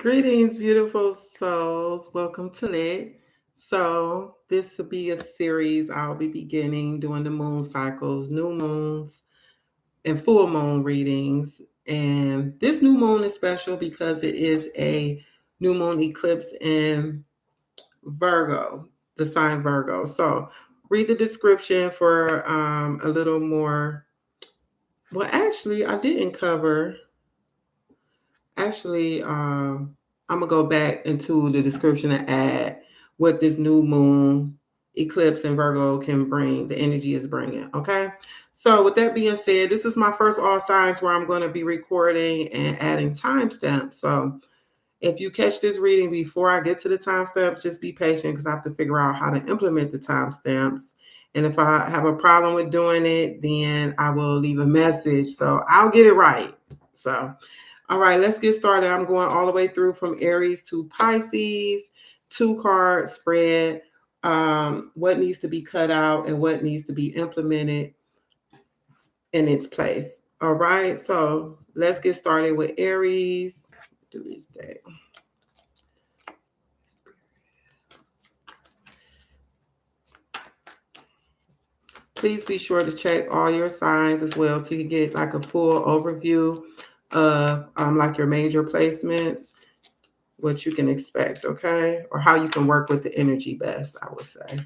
Greetings, beautiful souls. Welcome to Lit. So, this will be a series I'll be beginning doing the moon cycles, new moons, and full moon readings. And this new moon is special because it is a new moon eclipse in Virgo, the sign Virgo. So, read the description for a little more. Well, actually, I didn't cover. Actually, I'm gonna go back into the description and add what this new moon eclipse in Virgo can bring. The energy is bringing. Okay. So with that being said, this is my first all signs where I'm going to be recording and adding timestamps. So if you catch this reading before I get to the timestamps, just be patient because I have to figure out how to implement the timestamps. And if I have a problem with doing it, then I will leave a message. So I'll get it right. So all right, let's get started. I'm going all the way through from Aries to Pisces, 2 card spread. What needs to be cut out and what needs to be implemented in its place. All right, so let's get started with Aries. Do this day. Please be sure to check all your signs as well so you get like a full overview of like your major placements, what you can expect, okay? Or how you can work with the energy best, I would say.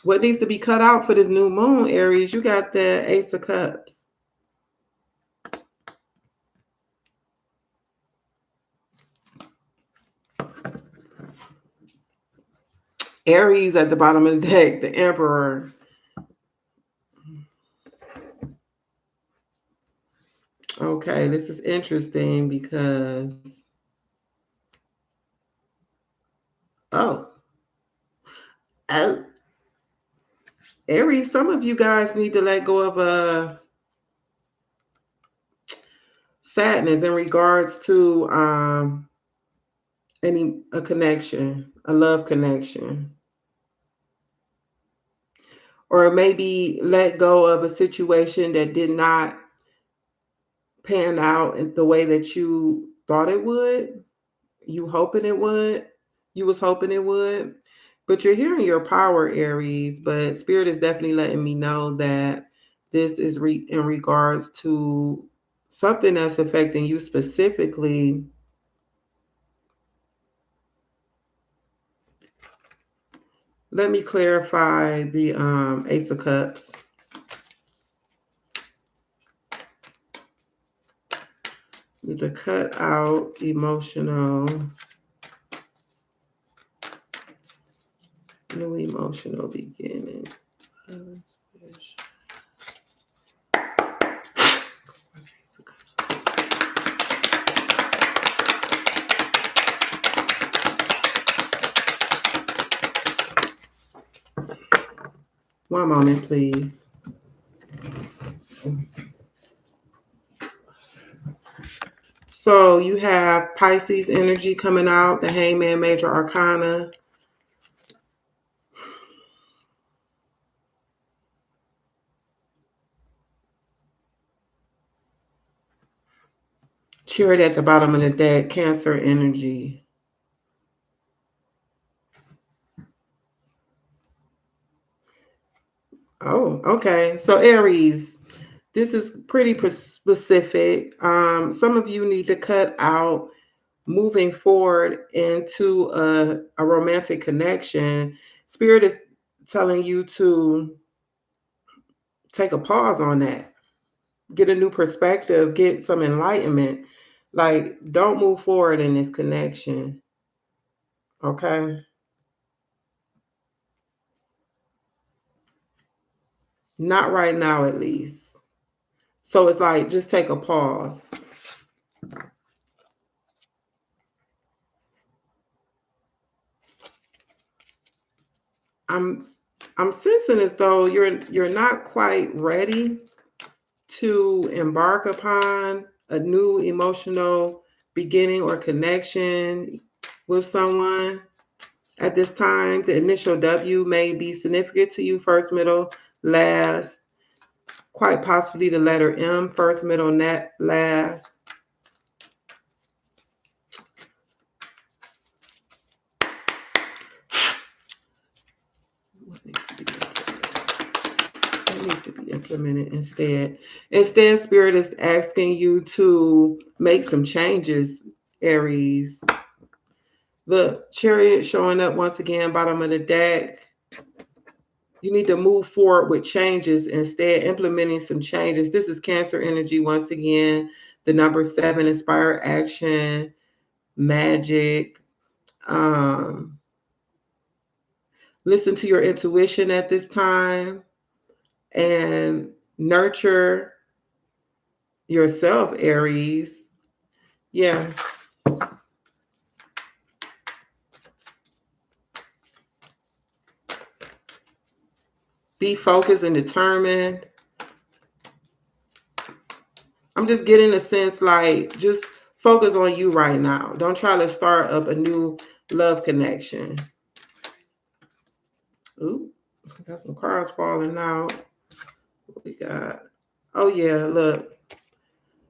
What needs to be cut out for this new moon, Aries? You got the Ace of Cups. Aries at the bottom of the deck, the Emperor. Okay, this is interesting because, oh, Aries, some of you guys need to let go of sadness in regards to a connection, a love connection. Or maybe let go of a situation that did not pan out in the way that you thought it would. You hoping it would. You was hoping it would. But you're hearing your power, Aries. But Spirit is definitely letting me know that this is in regards to something that's affecting you specifically. Let me clarify the Ace of Cups. The cut out emotional, new emotional beginning. One moment, please. So you have Pisces energy coming out, the Hangman Major Arcana. Chariot at the bottom of the deck, Cancer energy. Oh, okay. So Aries, this is pretty specific. Some of you need to cut out moving forward into a romantic connection. Spirit is telling you to take a pause on that, get a new perspective, get some enlightenment. Like, don't move forward in this connection. Okay? Not right now, at least. So it's like, just take a pause. I'm sensing as though you're not quite ready to embark upon a new emotional beginning or connection with someone. At this time, the initial W may be significant to you, first, middle, last. Quite possibly the letter M, first, middle, last. What needs to be implemented? What needs to be implemented instead? Instead, Spirit is asking you to make some changes, Aries. The Chariot showing up once again, bottom of the deck. You need to move forward with changes instead, implementing some changes. This is Cancer energy once again. The number 7, inspire action, magic. Listen to your intuition at this time and nurture yourself, Aries. Yeah. Be focused and determined. I'm just getting a sense like just focus on you right now. Don't try to start up a new love connection. Ooh, got some cards falling out. What we got? Oh, yeah, look.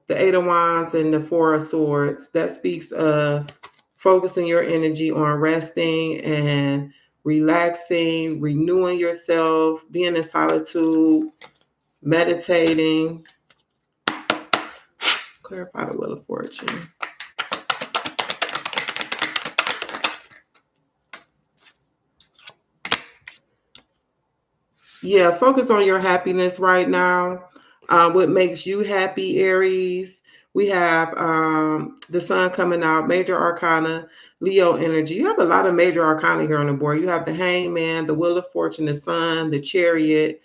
The 8 of Wands and the 4 of Swords. That speaks of focusing your energy on resting and relaxing, renewing yourself, being in solitude, meditating. Clarify the Wheel of Fortune. Yeah, focus on your happiness right now. What makes you happy, Aries? We have the Sun coming out, major arcana, Leo energy. You have a lot of major arcana here on the board. You have the Hangman, the Wheel of Fortune, the Sun, the Chariot.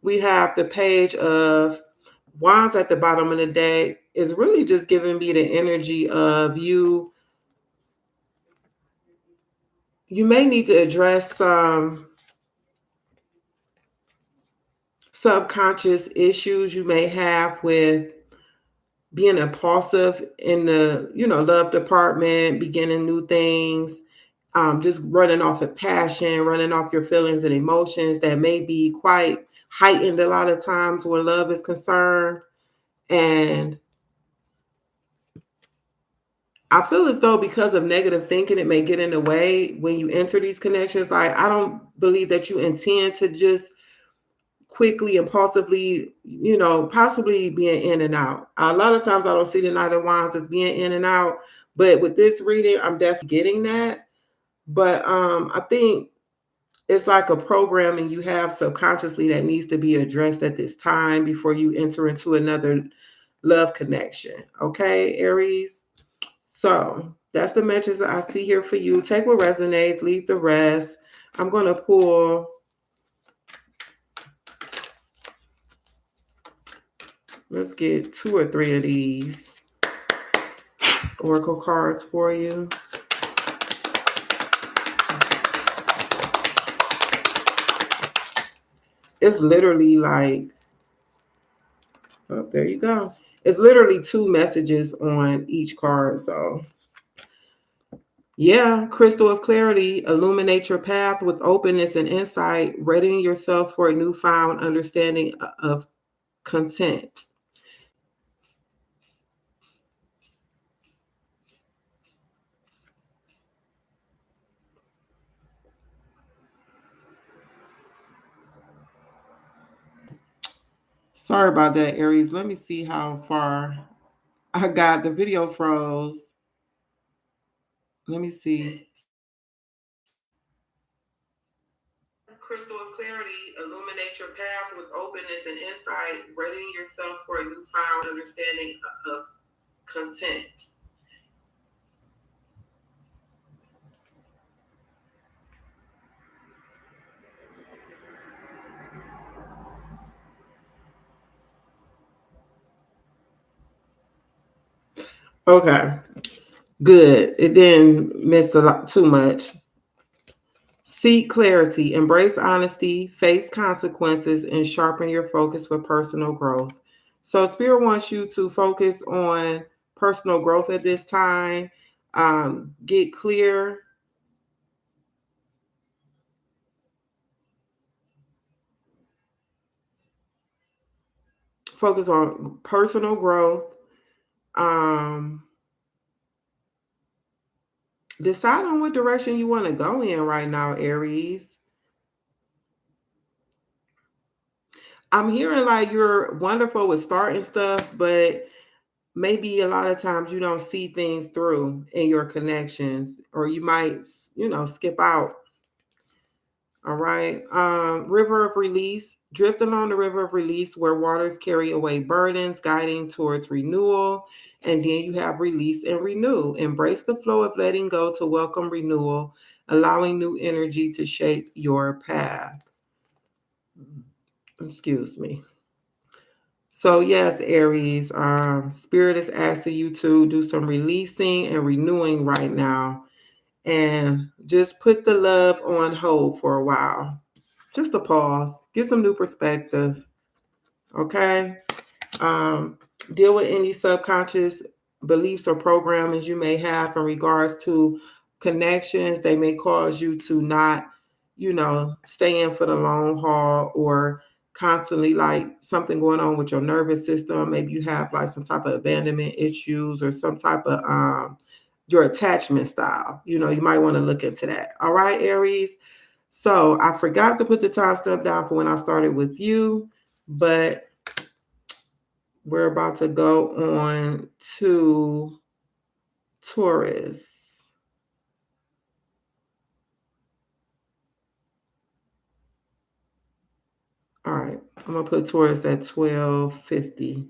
We have the Page of Wands at the bottom of the deck. Is really just giving me the energy of you. You may need to address some subconscious issues you may have with being impulsive in the love department, beginning new things, just running off of passion, running off your feelings and emotions that may be quite heightened a lot of times when love is concerned. And I feel as though because of negative thinking, it may get in the way when you enter these connections. Like, I don't believe that you intend to just quickly, impulsively, possibly being in and out. A lot of times I don't see the Knight of Wands as being in and out, but with this reading, I'm definitely getting that. But I think it's like a programming you have subconsciously that needs to be addressed at this time before you enter into another love connection. Okay, Aries? So that's the message that I see here for you. Take what resonates, leave the rest. I'm going to pull. Let's get 2 or 3 of these oracle cards for you. It's literally like, oh, there you go. It's literally 2 messages on each card. So, yeah, crystal of clarity, illuminate your path with openness and insight, readying yourself for a newfound understanding of content. Sorry about that, Aries. Let me see how far I got. The video froze. Let me see. Crystal of clarity, illuminate your path with openness and insight, readying yourself for a newfound understanding of content. Okay, good. It didn't miss a lot too much. Seek clarity, embrace honesty, face consequences, and sharpen your focus for personal growth. So, Spirit wants you to focus on personal growth at this time. get clear. Focus on personal growth. Decide on what direction you want to go in right now, Aries. I'm hearing like you're wonderful with starting stuff, but maybe a lot of times you don't see things through in your connections, or you might, skip out. All right. River of release. Drift along the river of release where waters carry away burdens, guiding towards renewal. And then you have release and renew. Embrace the flow of letting go to welcome renewal, allowing new energy to shape your path. Excuse me. So yes, Aries, Spirit is asking you to do some releasing and renewing right now, and just put the love on hold for a while. Just a pause, get some new perspective. Okay. Um, Deal with any subconscious beliefs or programmings you may have in regards to connections. They may cause you to not, stay in for the long haul, or constantly like something going on with your nervous system. Maybe you have like some type of abandonment issues, or some type of your attachment style. You might want to look into that. All right, Aries. So I forgot to put the timestamp down for when I started with you, but we're about to go on to Taurus. All right, I'm gonna put Taurus at 12:50.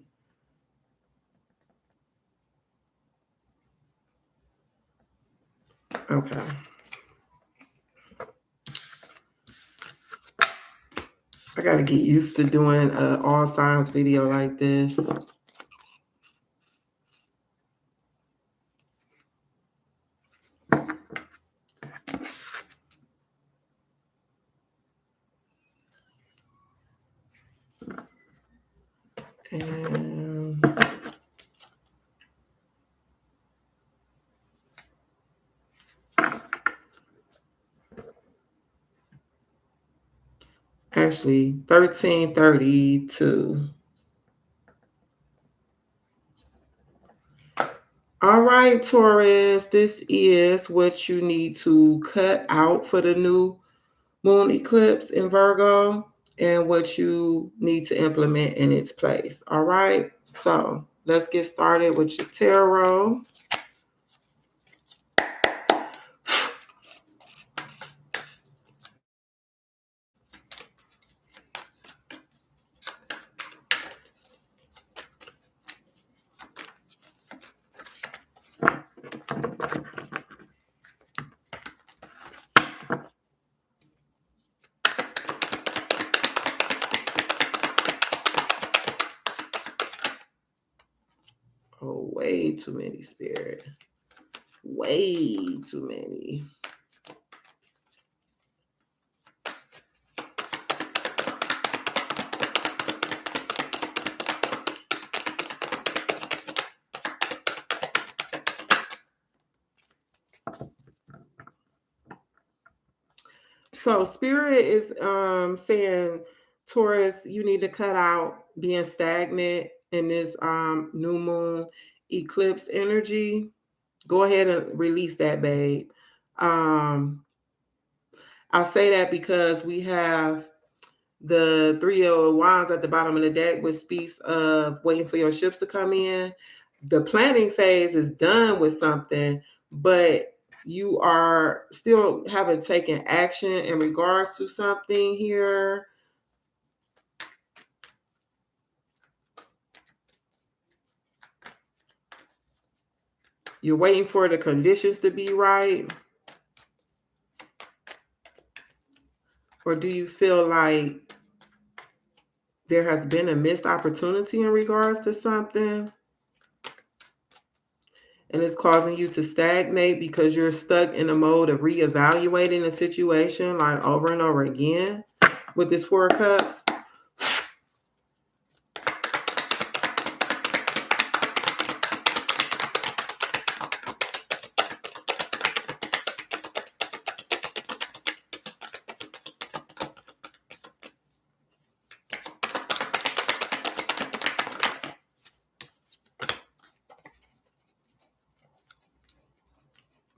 Okay. I gotta get used to doing an all signs video like this. And actually 13:32. All right, Taurus, this is what you need to cut out for the new moon eclipse in Virgo, and what you need to implement in its place. All right, so let's get started with your tarot. Oh, way too many, Spirit. Way too many. So Spirit is saying, Taurus, you need to cut out being stagnant in this new moon eclipse energy. Go ahead and release that, babe. I say that because we have the Three of Wands at the bottom of the deck, which speaks of waiting for your ships to come in. The planning phase is done with something, but you are still haven't taken action in regards to something here. You're waiting for the conditions to be right. Or do you feel like there has been a missed opportunity in regards to something, and it's causing you to stagnate because you're stuck in a mode of reevaluating the situation like over and over again with this Four of Cups?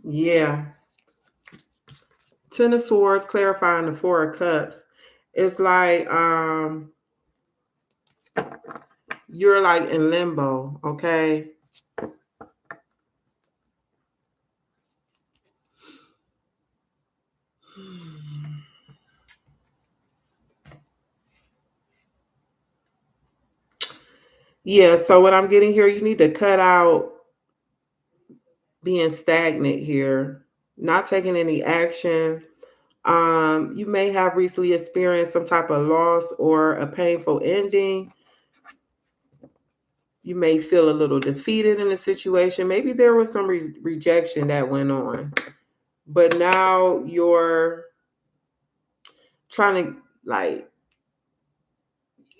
Yeah. Ten of Swords clarifying the Four of Cups. It's like you're like in limbo, okay? Yeah, so what I'm getting here, you need to cut out being stagnant here, not taking any action. You may have recently experienced some type of loss or a painful ending. You may feel a little defeated in a situation. Maybe there was some rejection that went on, but now you're trying to like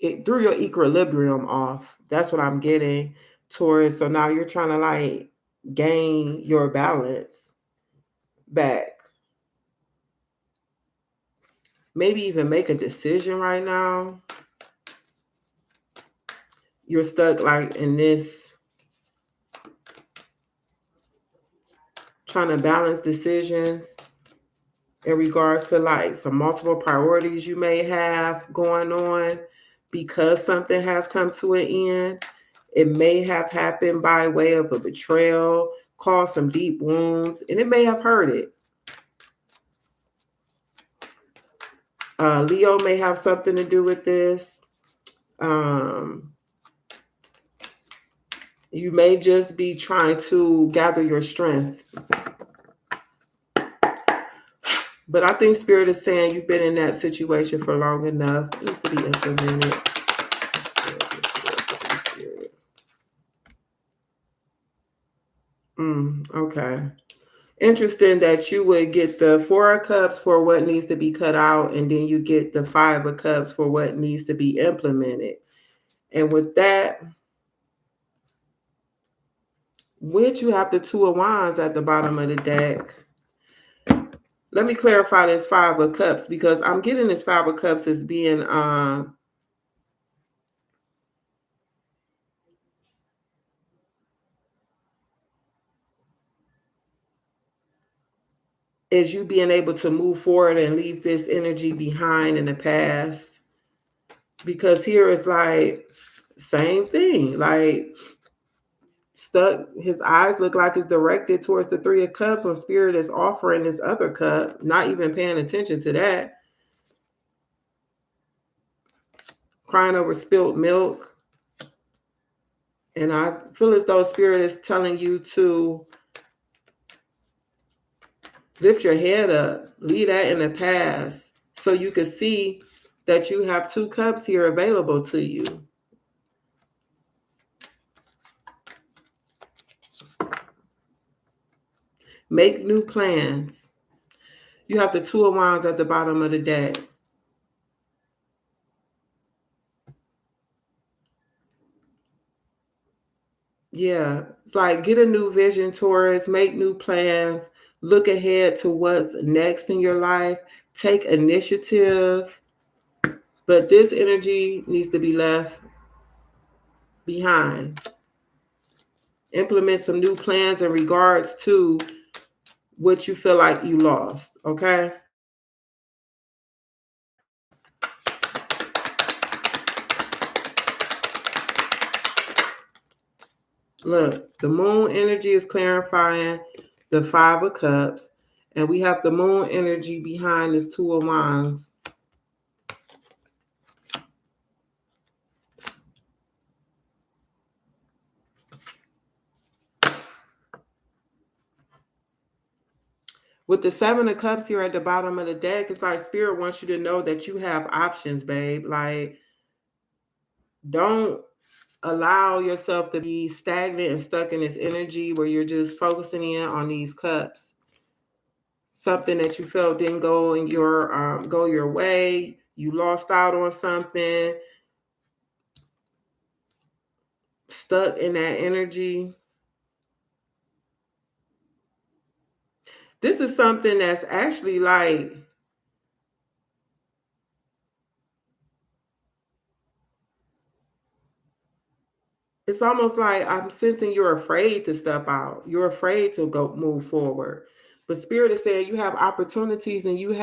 it threw your equilibrium off. That's what I'm getting towards. So now you're trying to like gain your balance back. Maybe even make a decision right now. You're stuck like in this trying to balance decisions in regards to like some multiple priorities you may have going on because something has come to an end. It may have happened by way of a betrayal, caused some deep wounds, and it may have hurt it. Leo may have something to do with this. You may just be trying to gather your strength. But I think Spirit is saying you've been in that situation for long enough. It needs to be implemented. Okay. Interesting that you would get the Four of Cups for what needs to be cut out, and then you get the Five of Cups for what needs to be implemented. And with that, which you have the Two of Wands at the bottom of the deck. Let me clarify this Five of Cups because I'm getting this Five of Cups as being is you being able to move forward and leave this energy behind in the past. Because here it's like same thing, like stuck. His eyes look like it's directed towards the Three of Cups when Spirit is offering this other cup, not even paying attention to that. Crying over spilt milk. And I feel as though Spirit is telling you to lift your head up, leave that in the past, so you can see that you have two cups here available to you. Make new plans. You have the Two of Wands at the bottom of the deck. Yeah, it's like get a new vision, Taurus, make new plans, look ahead to what's next in your life, take initiative. But this energy needs to be left behind. Implement some new plans in regards to what you feel like you lost, okay? Look, the moon energy is clarifying the Five of Cups, and we have the moon energy behind this Two of Wands. With the Seven of Cups here at the bottom of the deck, it's like Spirit wants you to know that you have options, babe. Like, don't allow yourself to be stagnant and stuck in this energy where you're just focusing in on these cups. Something that you felt didn't go in go your way. You lost out on something. Stuck in that energy. This is something that's actually like it's almost like I'm sensing you're afraid to step out. You're afraid to go move forward. But Spirit is saying you have opportunities, and you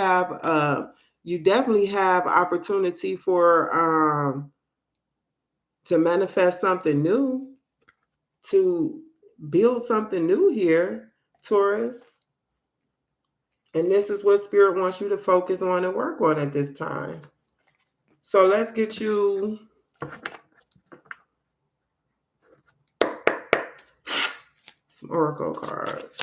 definitely have opportunity for to manifest something new, to build something new here, Taurus. And this is what Spirit wants you to focus on and work on at this time. So let's get you some oracle cards.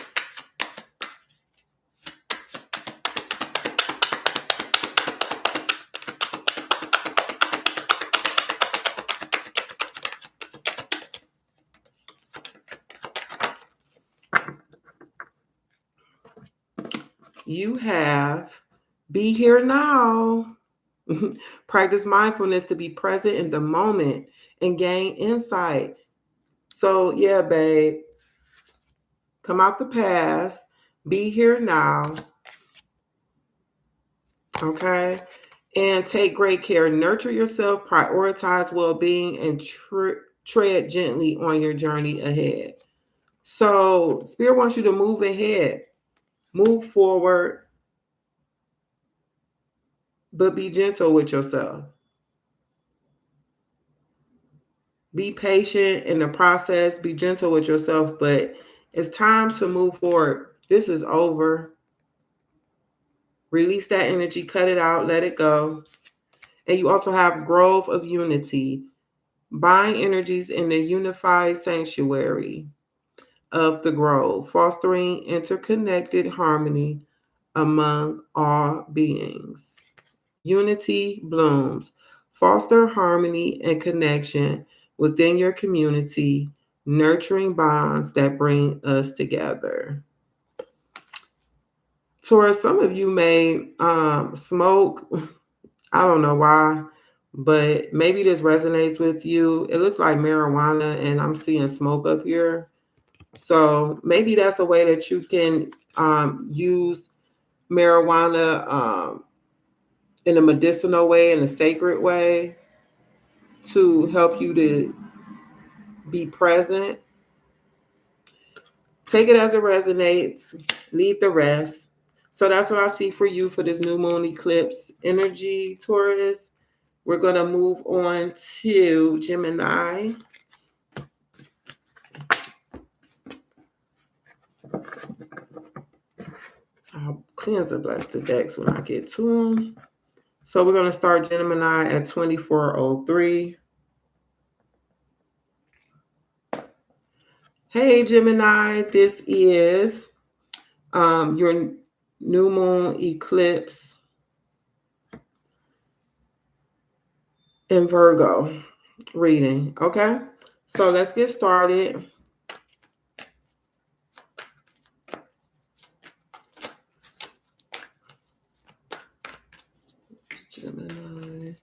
You have be here now. Practice mindfulness to be present in the moment and gain insight. So, yeah, babe, come out the past, be here now, okay? And take great care. Nurture yourself, prioritize well being, and tread gently on your journey ahead. So, Spirit wants you to move ahead, move forward, but be gentle with yourself. Be patient in the process, be gentle with yourself, but it's time to move forward. This is over. Release that energy, cut it out, let it go. And you also have Grove of Unity, bind energies in the unified sanctuary of the grove, fostering interconnected harmony among all beings. Unity blooms. Foster harmony and connection within your community, nurturing bonds that bring us together. Taurus, some of you may smoke. I don't know why, but maybe this resonates with you. It looks like marijuana, and I'm seeing smoke up here. So maybe that's a way that you can use marijuana in a medicinal way, in a sacred way, to help you to be present. Take it as it resonates, leave the rest. So that's what I see for you for this new moon eclipse energy, Taurus. We're going to move on to Gemini. I'll cleanse and bless the decks when I get to them. So we're going to start Gemini at 2403. Hey, Gemini, this is your new moon eclipse in Virgo reading. Okay, so let's get started. Gemini.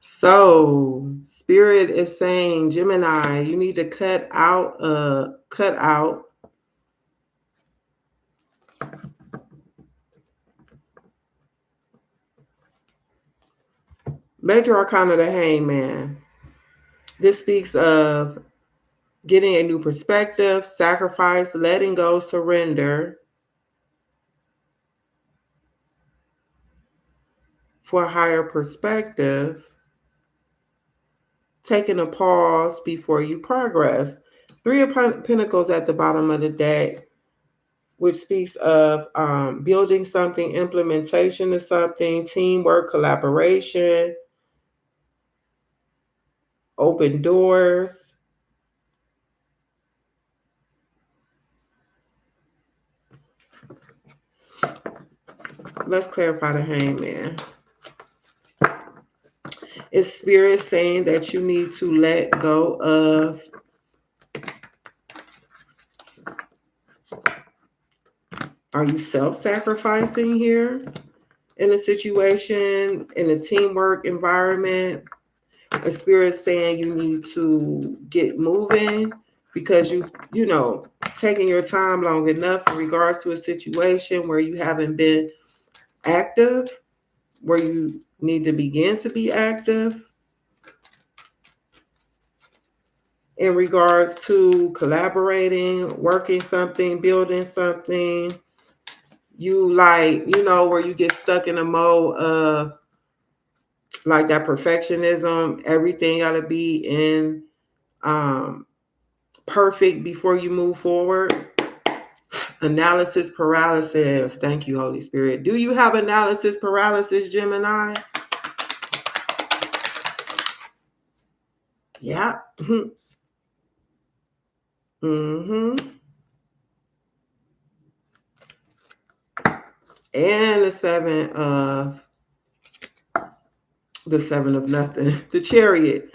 So, Spirit is saying, Gemini, you need to cut out. Major Arcana, the Hangman. This speaks of getting a new perspective, sacrifice, letting go, surrender for a higher perspective, taking a pause before you progress. Three of Pentacles at the bottom of the deck, which speaks of building something, implementation of something, teamwork, collaboration, open doors. Let's clarify the Hangman. Is Spirit saying that you need to let go of are you self-sacrificing here in a situation, in a teamwork environment? A Spirit saying you need to get moving because you know, taking your time long enough in regards to a situation where you haven't been active, where you need to begin to be active in regards to collaborating, working something, building something. You like, you know, where you get stuck in a mode of like that perfectionism, everything got to be in perfect before you move forward. Analysis paralysis. Thank you, Holy Spirit. Do you have analysis paralysis, Gemini? Yeah. Mm-hmm. And the seven of nothing. The Chariot.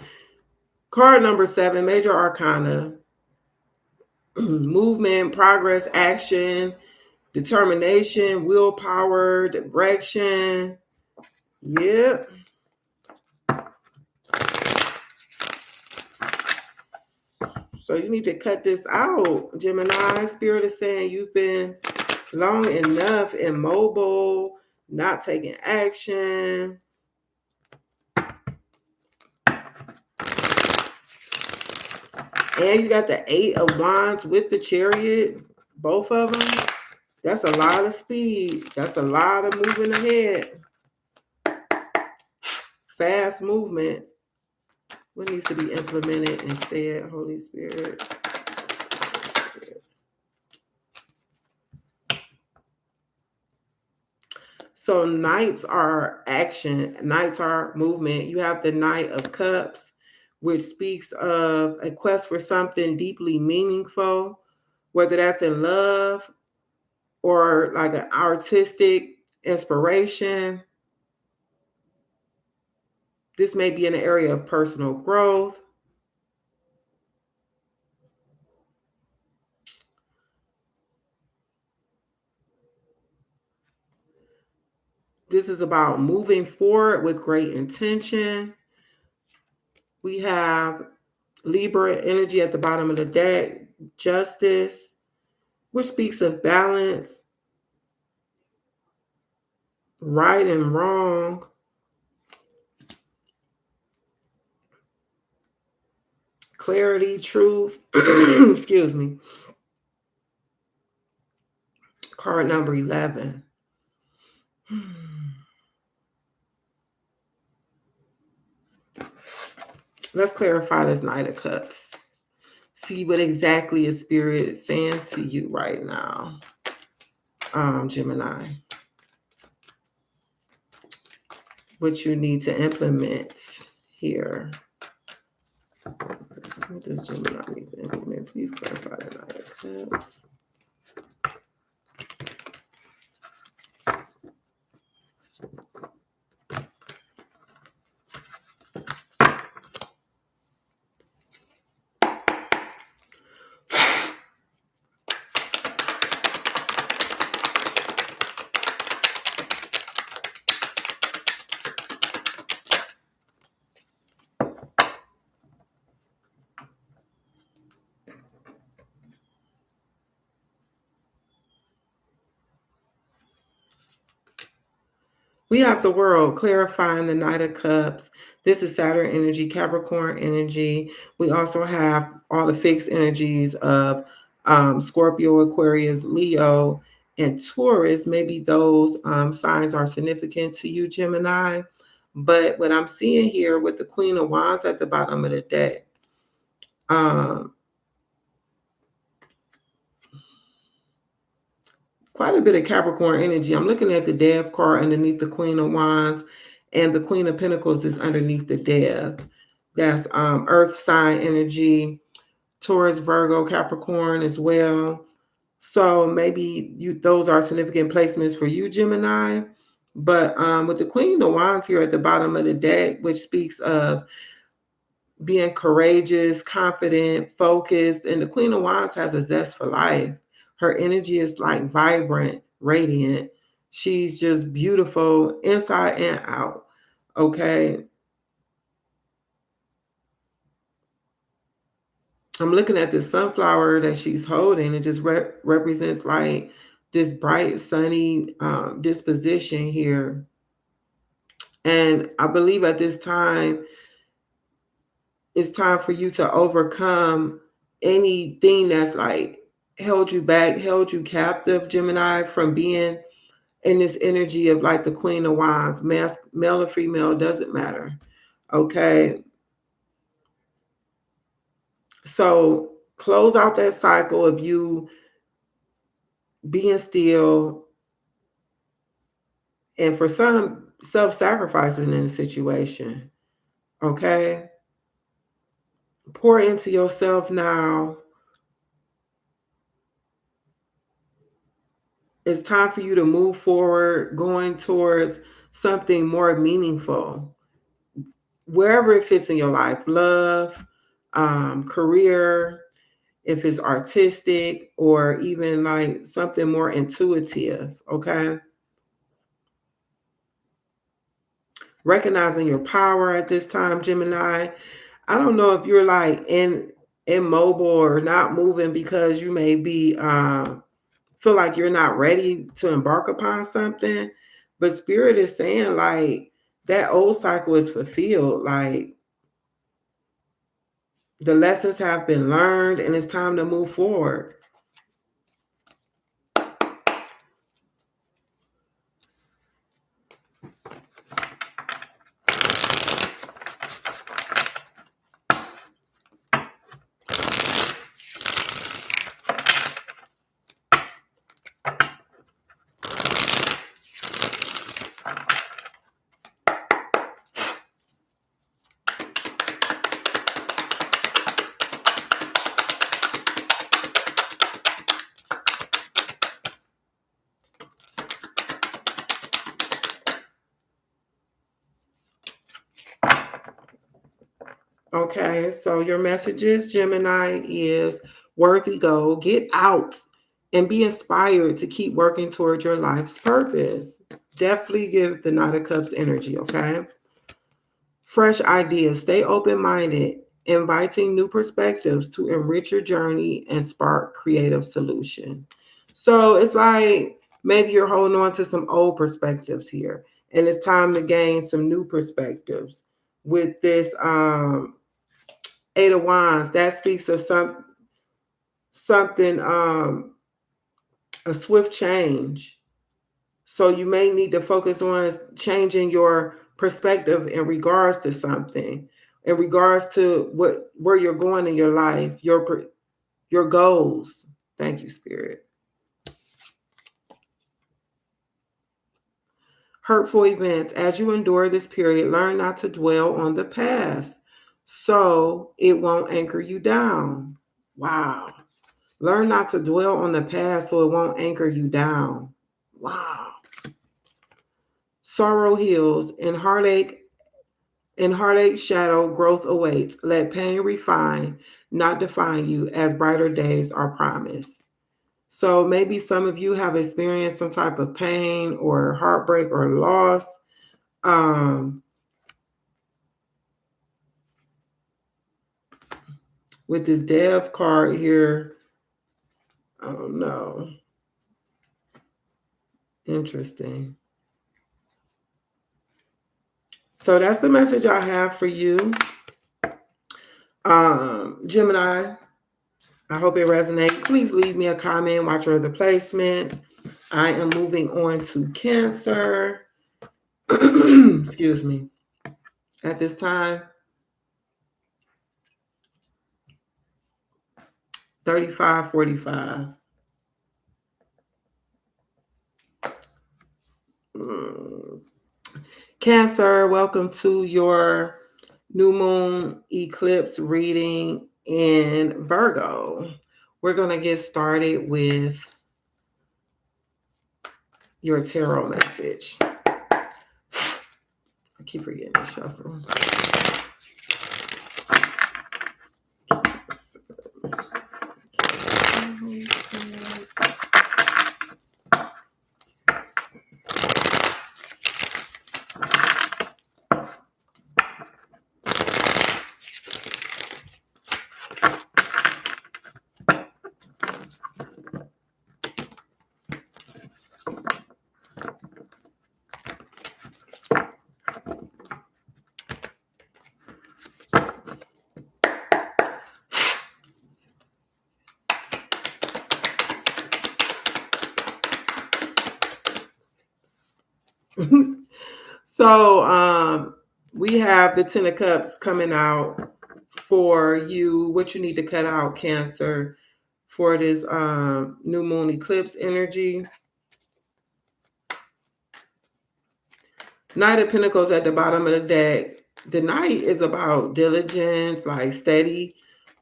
Card number 7, major arcana. Movement, progress, action, determination, willpower, direction. Yep. So you need to cut this out, Gemini. Spirit is saying you've been long enough immobile, not taking action. And you got the 8 of Wands with the Chariot, both of them. That's a lot of speed. That's a lot of moving ahead. Fast movement. What needs to be implemented instead, Holy Spirit? So nights are action. Nights are movement. You have the Knight of Cups, which speaks of a quest for something deeply meaningful, whether that's in love or like an artistic inspiration. This may be in the area of personal growth. This is about moving forward with great intention. We have Libra energy at the bottom of the deck, Justice, which speaks of balance, right and wrong, clarity, truth. Excuse me. Card number 11. Let's clarify this Knight of Cups. See what exactly is Spirit saying to you right now, Gemini. What you need to implement here. What does Gemini need to implement? Please clarify the Knight of Cups. We have the world clarifying the Knight of Cups. This is Saturn energy, Capricorn energy. We also have all the fixed energies of Scorpio, Aquarius, Leo, and Taurus. Maybe those signs are significant to you, Gemini. But what I'm seeing here with the Queen of Wands at the bottom of the deck, quite a bit of Capricorn energy. I'm looking at the Death card underneath the Queen of Wands, and the Queen of Pentacles is underneath the Death. That's Earth sign energy, Taurus, Virgo, Capricorn as well. So maybe those are significant placements for you, Gemini. But with the Queen of Wands here at the bottom of the deck, which speaks of being courageous, confident, focused, and the Queen of Wands has a zest for life. Her energy is like vibrant, radiant. She's just beautiful inside and out. Okay. I'm looking at this sunflower that she's holding. It just represents like this bright, sunny disposition here. And I believe at this time, it's time for you to overcome anything that's like held you back, held you captive, Gemini, from being in this energy of like the Queen of Wands. Male or female, doesn't matter. Okay. So close out that cycle of you being still, and for some, self-sacrificing in a situation. Okay. Pour into yourself now. It's time for you to move forward, going towards something more meaningful, wherever it fits in your life. Love, career, if it's artistic, or even like something more intuitive. Okay. Recognizing your power at this time, Gemini. I don't know if you're like immobile or not moving because you may be feel like you're not ready to embark upon something, but Spirit is saying like that old cycle is fulfilled. Like the lessons have been learned and it's time to move forward. Okay, so your messages, Gemini, is worthy goal. Get out and be inspired to keep working towards your life's purpose. Definitely give the Knight of Cups energy, okay? Fresh ideas. Stay open-minded, inviting new perspectives to enrich your journey and spark creative solution. So it's like maybe you're holding on to some old perspectives here, and it's time to gain some new perspectives with this Eight of Wands. That speaks of something, a swift change. So you may need to focus on changing your perspective in regards to something, in regards to where you're going in your life, your goals. Thank you, Spirit. Hurtful events. As you endure this period, learn not to dwell on the past so it won't anchor you down. Wow. Learn not to dwell on the past so it won't anchor you down. Wow. Sorrow heals, and heartache's shadow growth awaits. Let pain refine, not define you, as brighter days are promised. So maybe some of you have experienced some type of pain or heartbreak or loss. With this Death card here, oh no. Interesting. So that's the message I have for you, Gemini. I hope it resonates. Please leave me a comment, watch your other placements. I am moving on to Cancer. Excuse me. At this time, 3545. Cancer, welcome to your new moon eclipse reading in Virgo. We're going to get started with your tarot message. I keep forgetting to shuffle. So we have the Ten of Cups coming out for you. What you need to cut out, Cancer, for this new moon eclipse energy. Knight of Pentacles at the bottom of the deck. The Knight is about diligence, like steady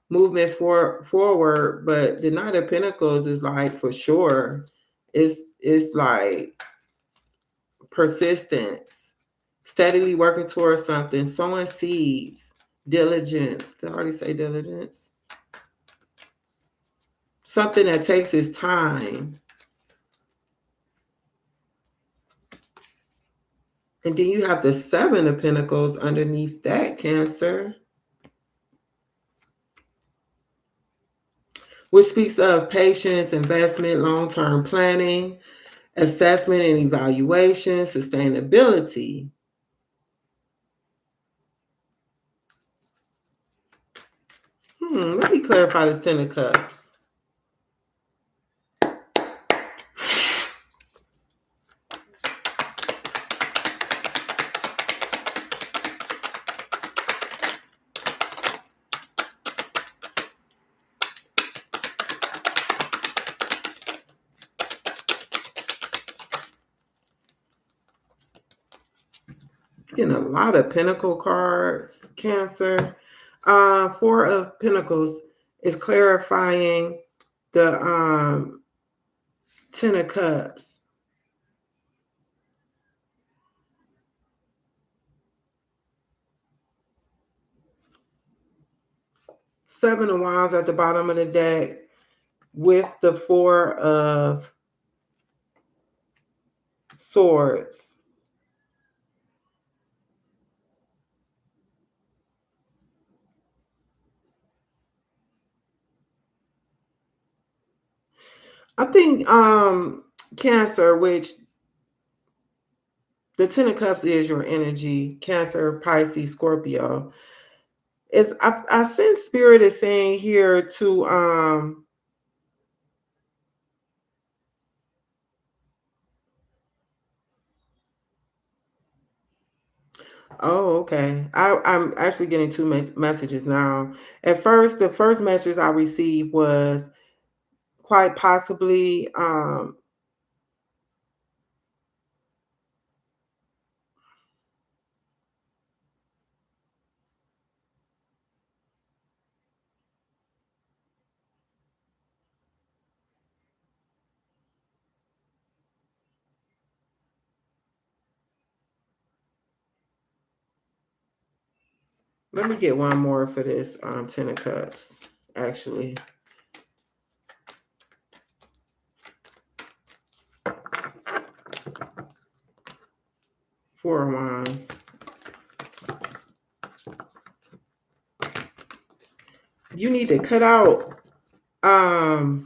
movement forward, but the Knight of Pentacles is like for sure. It's like persistence, steadily working towards something, sowing seeds, diligence. Did I already say diligence? Something that takes its time. And then you have the Seven of Pentacles underneath that, Cancer, which speaks of patience, investment, long-term planning, assessment and evaluation, sustainability. Let me clarify this Ten of Cups. Getting a lot of Pentacle cards, Cancer. Four of Pentacles is clarifying the Ten of Cups. Seven of Wands at the bottom of the deck with the Four of Swords. I think Cancer, which the Ten of Cups is your energy, Cancer, Pisces, Scorpio. I sense Spirit is saying here to oh, okay. I'm actually getting two messages now. At first, the first message I received was quite possibly let me get one more for this Ten of Cups, actually. Four of Wands. You need to cut out oh,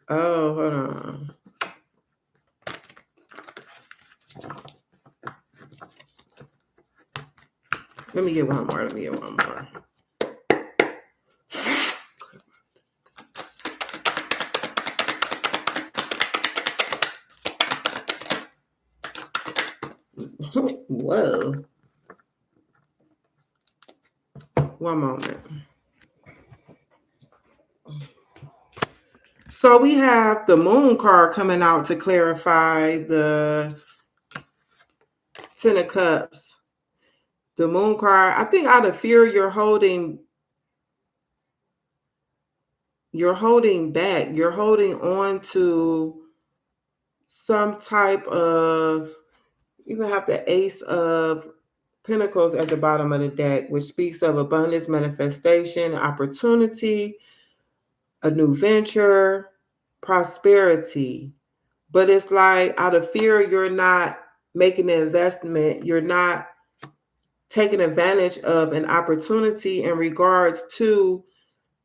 hold on. Let me get one more. Whoa. One moment. So we have the Moon card coming out to clarify the Ten of Cups. The Moon card, I think out of fear you're holding back. You're holding on to some type of, even have the Ace of Pentacles at the bottom of the deck, which speaks of abundance, manifestation, opportunity, a new venture, prosperity. But it's like out of fear, you're not making an investment. You're not taking advantage of an opportunity in regards to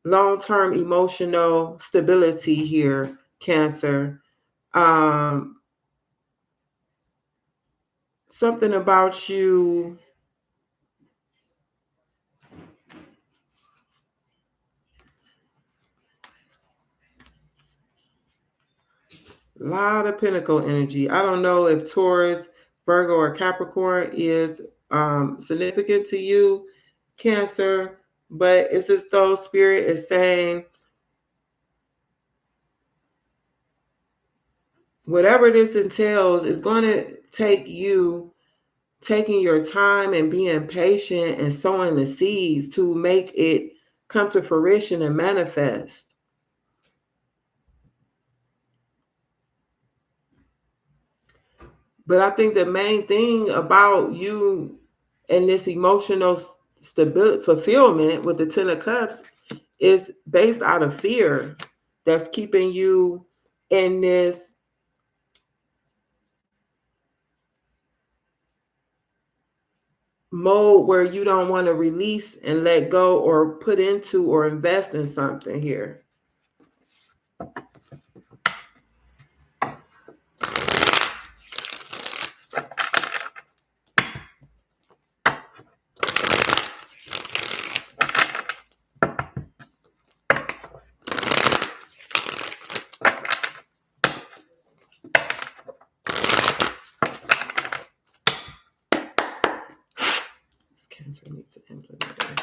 long-term emotional stability here, Cancer. Something about you, a lot of Pentacle energy. I don't know if Taurus, Virgo, or Capricorn is significant to you, Cancer, but it's as though Spirit is saying, whatever this entails is going to take you taking your time and being patient and sowing the seeds to make it come to fruition and manifest. But I think the main thing about you and this emotional stability, fulfillment with the Ten of Cups is based out of fear that's keeping you in this mode where you don't want to release and let go or put into or invest in something here. This Cancer needs to implement this.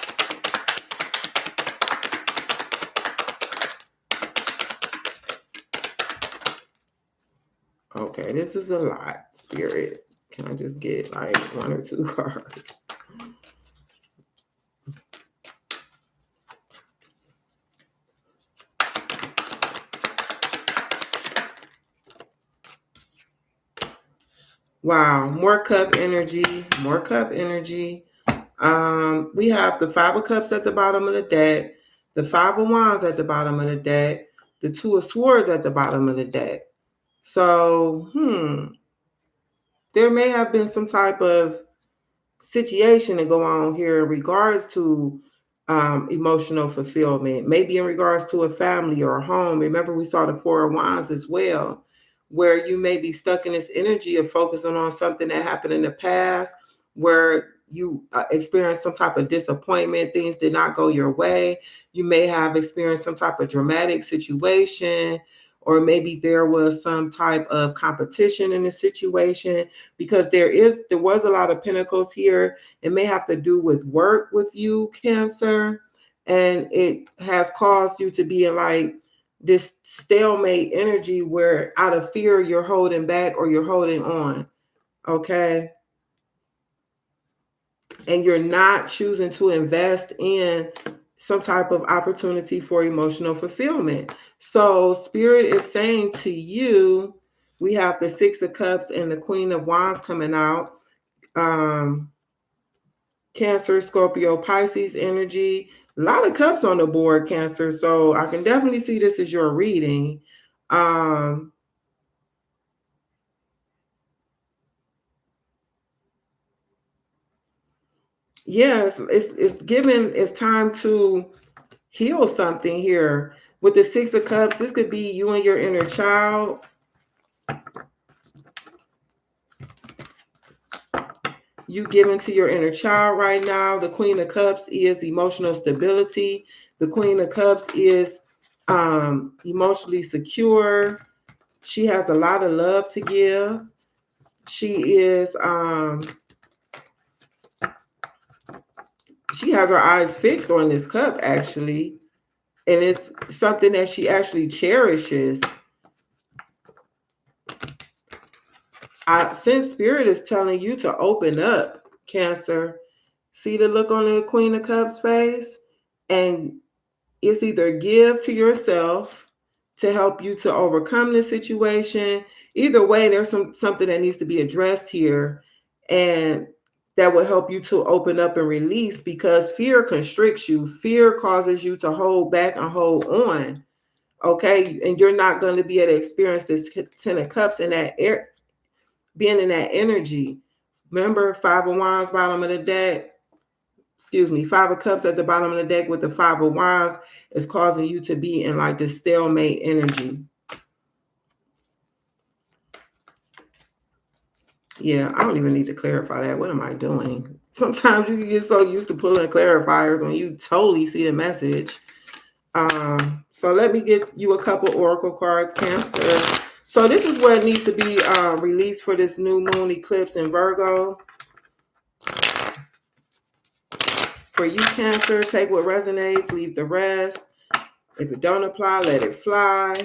Okay, this is a lot, Spirit. Can I just get like one or two cards? Wow, more cup energy, more cup energy. We have the Five of Cups at the bottom of the deck, the Five of Wands at the bottom of the deck, the Two of Swords at the bottom of the deck. So, there may have been some type of situation to go on here in regards to emotional fulfillment, maybe in regards to a family or a home. Remember, we saw the Four of Wands as well, where you may be stuck in this energy of focusing on something that happened in the past, where you experienced some type of disappointment, things did not go your way. You may have experienced some type of dramatic situation, or maybe there was some type of competition in the situation, because there was a lot of pentacles here. It may have to do with work with you, Cancer, and it has caused you to be in like this stalemate energy where out of fear you're holding back or you're holding on. Okay, and you're not choosing to invest in some type of opportunity for emotional fulfillment. So Spirit is saying to you, we have the Six of Cups and the Queen of Wands coming out. Cancer, Scorpio, Pisces energy. A lot of cups on the board, Cancer. So I can definitely see this as your reading. Yes, it's given, it's time to heal something here. With the Six of Cups, this could be you and your inner child. You giving to your inner child right now. The Queen of Cups is emotional stability. The Queen of Cups is emotionally secure. She has a lot of love to give. She is she has her eyes fixed on this cup, actually, and it's something that she actually cherishes. Since Spirit is telling you to open up, Cancer. See the look on the Queen of Cups face? And it's either give to yourself, to help you to overcome this situation. Either way, there's something that needs to be addressed here, and that will help you to open up and release, because fear constricts you. Fear causes you to hold back and hold on. Okay, and you're not going to be able to experience this 10 of cups in that air, being in that energy. Remember, 5 of Wands bottom of the deck, 5 of Cups at the bottom of the deck with the 5 of Wands is causing you to be in like this stalemate energy. Yeah, I don't even need to clarify that. What am I doing? Sometimes you can get so used to pulling clarifiers when you totally see the message. So let me get you a couple oracle cards, Cancer. So this is what needs to be released for this new moon eclipse in Virgo. For you, Cancer, take what resonates, leave the rest. If it don't apply, let it fly.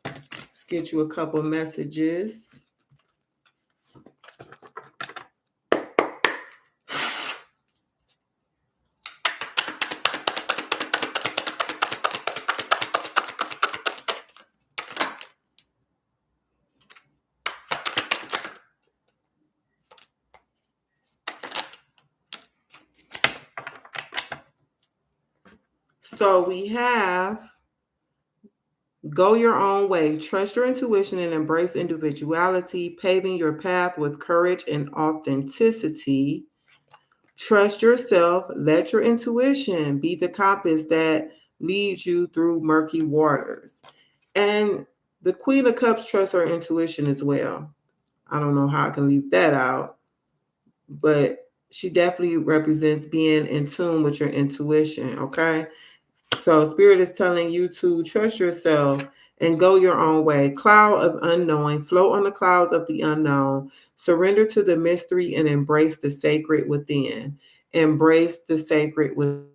Let's get you a couple messages. So we have go your own way, trust your intuition and embrace individuality, paving your path with courage and authenticity. Trust yourself, let your intuition be the compass that leads you through murky waters. And the Queen of Cups trusts her intuition as well. I don't know how I can leave that out, but she definitely represents being in tune with your intuition, okay? So Spirit is telling you to trust yourself and go your own way. Cloud of unknowing, float on the clouds of the unknown. Surrender to the mystery and embrace the sacred within. Embrace the sacred within.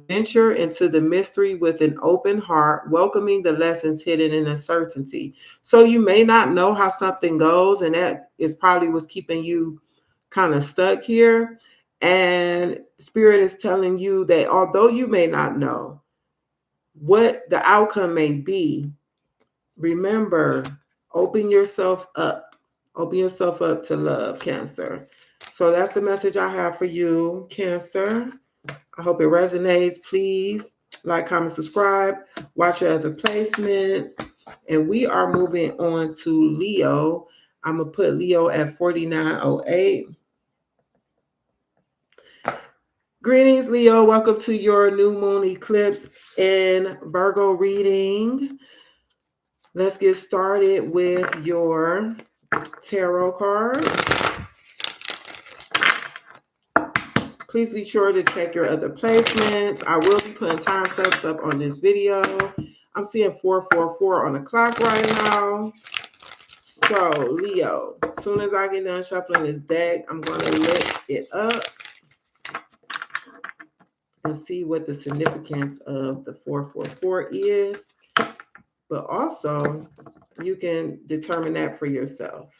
Venture into the mystery with an open heart, welcoming the lessons hidden in uncertainty. So you may not know how something goes, and that is probably what's keeping you kind of stuck here. And Spirit is telling you that although you may not know what the outcome may be, remember, open yourself up. Open yourself up to love, Cancer. So that's the message I have for you, Cancer. I hope it resonates. Please like, comment, subscribe. Watch your other placements. And we are moving on to Leo. I'm going to put Leo at 4908. Greetings, Leo. Welcome to your new moon eclipse in Virgo reading. Let's get started with your tarot cards. Please be sure to check your other placements. I will be putting timestamps up on this video. I'm seeing 444 on the clock right now. So, Leo, as soon as I get done shuffling this deck, I'm going to lift it up and see what the significance of the 444 is. But also, you can determine that for yourself.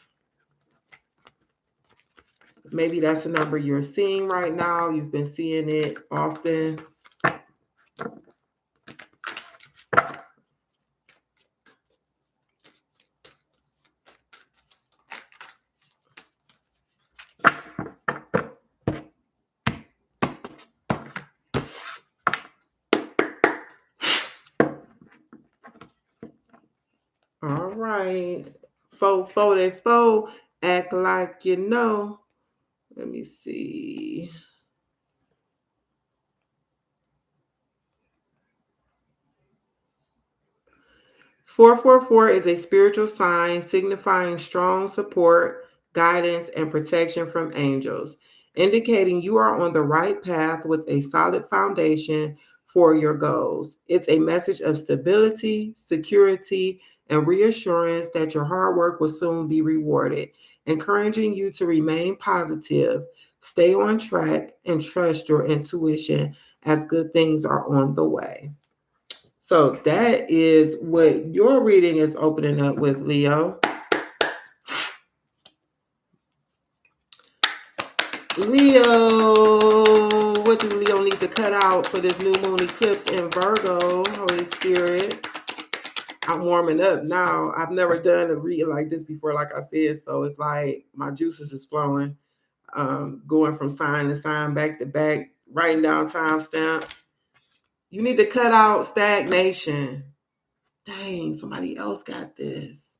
Maybe that's a number you're seeing right now. You've been seeing it often. All right. 444, act like you know. Let me see. "444 is a spiritual sign signifying strong support, guidance, and protection from angels, indicating you are on the right path with a solid foundation for your goals. It's a message of stability, security, and reassurance that your hard work will soon be rewarded, encouraging you to remain positive, stay on track, and trust your intuition as good things are on the way." So that is what your reading is opening up with, Leo. Leo, what do Leo need to cut out for this new moon eclipse in Virgo? Holy Spirit. I'm warming up now. I've never done a reading like this before, like I said. So it's like my juices is flowing, going from sign to sign, back to back, writing down timestamps. You need to cut out stagnation. Dang, somebody else got this.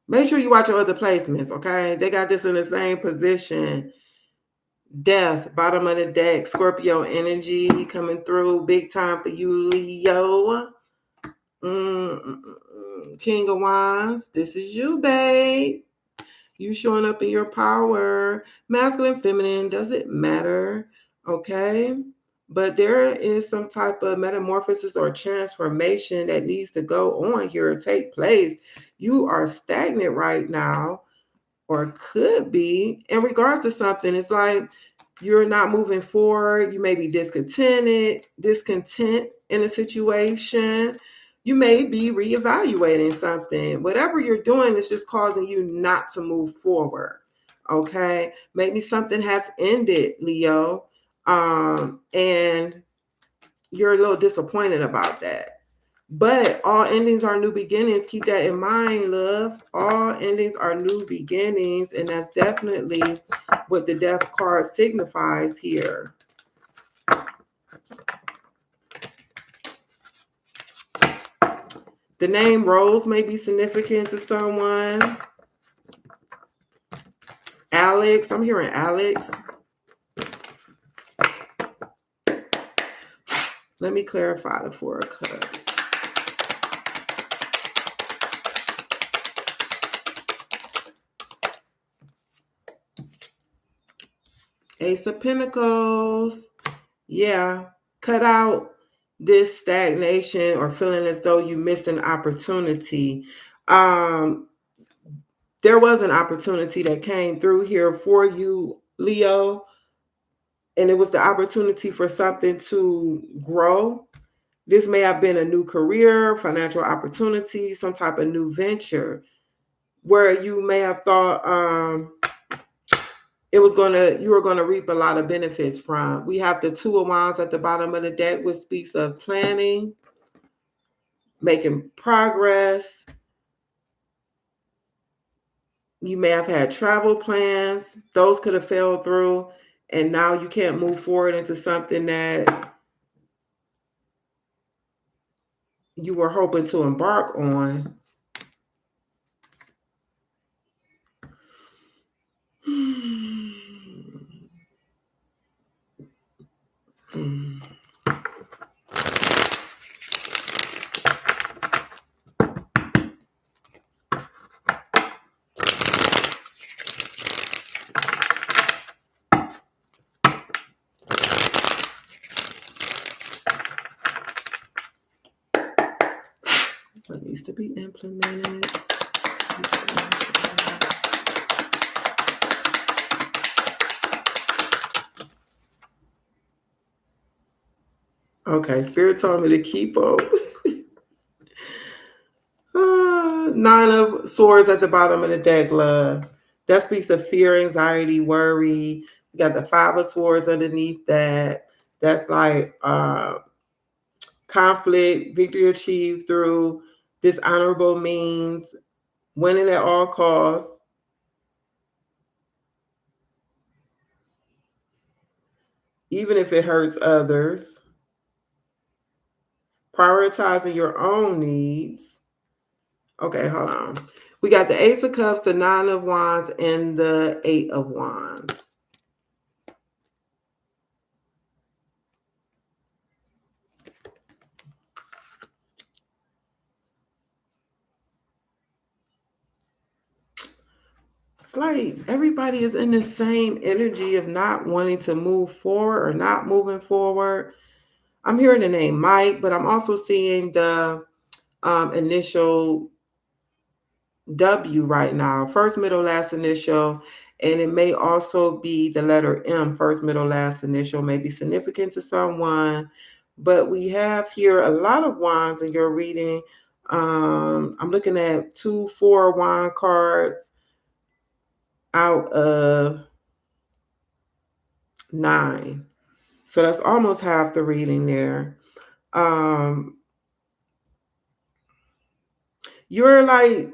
Make sure you watch your other placements, okay? They got this in the same position. Death, bottom of the deck, Scorpio energy coming through. Big time for you, Leo. King of Wands, this is you, babe. You showing up in your power. Masculine, feminine, doesn't matter, okay? But there is some type of metamorphosis or transformation that needs to go on here or take place. You are stagnant right now, or could be, in regards to something. It's like you're not moving forward. You may be discontent in a situation. You may be reevaluating something. Whatever you're doing is just causing you not to move forward. Okay. Maybe something has ended, Leo. And you're a little disappointed about that. But all endings are new beginnings. Keep that in mind, love. All endings are new beginnings, and that's definitely what the death card signifies here. The name Rose may be significant to someone. Alex, I'm hearing Alex. Let me clarify the Four of Cups. Ace of Pentacles. Yeah, cut out this stagnation or feeling as though you missed an opportunity. There was an opportunity that came through here for you, Leo, and it was the opportunity for something to grow. This may have been a new career, financial opportunity, some type of new venture where you may have thought you were gonna reap a lot of benefits from. We have the Two of Wands at the bottom of the deck, which speaks of planning, making progress. You may have had travel plans. Those could have fell through, and now you can't move forward into something that you were hoping to embark on. What needs to be implemented? Okay, Spirit told me to keep up. Nine of Swords at the bottom of the deck, love. That speaks of fear, anxiety, worry. We got the Five of Swords underneath that. That's like conflict, victory achieved through dishonorable means, winning at all costs. Even if it hurts others. Prioritizing your own needs. Okay, hold on. We got the Ace of Cups, the Nine of Wands, and the Eight of Wands. It's like everybody is in the same energy of not wanting to move forward or not moving forward. I'm hearing the name Mike, but I'm also seeing the initial W right now, first, middle, last initial, and it may also be the letter M, first, middle, last initial, may be significant to someone, But we have here a lot of wands in your reading. I'm looking at 2 4 wand cards out of 9. So that's almost half the reading there. You're like,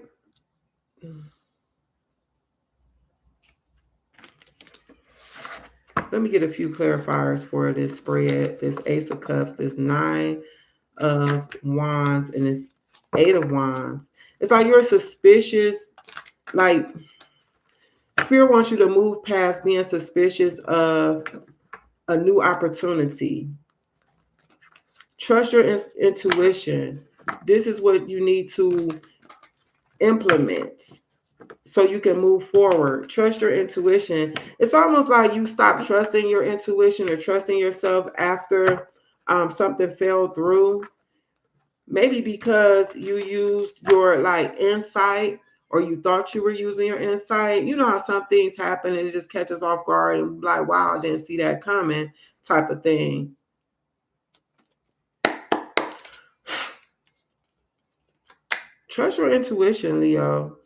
let me get a few clarifiers for this spread. This Ace of Cups, this 9 of Wands, and this 8 of Wands. It's like you're suspicious. Like, Spirit wants you to move past being suspicious of a new opportunity. Trust your intuition. This is what you need to implement so you can move forward. Trust your intuition. It's almost like you stop trusting your intuition or trusting yourself after something fell through. Maybe because you used your like insight, or you thought you were using your insight. You know how some things happen and it just catches off guard and like, wow, I didn't see that coming type of thing. Trust your intuition, Leo.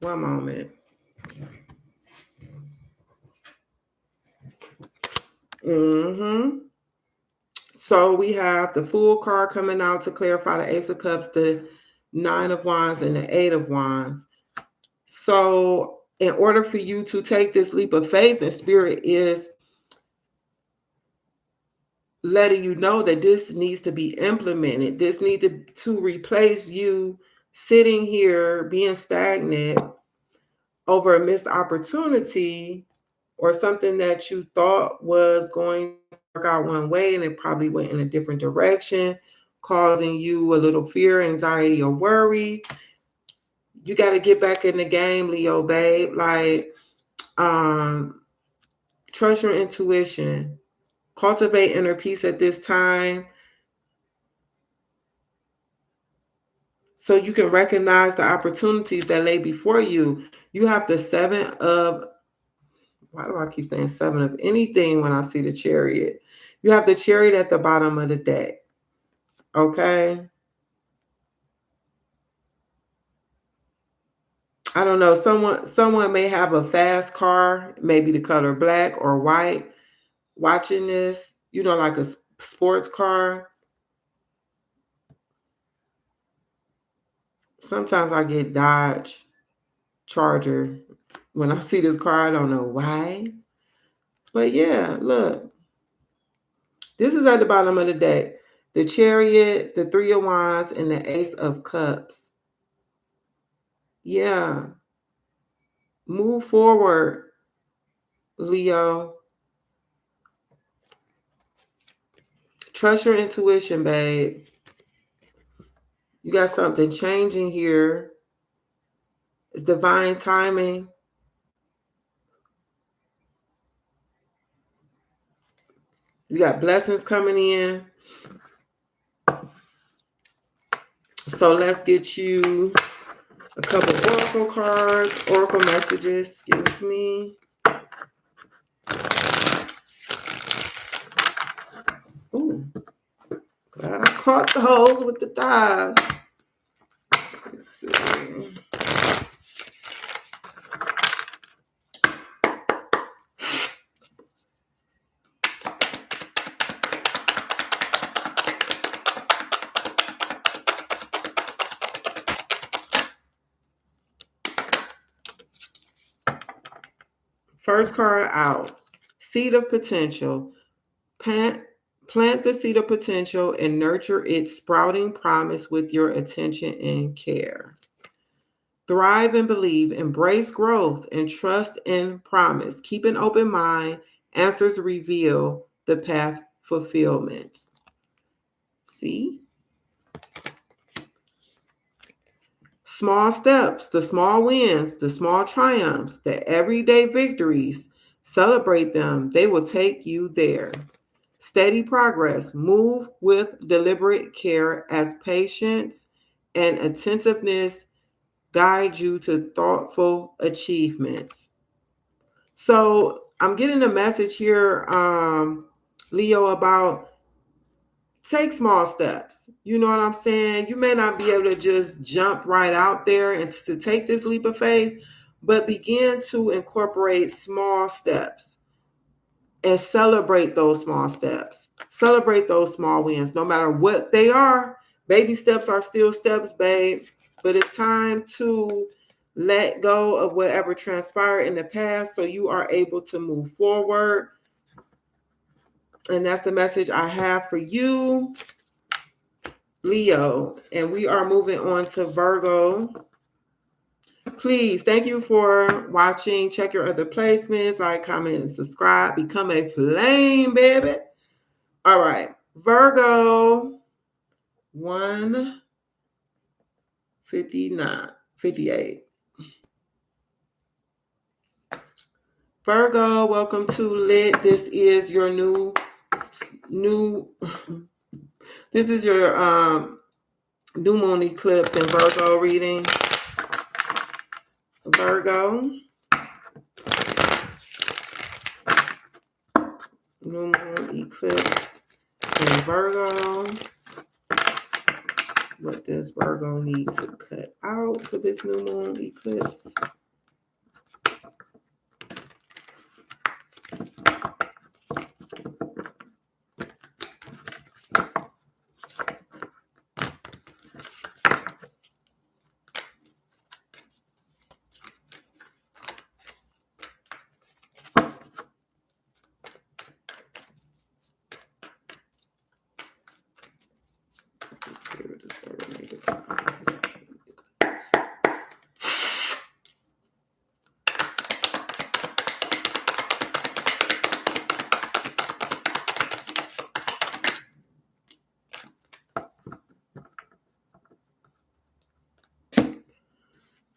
One moment. So we have the Fool card coming out to clarify the Ace of Cups, the 9 of Wands, and the 8 of Wands. So in order for you to take this leap of faith, and Spirit is letting you know that this needs to be implemented. This needs to replace you sitting here being stagnant over a missed opportunity or something that you thought was going to work out one way and it probably went in a different direction, causing you a little fear, anxiety, or worry. You got to get back in the game, Leo, babe. Like, trust your intuition. Cultivate inner peace at this time so you can recognize the opportunities that lay before you. You have the 7 of, why do I keep saying 7 of anything when I see the Chariot? You have the Chariot at the bottom of the deck. Okay? I don't know. Someone may have a fast car, maybe the color black or white, watching this, like a sports car. Sometimes I get Dodge Charger. When I see this car, I don't know why. But yeah, look. This is at the bottom of the deck. The Chariot, the 3 of Wands, and the Ace of Cups. Yeah. Move forward, Leo. Trust your intuition, babe. You got something changing here. It's divine timing. You got blessings coming in. So let's get you a couple oracle cards, oracle messages. Excuse me. Ooh. Glad I caught those with the dive. Let's see. First card out. Seed of potential. Plant the seed of potential and nurture its sprouting promise with your attention and care. Thrive and believe, embrace growth, and trust in promise. Keep an open mind. Answers reveal the path fulfillment. See? Small steps, the small wins, the small triumphs, the everyday victories. Celebrate them. They will take you there. steady progress. Move with deliberate care as patience and attentiveness guide you to thoughtful achievements. So I'm getting a message here, Leo, about take small steps. You know what I'm saying? You may not be able to just jump right out there and to take this leap of faith, but begin to incorporate small steps and celebrate those small steps. Celebrate those small wins, no matter what they are. Baby steps are still steps, babe. But it's time to let go of whatever transpired in the past so you are able to move forward. And that's the message I have for you, Leo. And we are moving on to Virgo. Please, thank you for watching. Check your other placements, like, comment, and subscribe. Become a flame, baby. All right, Virgo 159, 58. Virgo, welcome to Lit. This is your this is your new moon eclipse in Virgo reading. Virgo, new moon eclipse in Virgo. What does Virgo need to cut out for this new moon eclipse?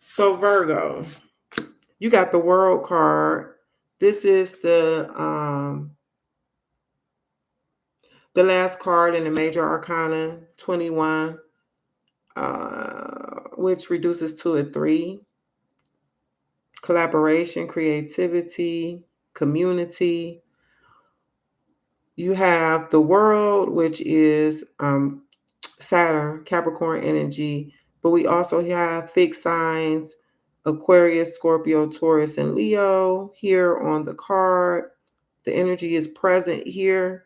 So Virgo, you got the World card. This is the last card in the Major Arcana 21, which reduces to a 3. Collaboration, creativity, community. You have the World, which is Saturn, Capricorn energy, but we also have fixed signs, Aquarius, Scorpio, Taurus, and Leo here on the card. The energy is present here.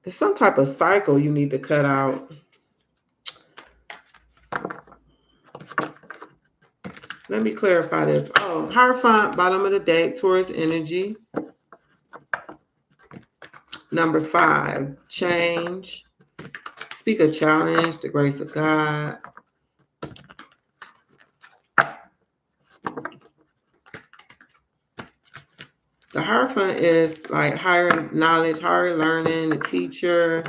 It's some type of cycle you need to cut out. Let me clarify this. Oh, Hierophant, bottom of the deck, Taurus energy. Number 5, change. Speak a challenge, the grace of God. The Hierophant is like higher knowledge, higher learning, the teacher.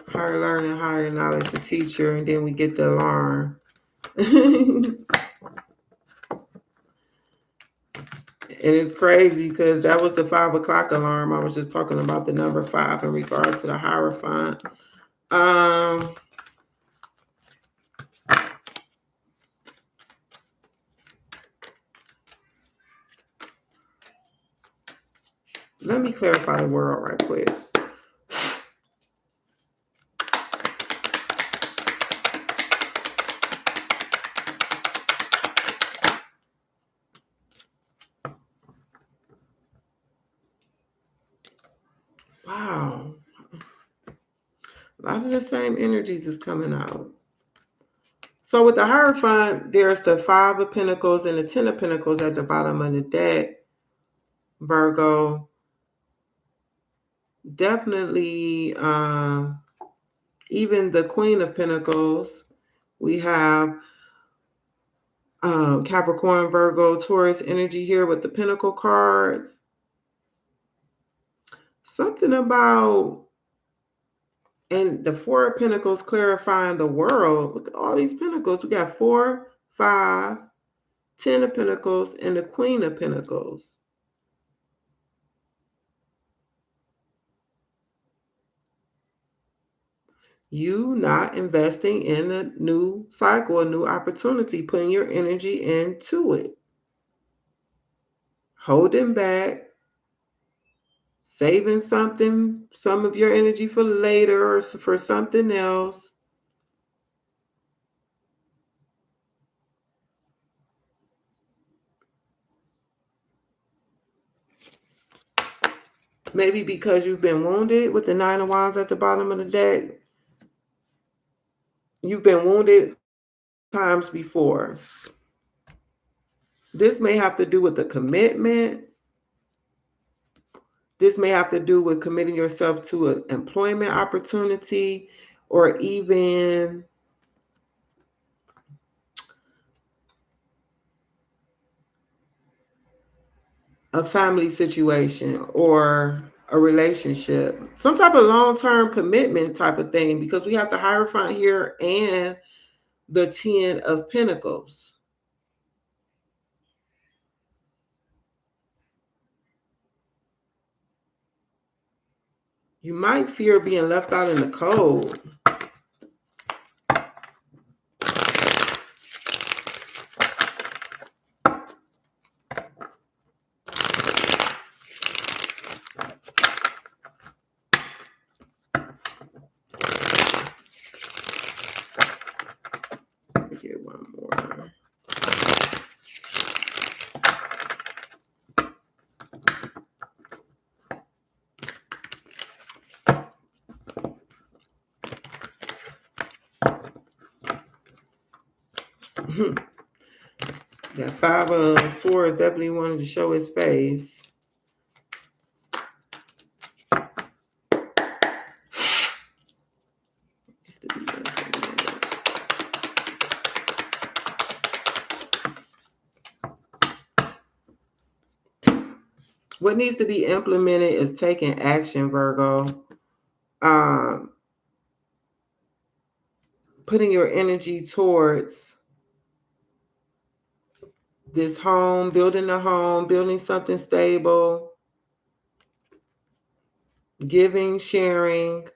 Higher learning, higher knowledge, the teacher, and then we get the alarm. And it's crazy because that was the 5 o'clock alarm. I was just talking about the number 5 in regards to the Hierophant. Let me clarify the World right quick. Wow. A lot of the same energies is coming out. So with the Hierophant, there's the 5 of Pentacles and the 10 of Pentacles at the bottom of the deck. Virgo. Definitely, even the Queen of Pentacles. We have Capricorn, Virgo, Taurus energy here with the Pentacle cards. something about, and the Four of Pentacles clarifying the world. Look at all these pentacles. We got 4, 5, 10 of Pentacles, and the Queen of Pentacles. You not investing in a new cycle, a new opportunity, putting your energy into it. Holding back, saving something, some of your energy for later or for something else. Maybe because you've been wounded with the Nine of Wands at the bottom of the deck. You've been wounded times before. This may have to do with the commitment. This may have to do with committing yourself to an employment opportunity, or even a family situation or a relationship, some type of long-term commitment type of thing, because we have the Hierophant here and the 10 of Pentacles. You might fear being left out in the cold. Let me get one more. That Five of Swords definitely wanted to show his face. What needs to be implemented is taking action, Virgo. Putting your energy towards this home, building a home, building something stable, giving, sharing.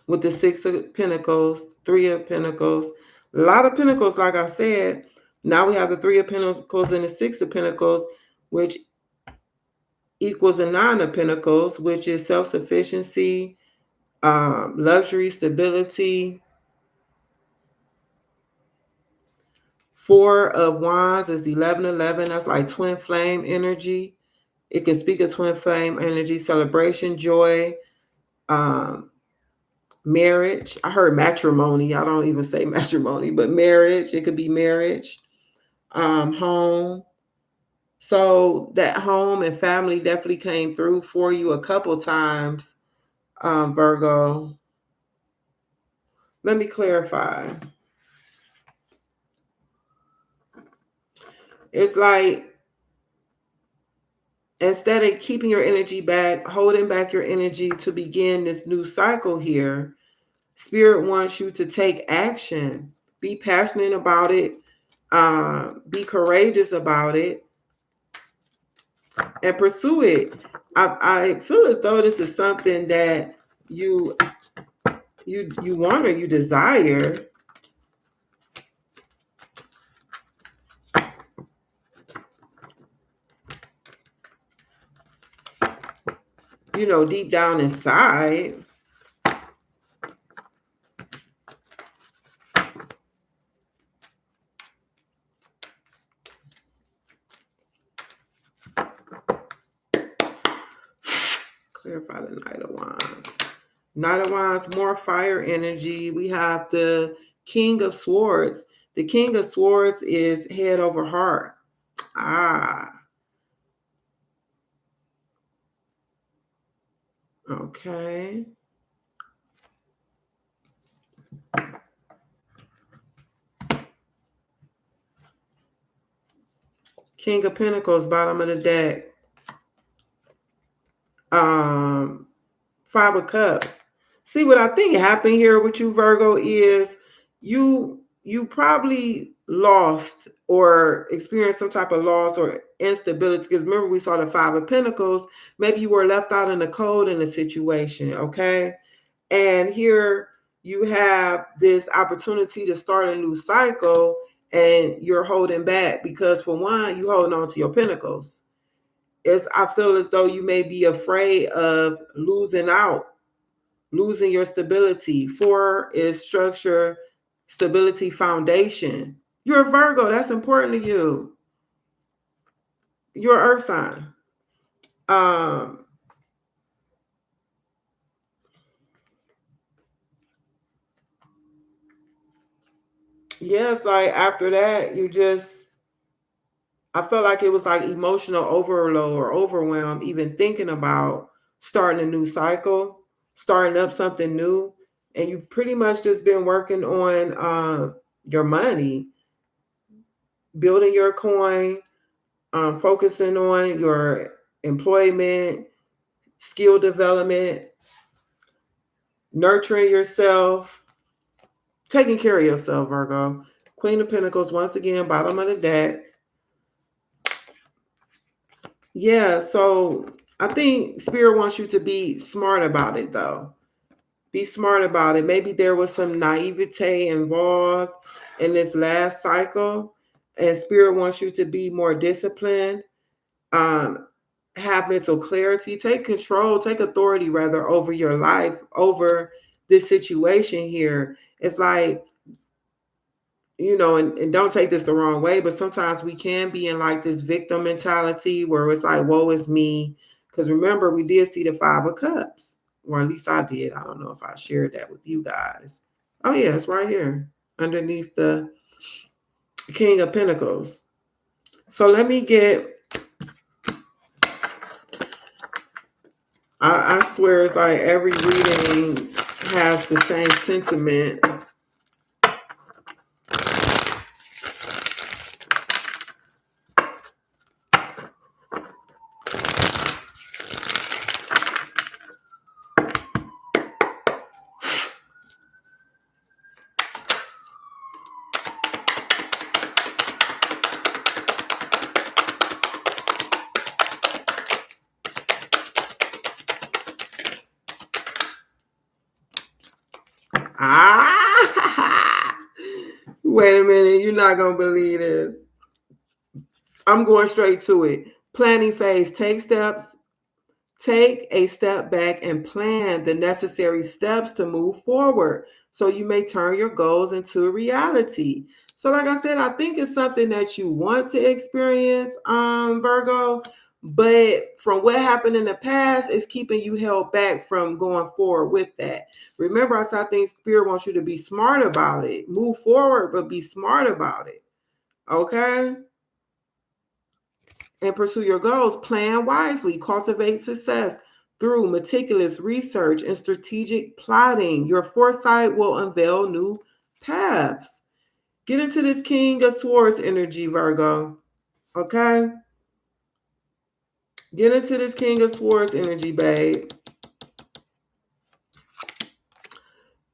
With the Six of Pentacles, Three of Pentacles, a lot of Pentacles, like I said. Now we have the Three of Pentacles and the Six of Pentacles, which equals a Nine of Pentacles, which is self-sufficiency, luxury, stability. Four of Wands is 1111. That's like twin flame energy. It can speak of twin flame energy, celebration, joy, marriage. I heard matrimony. I don't even say matrimony, but marriage. It could be marriage, home. So that home and family definitely came through for you a couple times, Virgo. Let me clarify. It's like, instead of keeping your energy back, holding back your energy to begin this new cycle here, Spirit wants you to take action. Be passionate about it. Be courageous about it. And pursue it. I feel as though this is something that you want or you desire. Deep down inside. Clarify the Knight of Wands. Knight of Wands, more fire energy. We have the King of Swords. The King of Swords is head over heart. Okay. King of Pentacles, bottom of the deck. Five of Cups. See, what I think happened here with you, Virgo, is you probably lost or experienced some type of loss or instability. Because remember, we saw the Five of Pentacles. Maybe you were left out in the cold in a situation, okay? And here you have this opportunity to start a new cycle, and you're holding back because, for one, you holding on to your pentacles. I feel as though you may be afraid of losing out, losing your stability. Four is structure, stability, foundation. You're a Virgo. That's important to you. You're an earth sign. Yeah, it's like after that, I felt like it was like emotional overload or overwhelm, even thinking about starting a new cycle, starting up something new. And you've pretty much just been working on your money, building your coin, focusing on your employment, skill development, nurturing yourself, taking care of yourself, Virgo. Queen of Pentacles, once again, bottom of the deck. Yeah, so I think Spirit wants you to be smart about it, though. Be smart about it. Maybe there was some naivete involved in this last cycle, and Spirit wants you to be more disciplined, have mental clarity, take control, take authority rather over your life, over this situation here. It's like, and don't take this the wrong way, but sometimes we can be in like this victim mentality where it's like, woe is me. Because remember, we did see the Five of Cups, or at least I did. I don't know if I shared that with you guys. Oh, yeah, it's right here underneath the King of Pentacles. So let me get, I swear it's like every reading has the same sentiment. Ah, wait a minute. You're not going to believe this. I'm going straight to it. Planning phase. Take a step back and plan the necessary steps to move forward so you may turn your goals into a reality. So like I said, I think it's something that you want to experience, Virgo, but from what happened in the past, it's keeping you held back from going forward with that. Remember, I think Spirit wants you to be smart about it. Move forward, but be smart about it. Okay? And pursue your goals. Plan wisely. Cultivate success through meticulous research and strategic plotting. Your foresight will unveil new paths. Get into this King of Swords energy, Virgo. Okay? Get into this King of Swords energy, babe.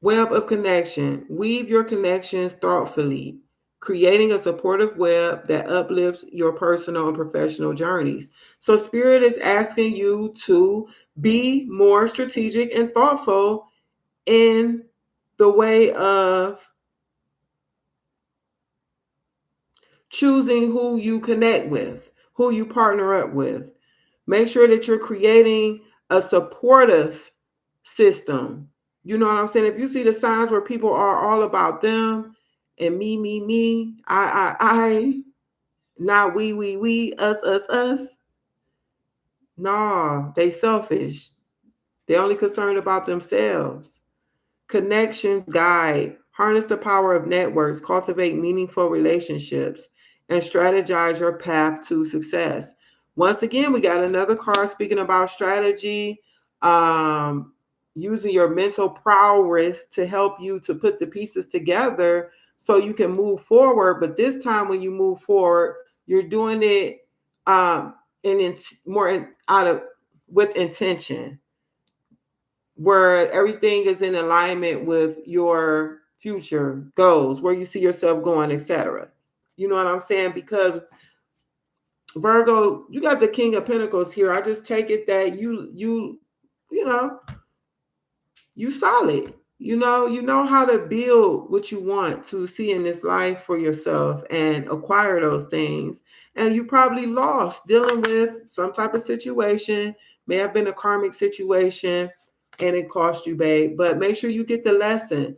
Web of connection. Weave your connections thoughtfully, creating a supportive web that uplifts your personal and professional journeys. So Spirit is asking you to be more strategic and thoughtful in the way of choosing who you connect with, who you partner up with. Make sure that you're creating a supportive system. You know what I'm saying? If you see the signs where people are all about them and me, I, not we, us. Nah, they selfish. They only concerned about themselves. Connections guide. Harness the power of networks, cultivate meaningful relationships, and strategize your path to success. Once again, we got another card speaking about strategy, using your mental prowess to help you to put the pieces together so you can move forward. But this time, when you move forward, you're doing it and it's more out of with intention, where everything is in alignment with your future goals, where you see yourself going, etc. You know what I'm saying? Because Virgo, you got the King of Pentacles here. I just take it that you know, you solid. You know how to build what you want to see in this life for yourself and acquire those things. And you probably lost dealing with some type of situation, may have been a karmic situation, and it cost you, babe. But make sure you get the lesson.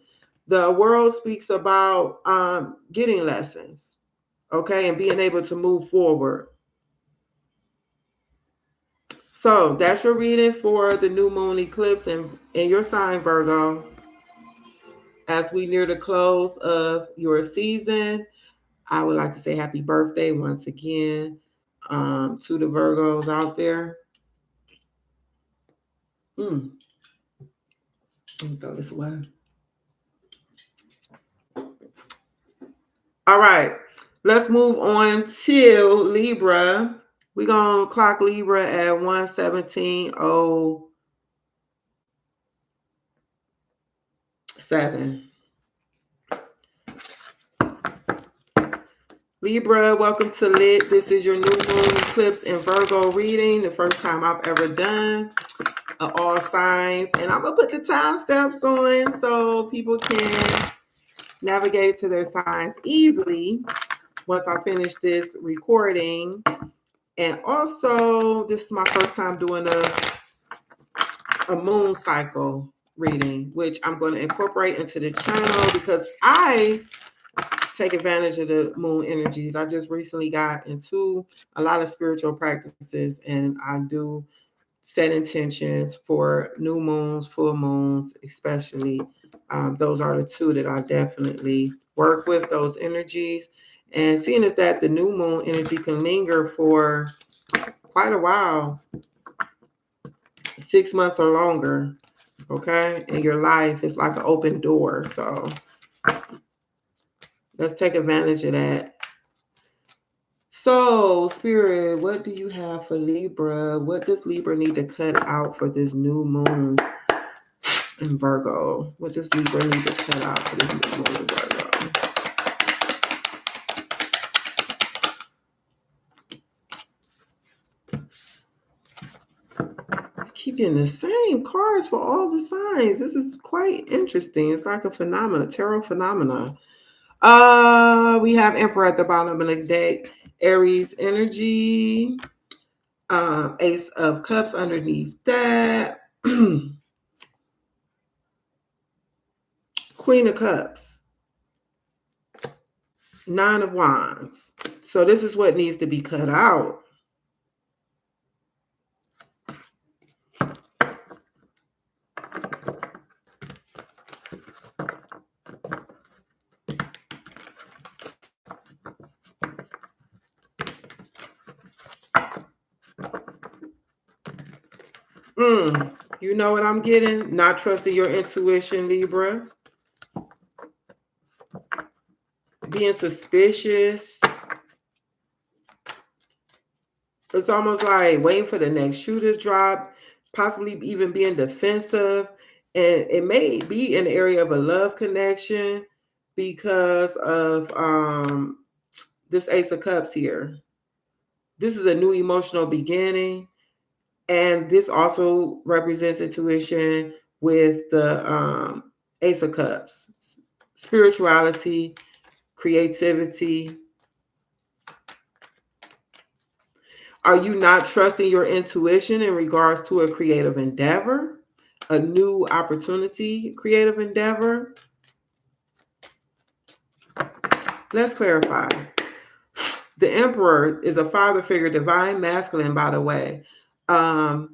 The world speaks about getting lessons, okay, and being able to move forward. So that's your reading for the new moon eclipse in your sign, Virgo. As we near the close of your season, I would like to say happy birthday once again to the Virgos out there. Let me throw this away. All right, let's move on to Libra. We're going to clock Libra at 1:17:07. Libra, welcome to Lit. This is your new moon eclipse in Virgo reading, the first time I've ever done all signs. And I'm going to put the time steps on so people can navigate to their signs easily once I finish this recording. And also, this is my first time doing a moon cycle reading, which I'm going to incorporate into the channel because I take advantage of the moon energies. I just recently got into a lot of spiritual practices, and I do set intentions for new moons, full moons, especially. Those are the two that I definitely work with, those energies. And seeing as that the new moon energy can linger for quite a while, 6 months or longer, okay, in your life, it's like an open door. So let's take advantage of that. So, Spirit, what do you have for Libra? What does Libra need to cut out for this new moon in Virgo? What does Libra need to cut out for this new moon in Virgo? I keep getting the same cards for all the signs. This is quite interesting. It's like a tarot phenomena. We have Emperor at the bottom of the deck, Aries energy, Ace of Cups underneath that, Queen of Cups, Nine of Wands. So this is what needs to be cut out. You know what I'm getting? Not trusting your intuition, Libra. Being suspicious. It's almost like waiting for the next shoe to drop, possibly even being defensive. And it may be in the area of a love connection because of this Ace of Cups here. This is a new emotional beginning. And this also represents intuition with the Ace of Cups. Spirituality, creativity. Are you not trusting your intuition in regards to a creative endeavor, a new opportunity, creative endeavor? Let's clarify. The Emperor is a father figure, divine masculine, by the way. The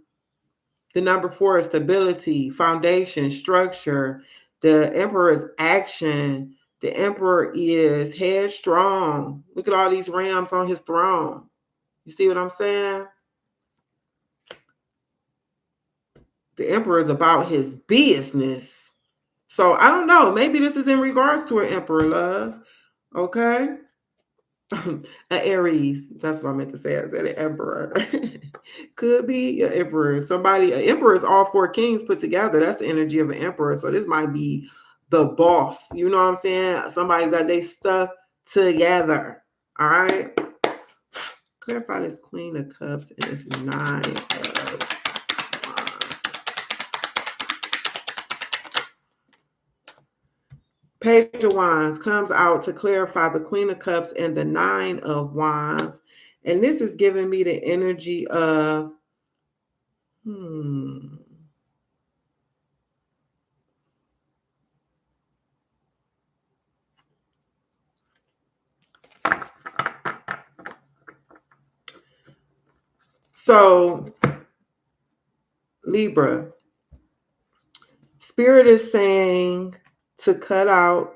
number 4 is stability, foundation, structure. The Emperor is action. The Emperor is headstrong. Look at all these rams on his throne. You see what I'm saying? The Emperor is about his business. So I don't know. Maybe this is in regards to an Emperor, love. Okay. An Aries. That's what I meant to say. I said an emperor. Could be an emperor. Somebody, an emperor is all four kings put together. That's the energy of an emperor. So this might be the boss. You know what I'm saying? Somebody got their stuff together. All right. Clarify this Queen of Cups and this Nine of Wands. Page of Wands comes out to clarify the Queen of Cups and the Nine of Wands. And this is giving me the energy of, So, Libra, Spirit is saying to cut out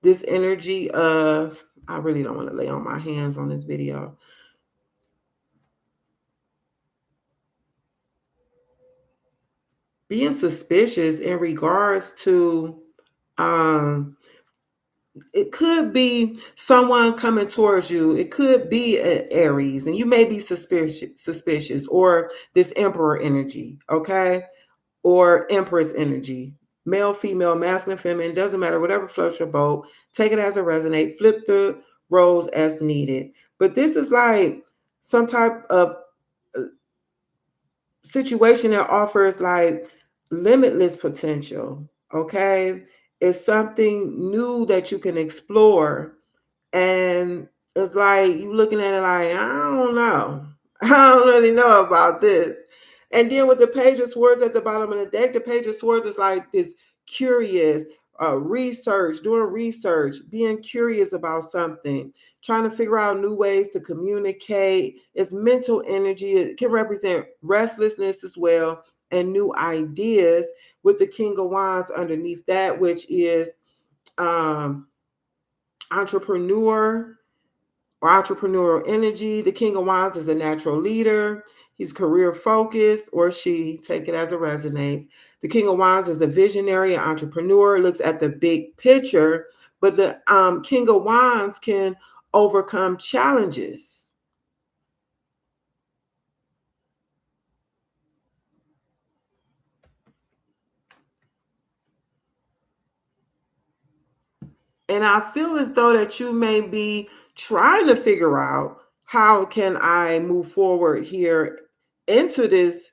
this energy of, I really don't want to lay on my hands on this video. Being suspicious in regards to, it could be someone coming towards you. It could be an Aries, and you may be suspicious, or this Emperor energy, okay? Or Empress energy. Male, female, masculine, feminine, doesn't matter, whatever floats your boat. Take it as it resonates. Flip the roles as needed. But this is like some type of situation that offers like limitless potential, okay? It's something new that you can explore, and it's like you looking at it like, I don't know. I don't really know about this. And then with the Page of Swords at the bottom of the deck, the Page of Swords is like this curious research, doing research, being curious about something, trying to figure out new ways to communicate. It's mental energy. It can represent restlessness as well, and new ideas, with the King of Wands underneath that, which is entrepreneur or entrepreneurial energy. The King of Wands is a natural leader. He's career focused, or she, take it as it resonates. The King of Wands is a visionary, an entrepreneur, looks at the big picture, but the King of Wands can overcome challenges. And I feel as though that you may be trying to figure out, how can I move forward here into this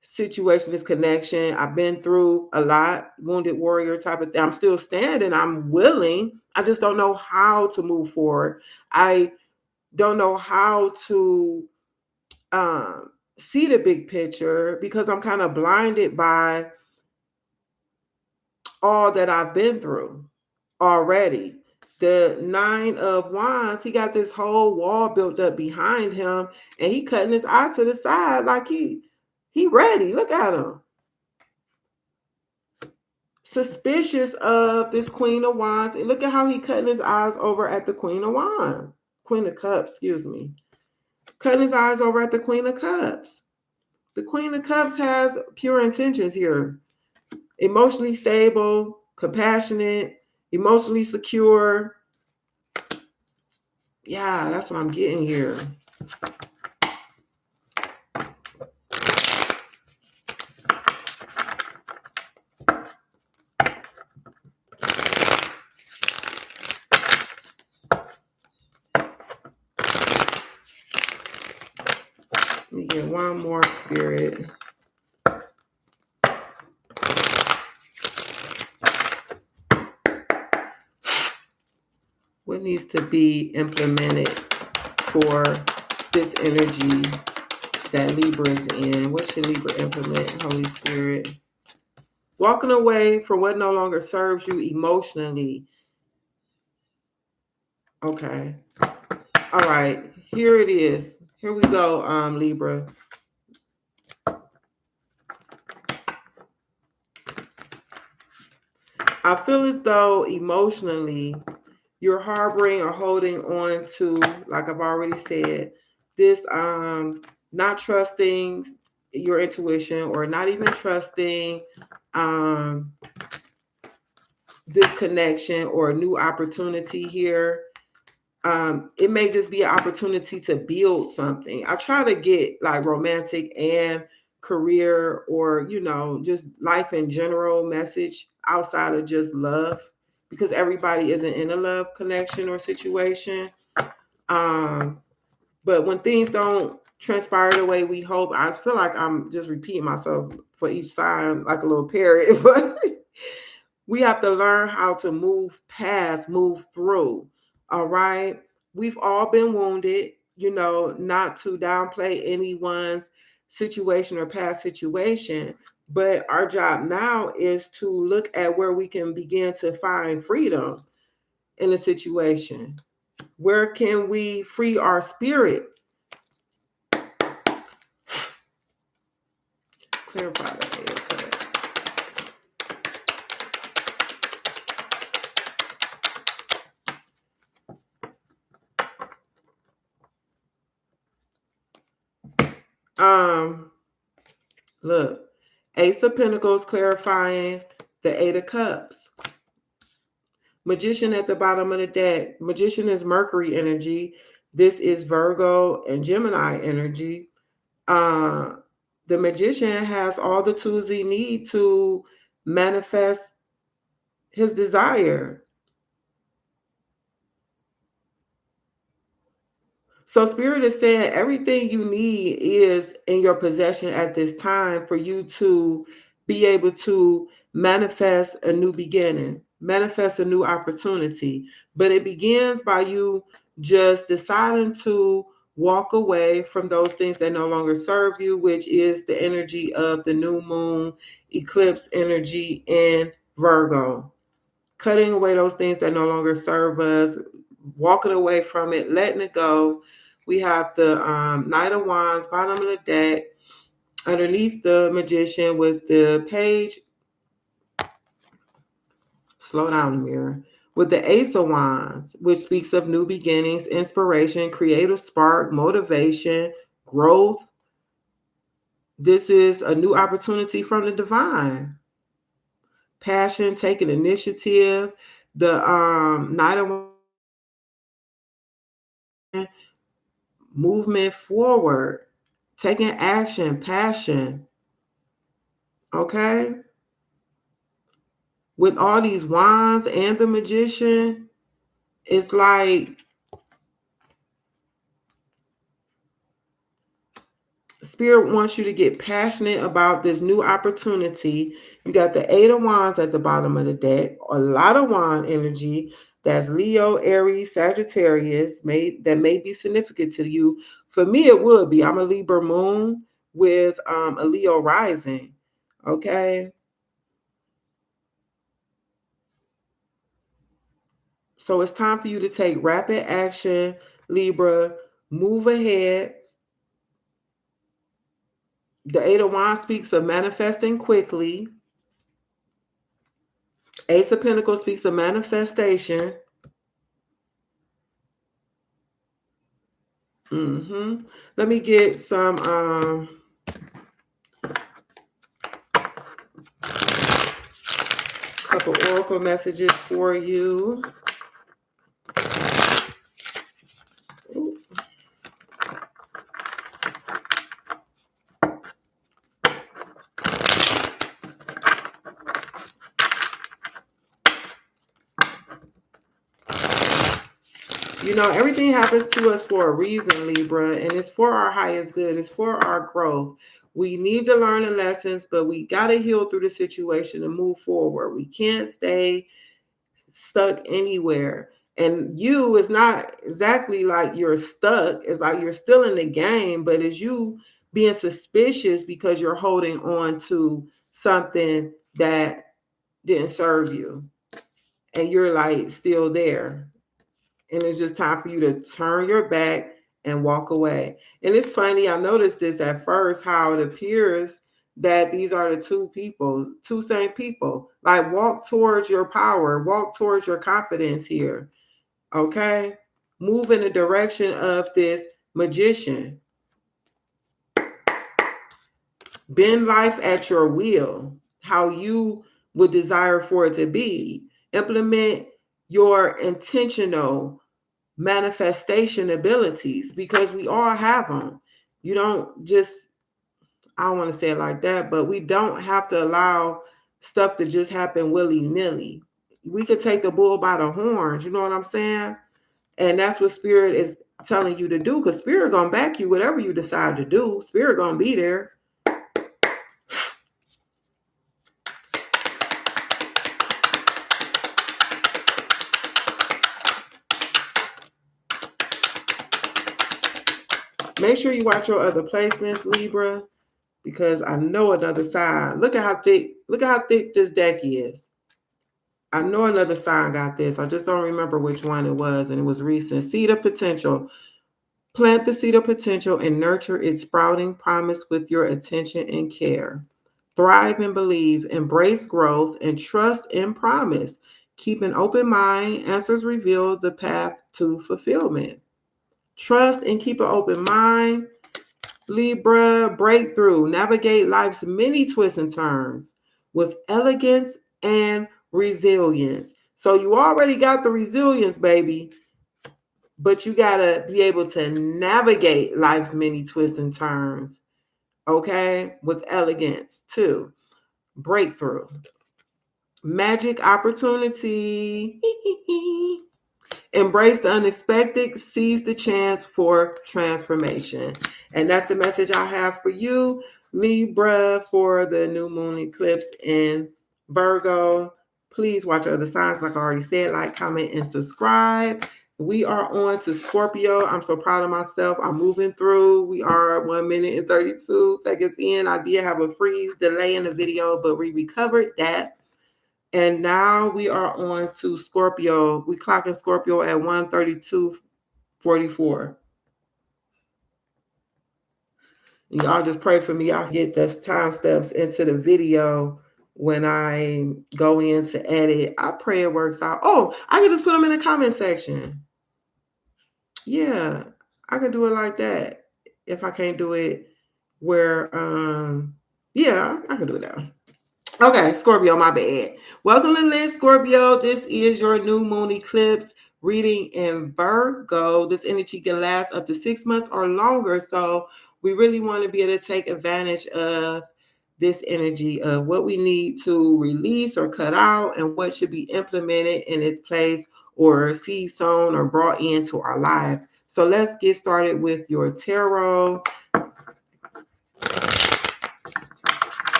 situation, this connection. I've been through a lot, wounded warrior type of thing. I'm still standing. I'm willing. I just don't know how to move forward. I don't know how to see the big picture, because I'm kind of blinded by all that I've been through already. The Nine of Wands, he got this whole wall built up behind him, and he cutting his eye to the side like he ready. Look at him. Suspicious of this Queen of Wands. And look at how he cutting his eyes over at the Queen of Wands. Queen of Cups, excuse me. Cutting his eyes over at the Queen of Cups. The Queen of Cups has pure intentions here. Emotionally stable, compassionate, emotionally secure. Yeah, that's what I'm getting here. Let me get one more, Spirit. What needs to be implemented for this energy that Libra is in? What should Libra implement, Holy Spirit? Walking away from what no longer serves you emotionally. Okay. All right. Here it is. Here we go, Libra. I feel as though emotionally you're harboring or holding on to, like I've already said, this not trusting your intuition, or not even trusting this connection or a new opportunity here. It may just be an opportunity to build something. I try to get like romantic and career, or just life in general message outside of just love, because everybody isn't in a love connection or situation. But when things don't transpire the way we hope, I feel like I'm just repeating myself for each sign like a little parrot. But we have to learn how to move past, move through. All right. We've all been wounded, not to downplay anyone's situation or past situation. But our job now is to look at where we can begin to find freedom in a situation. Where can we free our spirit? Clarify that. Look, Ace of Pentacles clarifying the Eight of Cups. Magician at the bottom of the deck. Magician is Mercury energy. This is Virgo and Gemini energy. The magician has all the tools he needs to manifest his desire. So Spirit is saying everything you need is in your possession at this time for you to be able to manifest a new beginning, manifest a new opportunity. But it begins by you just deciding to walk away from those things that no longer serve you, which is the energy of the new moon eclipse energy in Virgo. Cutting away those things that no longer serve us, walking away from it, letting it go. We have the Knight of Wands, bottom of the deck, underneath the Magician with the Page. Slow down, mirror. With the Ace of Wands, which speaks of new beginnings, inspiration, creative spark, motivation, growth. This is a new opportunity from the divine. Passion, taking initiative. The Knight of Wands, movement forward, taking action, passion. Okay? With all these wands and the magician, it's like Spirit wants you to get passionate about this new opportunity. You got the Eight of Wands at the bottom of the deck, a lot of wand energy. That's Leo, Aries, Sagittarius, that may be significant to you. For me, it would be. I'm a Libra moon with a Leo rising. Okay. So it's time for you to take rapid action, Libra. Move ahead. The Eight of Wands speaks of manifesting quickly. Ace of Pentacles speaks of manifestation. Let me get some couple oracle messages for you. Ooh. Everything happens to us for a reason, Libra, and it's for our highest good. It's for our growth. We need to learn the lessons, but we got to heal through the situation and move forward. We can't stay stuck anywhere. And you is not exactly like you're stuck. It's like you're still in the game, but it's you being suspicious because you're holding on to something that didn't serve you. And you're like still there. And it's just time for you to turn your back and walk away. And it's funny, I noticed this at first, how it appears that these are the two same people. Like, walk towards your power, walk towards your confidence here. Okay? Move in the direction of this magician. Bend life at your will, how you would desire for it to be. Implement your intentional manifestation abilities, because we all have them. You don't just, I don't want to say it like that, but we don't have to allow stuff to just happen willy-nilly. We could take the bull by the horns, you know what I'm saying? And that's what spirit is telling you to do, because spirit gonna back you whatever you decide to do. Spirit gonna be there. Make sure you watch your other placements, Libra, because I know another sign. Look at how thick this deck is. I know another sign got this. I just don't remember which one it was, and it was recent. Seed of potential. Plant the seed of potential and nurture its sprouting promise with your attention and care. Thrive and believe, embrace growth, and trust in promise. Keep an open mind. Answers reveal the path to fulfillment. Trust and keep an open mind. Libra, breakthrough. Navigate life's many twists and turns with elegance and resilience. So you already got the resilience, baby, but you got to be able to navigate life's many twists and turns, okay, with elegance too. Breakthrough. Magic opportunity. Embrace the unexpected, seize the chance for transformation. And that's the message I have for you, Libra, for the new moon eclipse in Virgo. Please watch other signs, like I already said, like, comment, and subscribe. We are on to Scorpio. I'm so proud of myself. I'm moving through. We are 1 minute and 32 seconds in. I did have a freeze delay in the video, but we recovered that. And now we are on to Scorpio. We clocking Scorpio at 1:32:44. Y'all just pray for me. I'll get the time steps into the video when I go in to edit. I pray it works out. Oh, I can just put them in the comment section. Yeah, I can do it like that. If I can't do it where, yeah, I can do it now. Okay, Scorpio, my bad. Welcome to Lit Scorpio. This is your new moon eclipse reading in Virgo. This energy can last up to 6 months or longer. So we really want to be able to take advantage of this energy of what we need to release or cut out and what should be implemented in its place or seed sown or brought into our life. So let's get started with your tarot.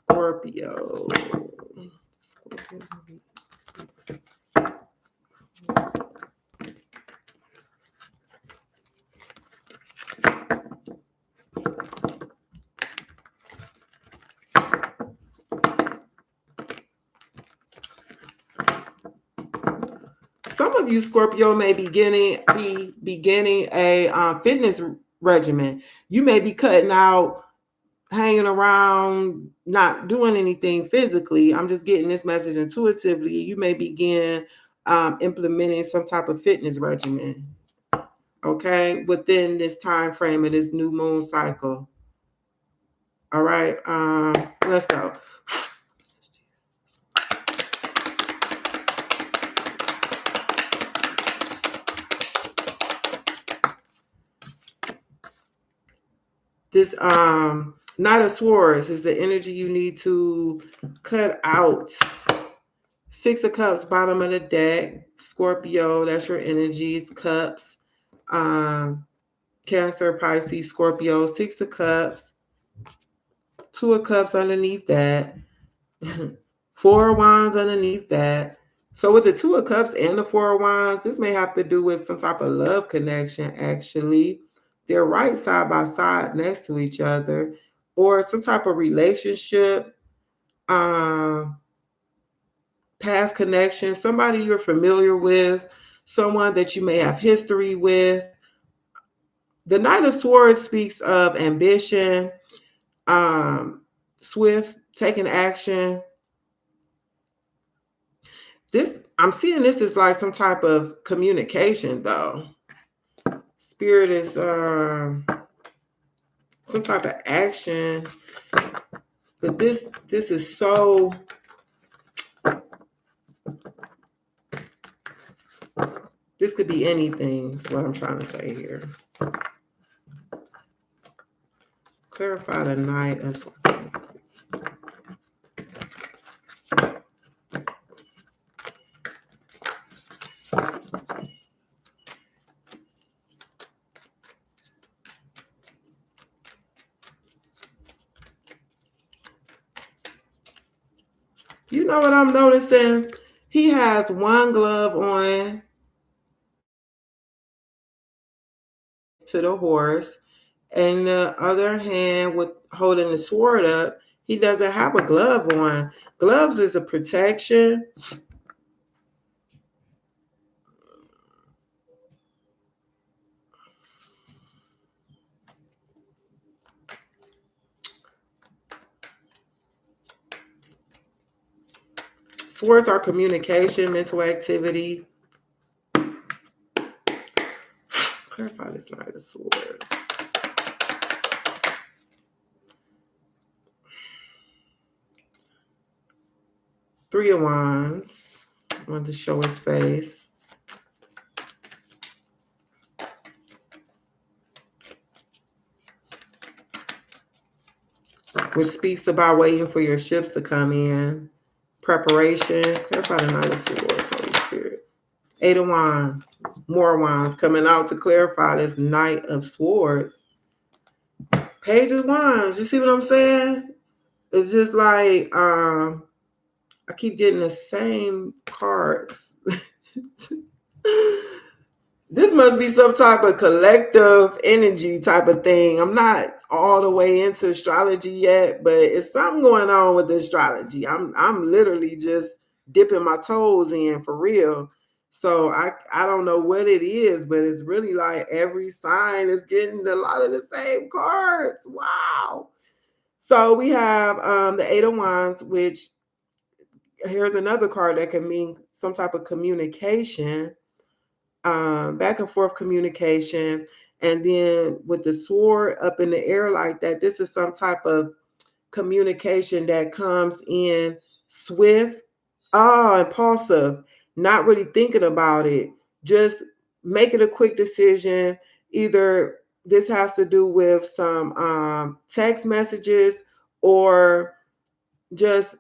Scorpio. Some of you Scorpio may be beginning a fitness regimen. You may be cutting out hanging around, not doing anything physically. I'm just getting this message intuitively. You may begin implementing some type of fitness regimen, okay, within this time frame of this new moon cycle. All right, let's go. This Knight of Swords is the energy you need to cut out. 6 of Cups, bottom of the deck. Scorpio, that's your energies. Cups, Cancer, Pisces, Scorpio. 6 of Cups. 2 of Cups underneath that. 4 of Wands underneath that. So with the 2 of Cups and the 4 of Wands, this may have to do with some type of love connection, actually. They're right side by side next to each other. Or some type of relationship. Past connection, somebody you're familiar with, someone that you may have history with. The Knight of Swords speaks of ambition, swift, taking action. I'm seeing this as like some type of communication, though. Spirit is some type of action. But this is so, this could be anything, is what I'm trying to say here. Clarify the Knight of Swords. You know what I'm noticing? He has one glove on to the horse, and the other hand with holding the sword up. He doesn't have a glove on. Gloves is a protection. Swords are communication, mental activity. Clarify this Knight of Swords. Three of Wands. I wanted to show his face. Which speaks about waiting for your ships to come in. Preparation. Clarify the Knight of Swords, Holy Spirit. Eight of Wands. More wands coming out to clarify this Knight of Swords. Page of Wands. You see what I'm saying? It's just like I keep getting the same cards. This must be some type of collective energy type of thing. I'm not all the way into astrology yet, but it's something going on with the astrology. I'm literally just dipping my toes in for real. So I don't know what it is, but it's really like every sign is getting a lot of the same cards. Wow. So we have the Eight of Wands, which here's another card that can mean some type of communication, back and forth communication. And then with the sword up in the air like that, this is some type of communication that comes in swift, impulsive, not really thinking about it, just making a quick decision. Either this has to do with some text messages or just,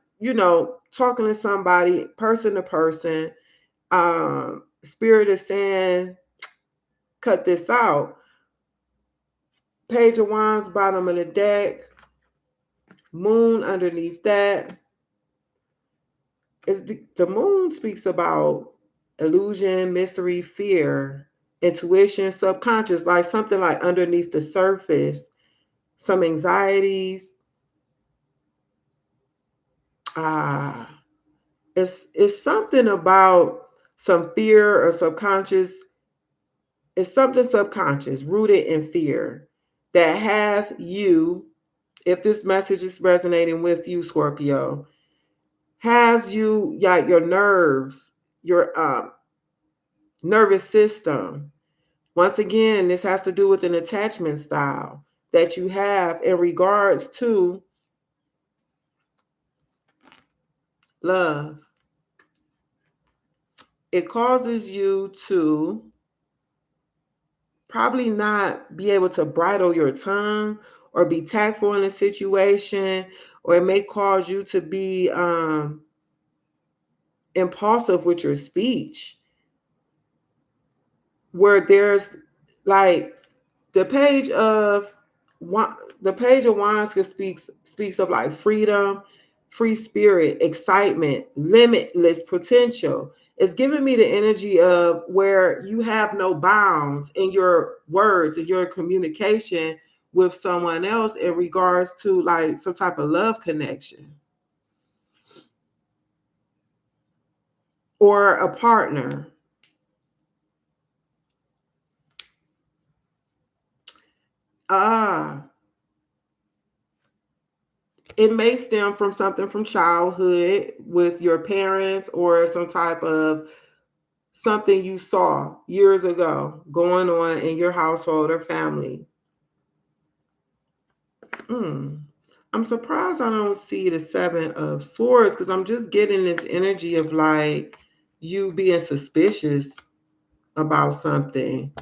talking to somebody person to person. Spirit is saying, cut this out. Page of Wands, bottom of the deck. Moon underneath that. The moon speaks about illusion, mystery, fear, intuition, subconscious, like something like underneath the surface, some anxieties. It's something about some fear or subconscious. It's something subconscious rooted in fear that has you, if this message is resonating with you, Scorpio, has you, your nerves, your nervous system. Once again, this has to do with an attachment style that you have in regards to love. It causes you to probably not be able to bridle your tongue or be tactful in a situation, or it may cause you to be impulsive with your speech, where there's like the page of Wands speaks of like freedom, free spirit, excitement, limitless potential. It's giving me the energy of where you have no bounds in your words and your communication with someone else in regards to like some type of love connection or a partner. It may stem from something from childhood with your parents or some type of something you saw years ago going on in your household or family. Mm. I'm surprised I don't see the Seven of Swords because I'm just getting this energy of like you being suspicious about something.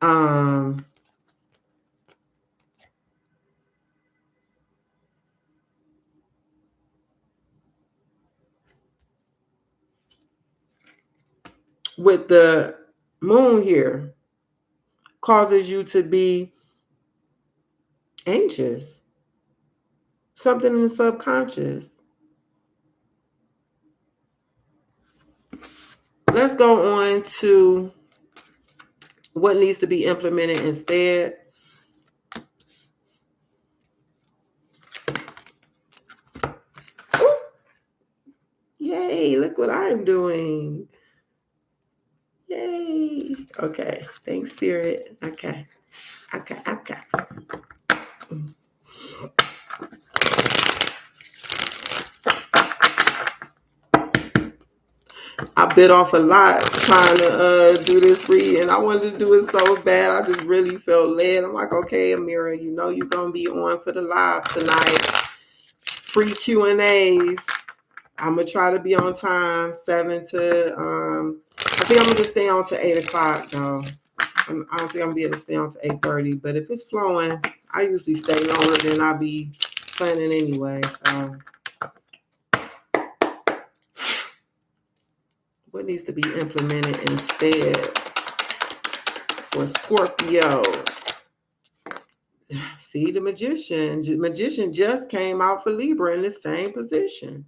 Um, with the moon here causes you to be anxious, something in the subconscious. Let's go on to what needs to be implemented instead. Ooh, yay, look what I'm doing. Yay. Okay. Thanks, Spirit. Okay. Okay. Okay. I bit off a lot trying to do this read, and I wanted to do it so bad. I just really felt led. I'm like, okay, Amira, you know you're gonna be on for the live tonight. Free Q&As. I'm gonna try to be on time, 7 to I think I'm gonna just stay on to 8 o'clock though. I don't think I'm gonna be able to stay on to 8:30, but if it's flowing, I usually stay longer than I be planning anyway. So what needs to be implemented instead for Scorpio? See, the magician. Magician just came out for Libra in the same position.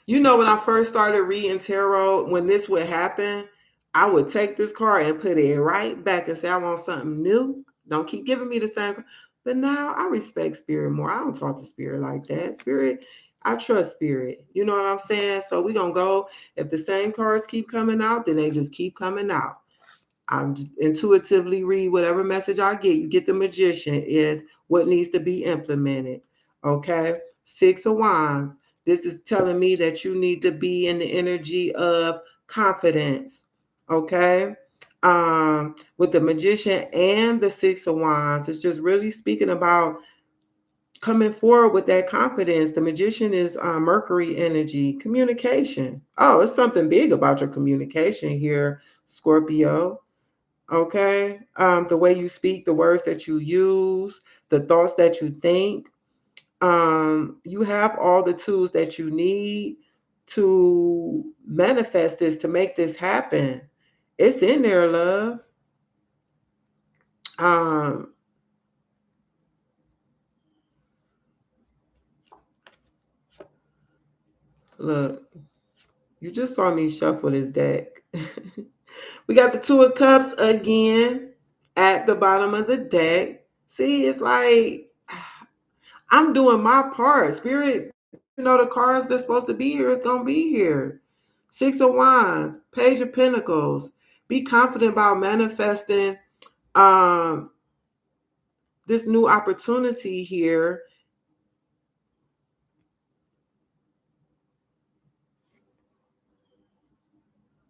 You know, when I first started reading tarot, when this would happen, I would take this card and put it right back and say, I want something new. Don't keep giving me the same card. But now I respect spirit more. I don't talk to spirit like that. Spirit, I trust spirit. You know what I'm saying? So we're going to go. If the same cards keep coming out, then they just keep coming out. I'm just intuitively read whatever message I get. You get the magician is what needs to be implemented. Okay. 6 of Wands. This is telling me that you need to be in the energy of confidence. Okay. With the magician and the 6 of Wands, it's just really speaking about coming forward with that confidence. The magician is Mercury energy, communication. Oh, it's something big about your communication here, Scorpio. Okay. The way you speak, the words that you use, the thoughts that you think. You have all the tools that you need to manifest this, to make this happen. It's in there, love. Um, Look, you just saw me shuffle this deck. We got the Two of Cups again at the bottom of the deck. See, it's like I'm doing my part. Spirit, you know, the cards that's supposed to be here is going to be here. 6 of Wands, Page of Pentacles. Be confident about manifesting um, this new opportunity here.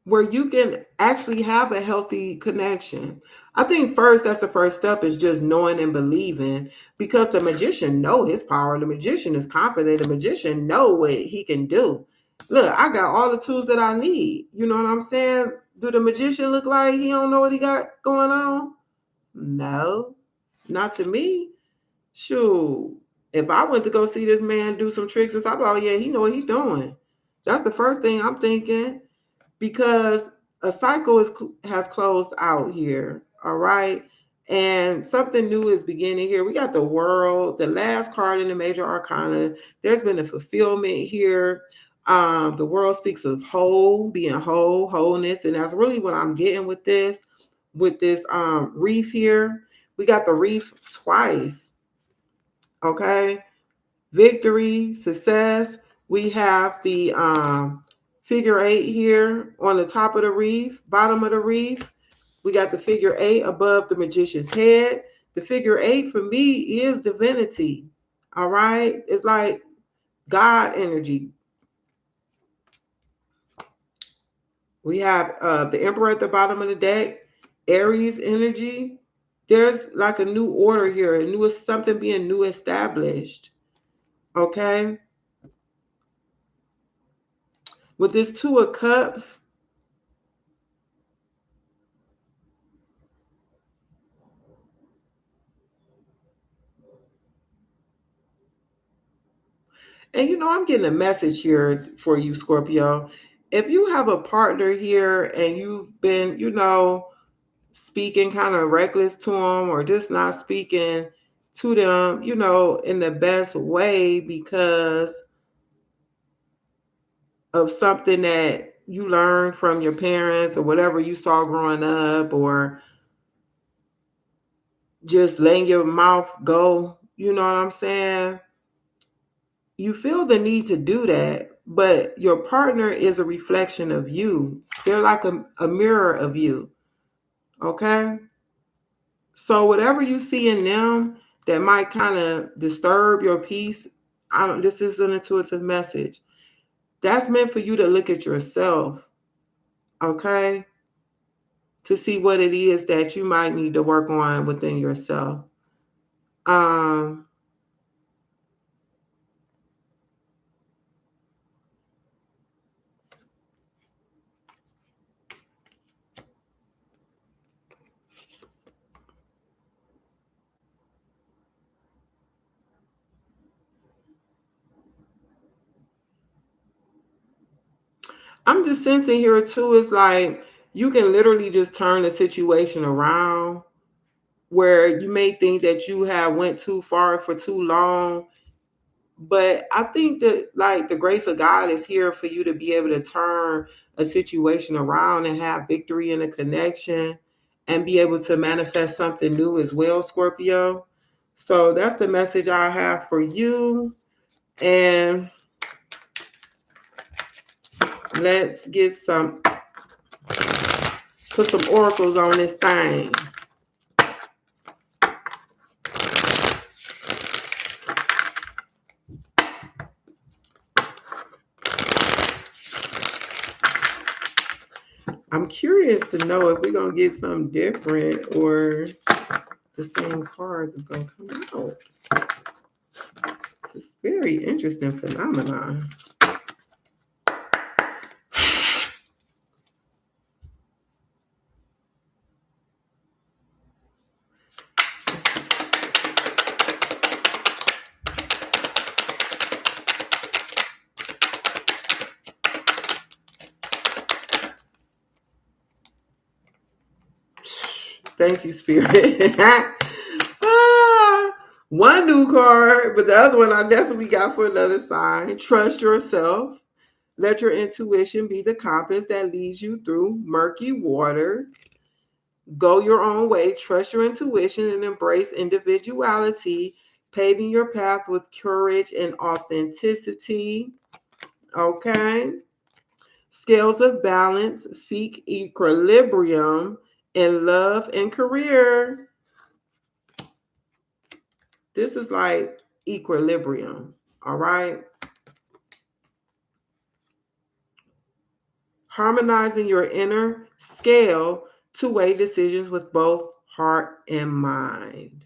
Where you can actually have a healthy connection. I think first, that's the first step, is just knowing and believing, because the magician know his power. The magician is confident. The magician know what he can do. Look, I got all the tools that I need. You know what I'm saying? Do the magician look like he don't know what he got going on? No, not to me. Shoot. If I went to go see this man do some tricks, I'd be like, oh yeah, he know what he's doing. That's the first thing I'm thinking, because a cycle has closed out here. All right. And something new is beginning here. We got the World, the last card in the major arcana. There's been a fulfillment here. The World speaks of whole, being whole, wholeness. And that's really what I'm getting with this reef here. We got the reef twice. Okay. Victory, success. We have the figure 8 here on the top of the reef, bottom of the reef. We got the figure 8 above the magician's head. The figure 8 for me is divinity. All right. It's like God energy. We have the emperor at the bottom of the deck. Aries energy, there's like a new order here, something being new established. Okay. With this Two of Cups, and I'm getting a message here for you, Scorpio. If you have a partner here and you've been, speaking kind of reckless to them or just not speaking to them, in the best way because of something that you learned from your parents or whatever you saw growing up, or just letting your mouth go, you know what I'm saying? You feel the need to do that, but your partner is a reflection of you. They're like a mirror of you. Okay? So whatever you see in them that might kind of disturb your peace, this is an intuitive message. That's meant for you to look at yourself, okay? To see what it is that you might need to work on within yourself. Um, I'm just sensing here too, it's like you can literally just turn the situation around where you may think that you have went too far for too long. But I think that like the grace of God is here for you to be able to turn a situation around and have victory in a connection and be able to manifest something new as well, Scorpio. So that's the message I have for you. And let's put some oracles on this thing. I'm curious to know if we're going to get something different or the same cards is going to come out. It's a very interesting phenomenon. Thank you, Spirit. One new card, but the other one I definitely got for another sign. Trust yourself. Let your intuition be the compass that leads you through murky waters. Go your own way. Trust your intuition and embrace individuality, paving your path with courage and authenticity. Okay. Scales of balance. Seek equilibrium in love and career. This is like equilibrium. All right. Harmonizing your inner scale to weigh decisions with both heart and mind.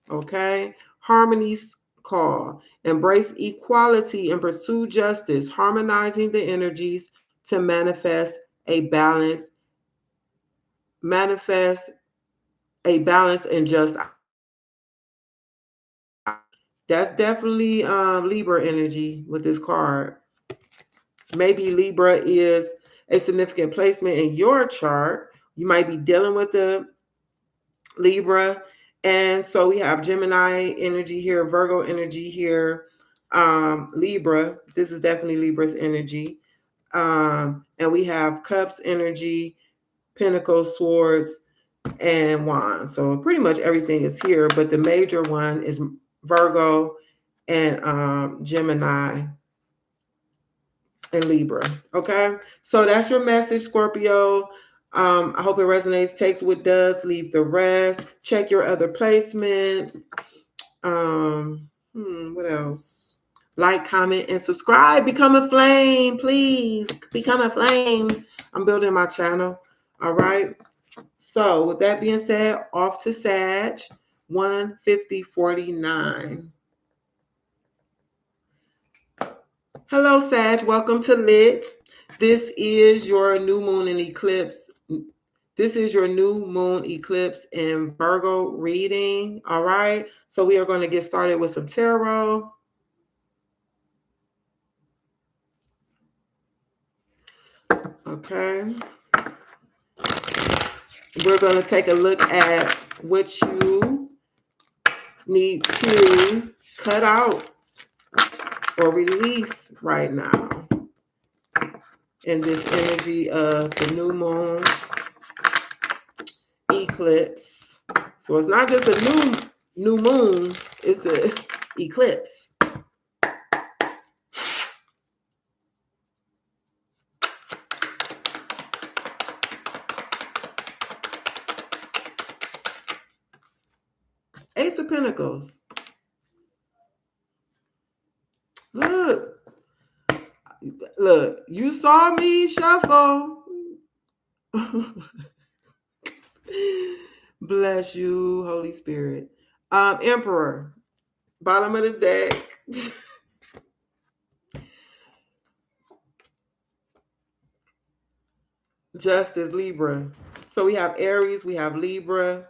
Okay. Harmony's call. Embrace equality and pursue justice, harmonizing the energies to manifest a balanced and just. That's definitely Libra energy with this card. Maybe Libra is a significant placement in your chart. You might be dealing with the Libra. And so we have Gemini energy here, Virgo energy here, Libra. This is definitely Libra's energy. And we have Cups energy, Pentacles, Swords, and Wands. So pretty much everything is here, but the major one is Virgo and Gemini and Libra. Okay. So that's your message, Scorpio. I hope it resonates. Takes what does, leave the rest. Check your other placements. What else? Like, comment, and subscribe. Become a flame, please. Become a flame. I'm building my channel. All right. So with that being said, off to Sag, 15049. Hello, Sag. Welcome to Lit. This is your new moon and eclipse. This is your new moon eclipse in Virgo reading. All right. So we are going to get started with some tarot. Okay. We're going to take a look at what you need to cut out or release right now in this energy of the new moon eclipse. So it's not just a new moon, it's an eclipse. Ace of Pentacles. Look, you saw me shuffle. Bless you, Holy Spirit. Emperor, bottom of the deck. Justice, Libra. So we have Aries, we have Libra.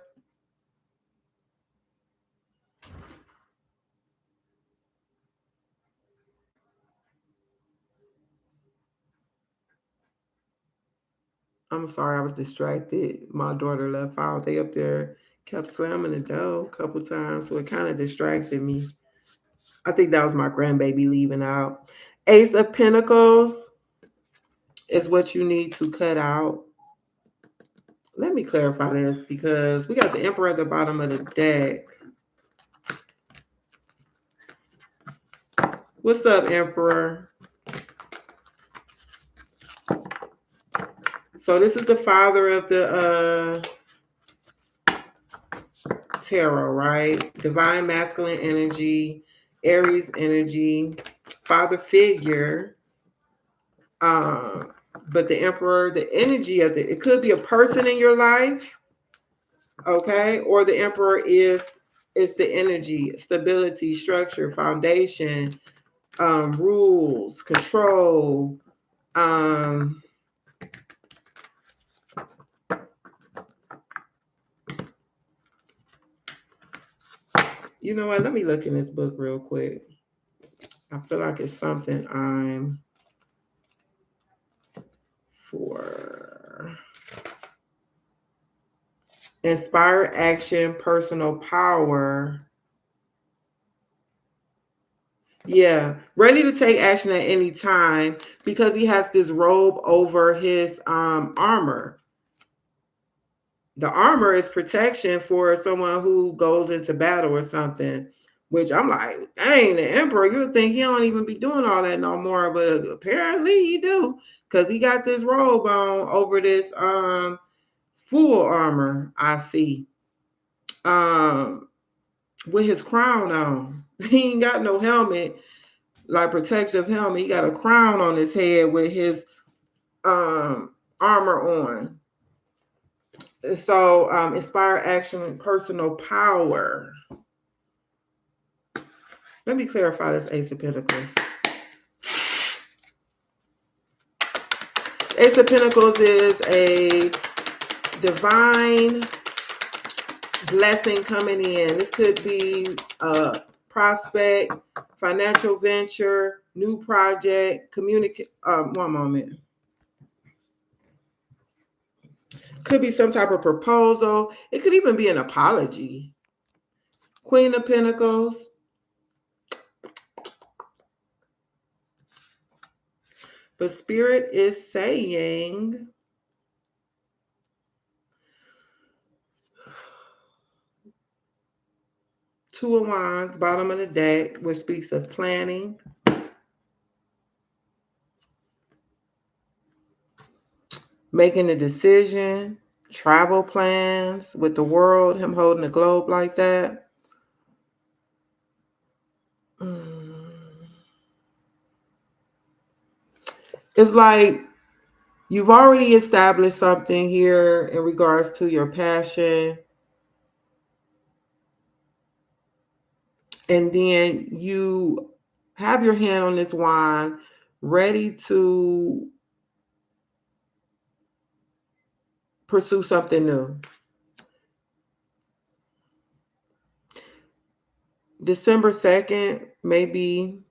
I'm sorry, I was distracted. My daughter left out. They up there kept slamming the door a couple times, so it kind of distracted me. I think that was my grandbaby leaving out. Ace of Pentacles is what you need to cut out. Let me clarify this because we got the Emperor at the bottom of the deck. What's up, Emperor? So this is the father of the tarot, right? Divine masculine energy, Aries energy, father figure. But the Emperor, the energy of it could be a person in your life, okay? Or the Emperor is the energy, stability, structure, foundation, rules, control. You know what? Let me look in this book real quick. I feel like it's something I'm for. Inspire action, personal power. Yeah, ready to take action at any time because he has this robe over his armor. The armor is protection for someone who goes into battle or something, which I'm like, dang, the Emperor, you would think he don't even be doing all that no more, but apparently he do because he got this robe on over this full armor, I see. With his crown on. He ain't got no helmet, like protective helmet. He got a crown on his head with his armor on. So inspire action and personal power. Let me clarify this Ace of Pentacles. Ace of Pentacles is a divine blessing coming in. This could be a prospect, financial venture, new project, communicate. One moment. Could be some type of proposal. It could even be an apology. Queen of Pentacles. But Spirit is saying Two of Wands, bottom of the deck, which speaks of planning. Making a decision, travel plans with the world, him holding the globe like that. It's like You've already established something here in regards to your passion. And then you have your hand on this wand, ready to pursue something new. December 2nd, maybe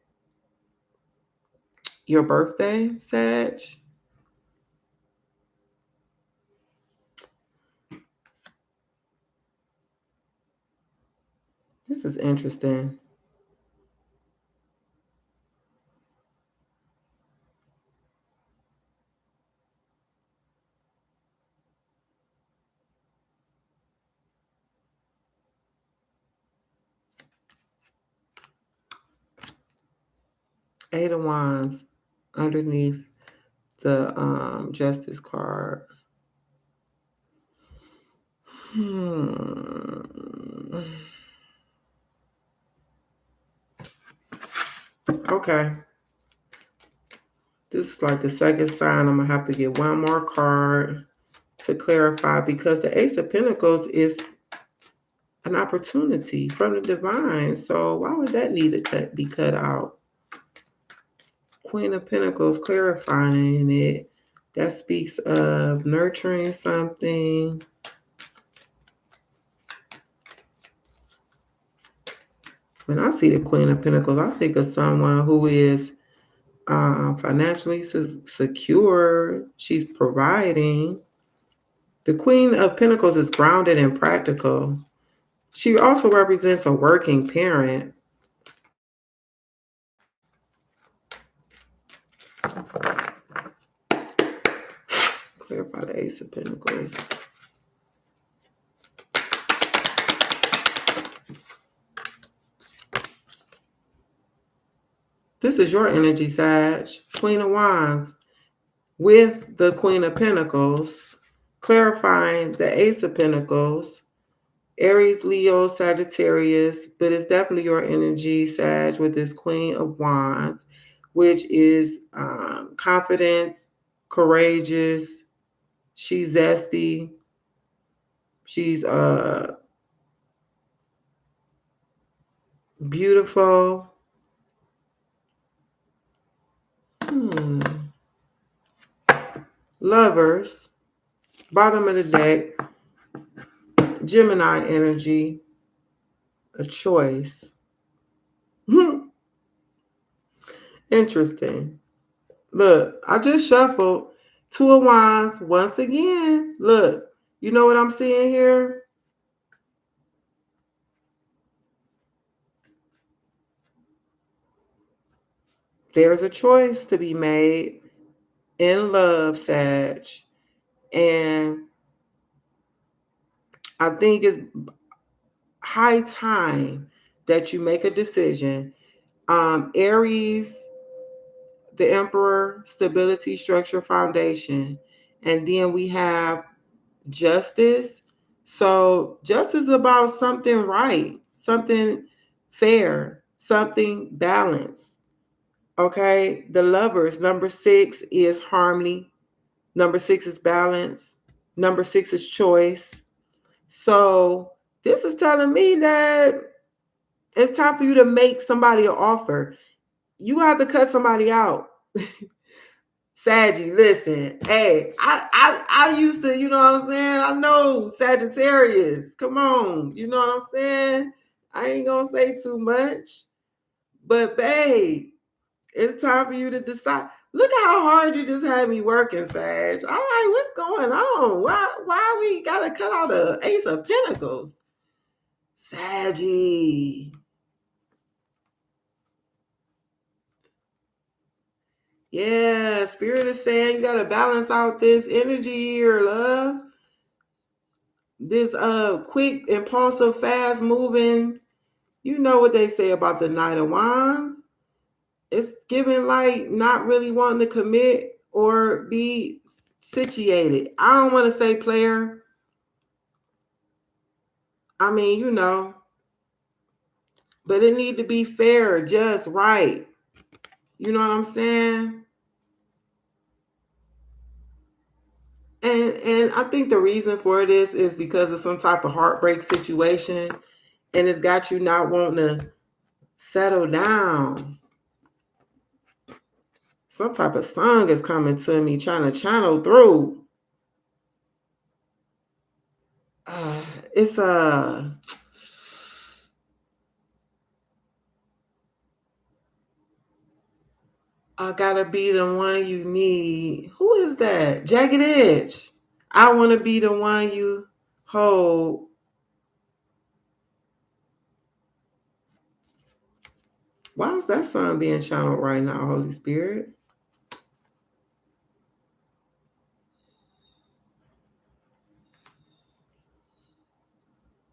your birthday, Sag. This is interesting. Eight of Wands underneath the Justice card. Okay. This is like the second sign. I'm going to have to get one more card to clarify, because the Ace of Pentacles is an opportunity from the divine. So why would that need to be cut out? Queen of Pentacles clarifying it. That speaks of nurturing something. When I see the Queen of Pentacles, I think of someone who is financially secure. She's providing. The Queen of Pentacles is grounded and practical. She also represents a working parent. Clarify the Ace of Pentacles. This is your energy, Sag. Queen of Wands with the Queen of Pentacles, clarifying the Ace of Pentacles, Aries, Leo, Sagittarius, but it's definitely your energy, Sag, with this Queen of Wands, which is confidence, courageous. She's zesty. She's beautiful. Lovers, bottom of the deck, Gemini energy, a choice. Interesting. Look, I just shuffled Two of Wands once again. Look, you know what I'm seeing here? There's a choice to be made in love, Sag. And I think it's high time that you make a decision. Aries, the Emperor, stability, structure, foundation. And then we have justice. So justice is about something right, something fair, something balanced. Okay. The Lovers, number 6 is harmony. Number 6 is balance. Number 6 is choice. So this is telling me that it's time for you to make somebody an offer. You have to cut somebody out. Saggy, listen, hey, I used to, you know what I'm saying? I know Sagittarius. Come on, you know what I'm saying? I ain't gonna say too much. But babe, it's time for you to decide. Look how hard you just had me working, Sag. I'm like, what's going on? Why we gotta cut out the Ace of Pentacles? Saggy. Yeah, Spirit is saying you gotta balance out this energy here, love. This quick, impulsive, fast moving. You know what they say about the Knight of Wands. It's giving like not really wanting to commit or be situated. I don't want to say player. I mean, you know, but it need to be fair, just right. You know what I'm saying? And I think the reason for this is because of some type of heartbreak situation, and it's got you not wanting to settle down. Some type of song is coming to me, trying to channel through. It's I gotta be the one you need. Who is that? Jagged Edge. I want to be the one you hold. Why is that song being channeled right now, Holy Spirit?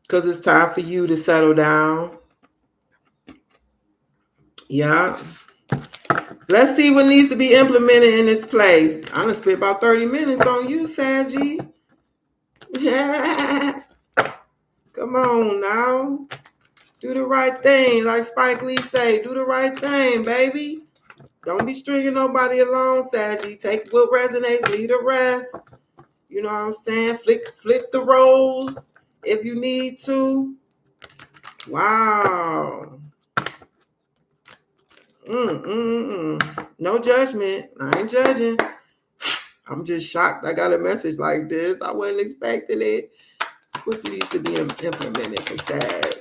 Because it's time for you to settle down. Yeah. Let's see what needs to be implemented in its place. I'm gonna spend about 30 minutes on you, Saggy. Come on now. Do the right thing. Like Spike Lee say, do the right thing, baby. Don't be stringing nobody along, Saggy. Take what resonates, leave the rest. You know what I'm saying? Flip the roles if you need to. Wow. No judgment. I ain't judging. I'm just shocked I got a message like this. I wasn't expecting it. What needs to be implemented for Sag?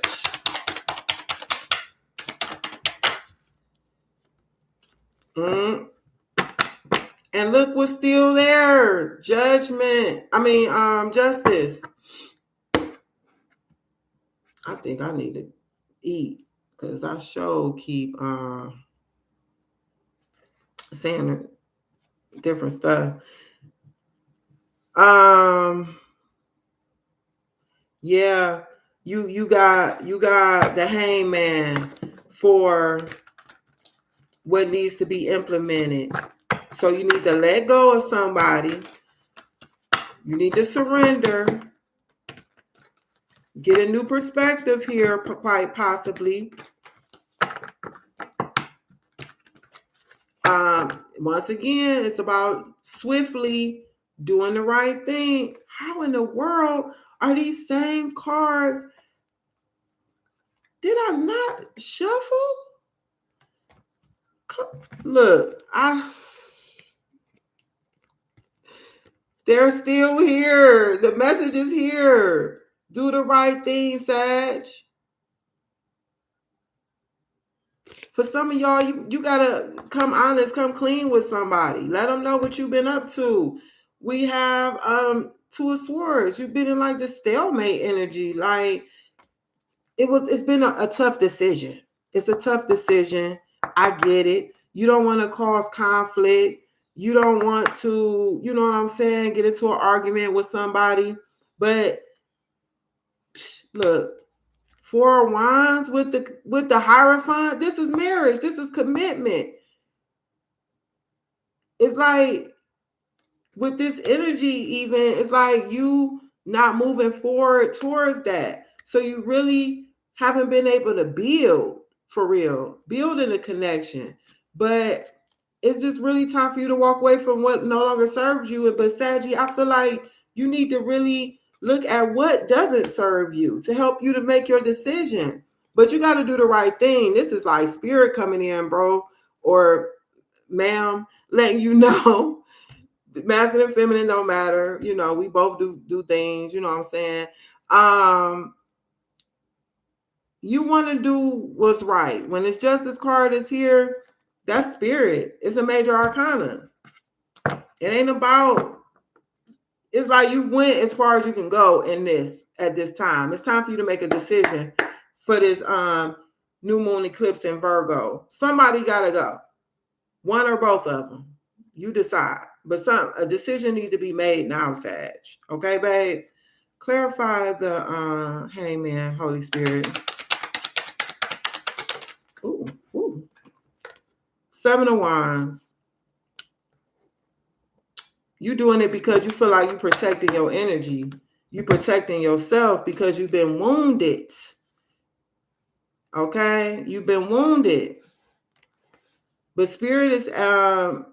And look what's still there. Judgment. Justice. I think I need to eat because I sure keep saying different stuff. Yeah, you got the hangman for what needs to be implemented. So you need to let go of somebody. You need to surrender. Get a new perspective here, quite possibly. Once again, it's about swiftly doing the right thing. How in the world are these same cards? Did I not shuffle? Look, they're still here. The message is here. Do the right thing, Sag. For some of y'all, you gotta come honest, come clean with somebody. Let them know what you've been up to. We have Two of Swords. You've been in like the stalemate energy. Like it's been a tough decision. It's a tough decision. I get it. You don't want to cause conflict. You don't want to, you know what I'm saying, get into an argument with somebody. But look, Four of Wands with the Hierophant. This is marriage. This is commitment. It's like with this energy, even it's like you not moving forward towards that. So you really haven't been able to build for real, building a connection. But it's just really time for you to walk away from what no longer serves you. But Saggy, I feel like you need to really look at what doesn't serve you to help you to make your decision. But you got to do the right thing. This is like spirit coming in, bro, or ma'am, letting you know masculine and feminine don't matter. You know, we both do things, you know what I'm saying? You want to do what's right. When it's Justice card is here, that's spirit. It's a major arcana. It ain't about, it's like you went as far as you can go in this at this time. It's time for you to make a decision for this new moon eclipse in Virgo. Somebody gotta go. One or both of them. You decide. But a decision need to be made now, Sag. Okay, babe? Clarify the hangman, Holy Spirit. Ooh. Seven of Wands. You doing it because you feel like you're protecting your energy. You protecting yourself because you've been wounded. Okay? You've been wounded. But Spirit is saying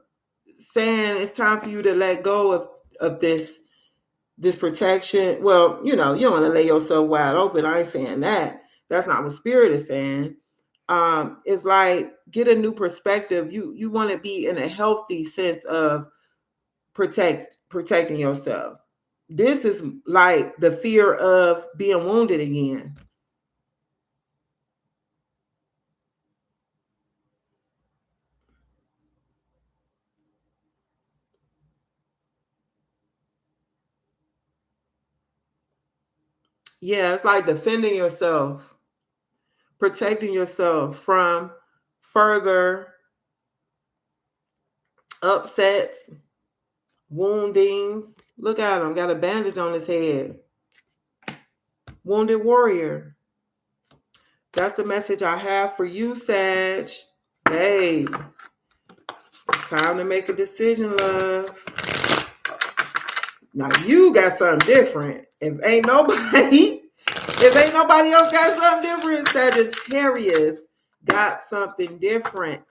it's time for you to let go of this this protection. Well, you don't want to lay yourself wide open. I ain't saying that. That's not what spirit is saying. It's like get a new perspective. You want to be in a healthy sense of protecting yourself. This is like the fear of being wounded again. Yeah, it's like defending yourself, protecting yourself from further upsets, woundings. Look at him, got a bandage on his head. Wounded warrior. That's the message I have for you, Sag. Hey, it's time to make a decision, love. Now you got something different. If ain't nobody else got something different, Sagittarius got something different.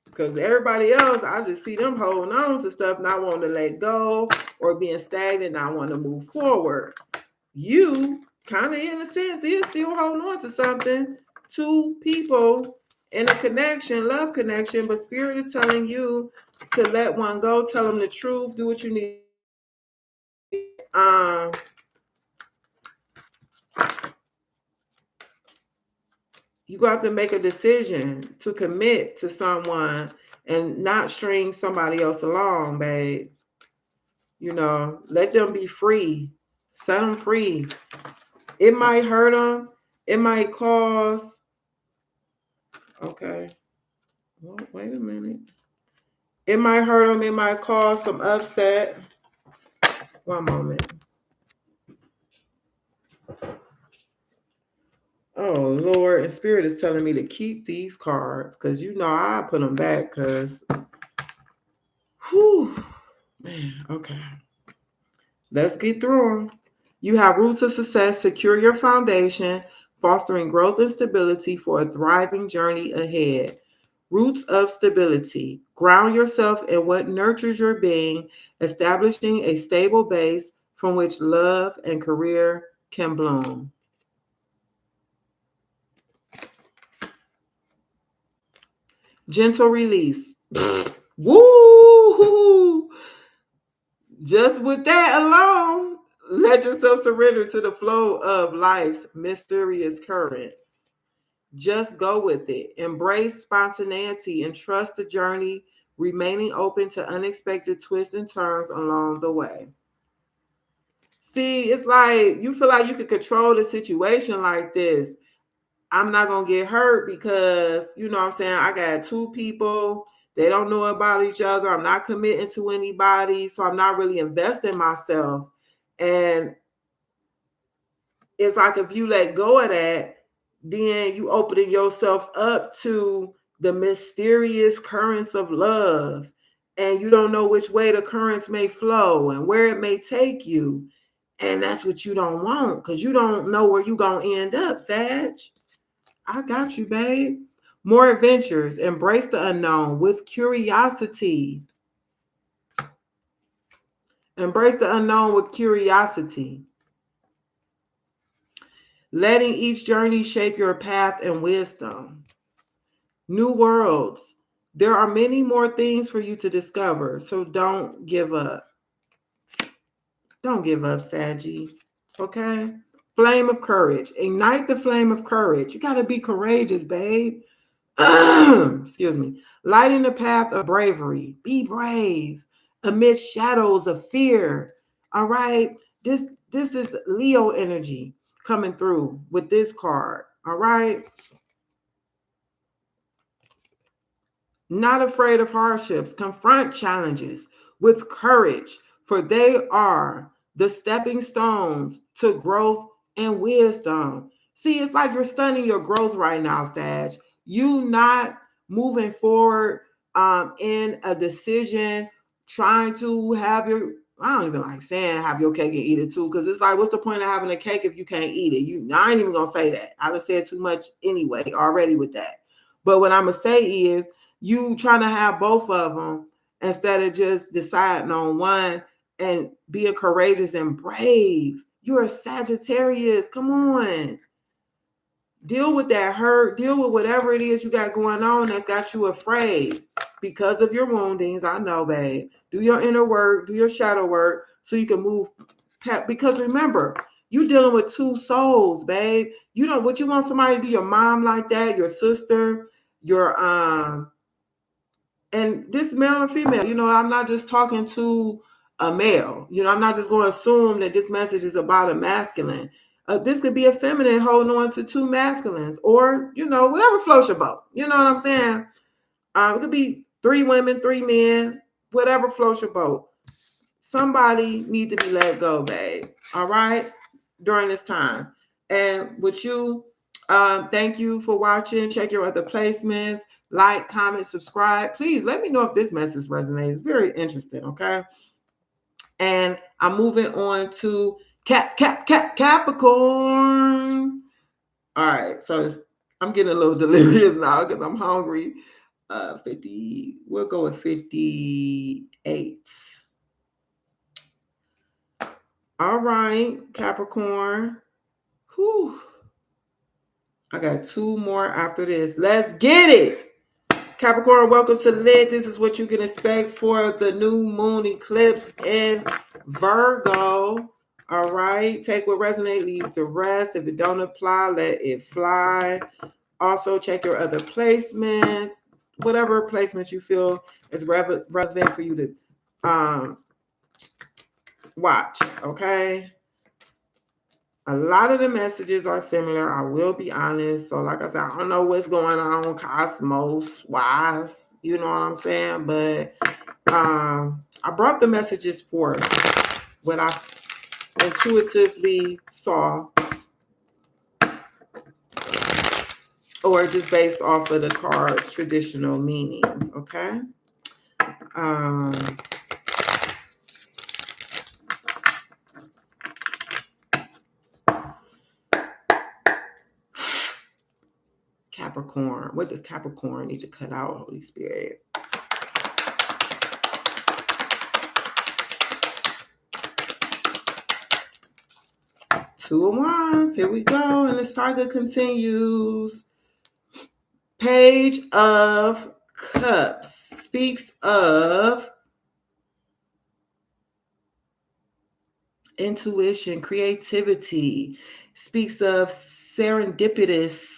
Because everybody else, I just see them holding on to stuff, not wanting to let go, or being stagnant, not wanting to move forward. You kind of, in a sense, is still holding on to something. Two people in a connection, love connection, but spirit is telling you to let one go, tell them the truth, do what you need. You got to make a decision to commit to someone and not string somebody else along, babe. Let them be free. Set them free. It might hurt them. It might cause. Okay. Well, wait a minute. It might hurt them. It might cause some upset. One moment. Oh, Lord. And Spirit is telling me to keep these cards because I put them back because. Whew. Man, okay. Let's get through them. You have roots of success. Secure your foundation, fostering growth and stability for a thriving journey ahead. Roots of stability. Ground yourself in what nurtures your being, establishing a stable base from which love and career can bloom. Gentle release. Woo! Just with that alone, let yourself surrender to the flow of life's mysterious currents. Just go with it. Embrace spontaneity and trust the journey, remaining open to unexpected twists and turns along the way. See, it's like you feel like you can control the situation like this. I'm not going to get hurt because, what I'm saying, I got two people. They don't know about each other. I'm not committing to anybody. So I'm not really investing myself. And it's like if you let go of that, then you opening yourself up to the mysterious currents of love. And you don't know which way the currents may flow and where it may take you. And that's what you don't want because you don't know where you're going to end up, Sag. I got you, babe. More adventures. Embrace the unknown with curiosity. Embrace the unknown with curiosity. Letting each journey shape your path and wisdom. New worlds. There are many more things for you to discover, so don't give up. Don't give up, Saggy. Okay? Flame of courage. Ignite the flame of courage. You got to be courageous, babe. Excuse me. Lighting the path of bravery. Be brave amidst shadows of fear. All right? This is Leo energy coming through with this card. All right? Not afraid of hardships. Confront challenges with courage, for they are the stepping stones to growth and wisdom. See, it's like you're stunning your growth right now, Sag. You not moving forward in a decision, trying to have your, I don't even like saying have your cake and eat it too, because it's like, what's the point of having a cake if you can't eat it? I ain't even gonna say that. I done said too much anyway already with that. But what I'm gonna say is you trying to have both of them instead of just deciding on one and being courageous and brave. You're a Sagittarius. Come on. Deal with that hurt. Deal with whatever it is you got going on that's got you afraid because of your woundings. I know, babe. Do your inner work, do your shadow work so you can move past. Because remember, you're dealing with two souls, babe. You don't, what you want somebody to do, your mom like that, your sister, your and this male and female, I'm not just talking to a male. I'm not just going to assume that this message is about a masculine. This could be a feminine holding on to two masculines, or whatever floats your boat. You know what I'm saying? It could be three women, three men, whatever floats your boat. Somebody need to be let go, babe. All right, during this time. And with you, thank you for watching. Check your other placements. Like, comment, subscribe. Please let me know if this message resonates. Very interesting, okay? And I'm moving on to Capricorn. All right, so I'm getting a little delirious now because I'm hungry. 50, we'll go with 58. All right, Capricorn. Whew. I got two more after this. Let's get it. Capricorn, welcome to L.I.T. This is what you can expect for the new moon eclipse in Virgo. All right. Take what resonates, leaves the rest. If it don't apply, let it fly. Also, check your other placements. Whatever placements you feel is relevant for you to watch. Okay. A lot of the messages are similar. I will be honest. So, like I said, I don't know what's going on cosmos wise. You know what I'm saying? But I brought the messages forth what I intuitively saw, or just based off of the card's traditional meanings. Okay. Capricorn. What does Capricorn need to cut out, Holy Spirit? Two of Wands. Here we go. And the saga continues. Page of Cups speaks of intuition, creativity, speaks of serendipitous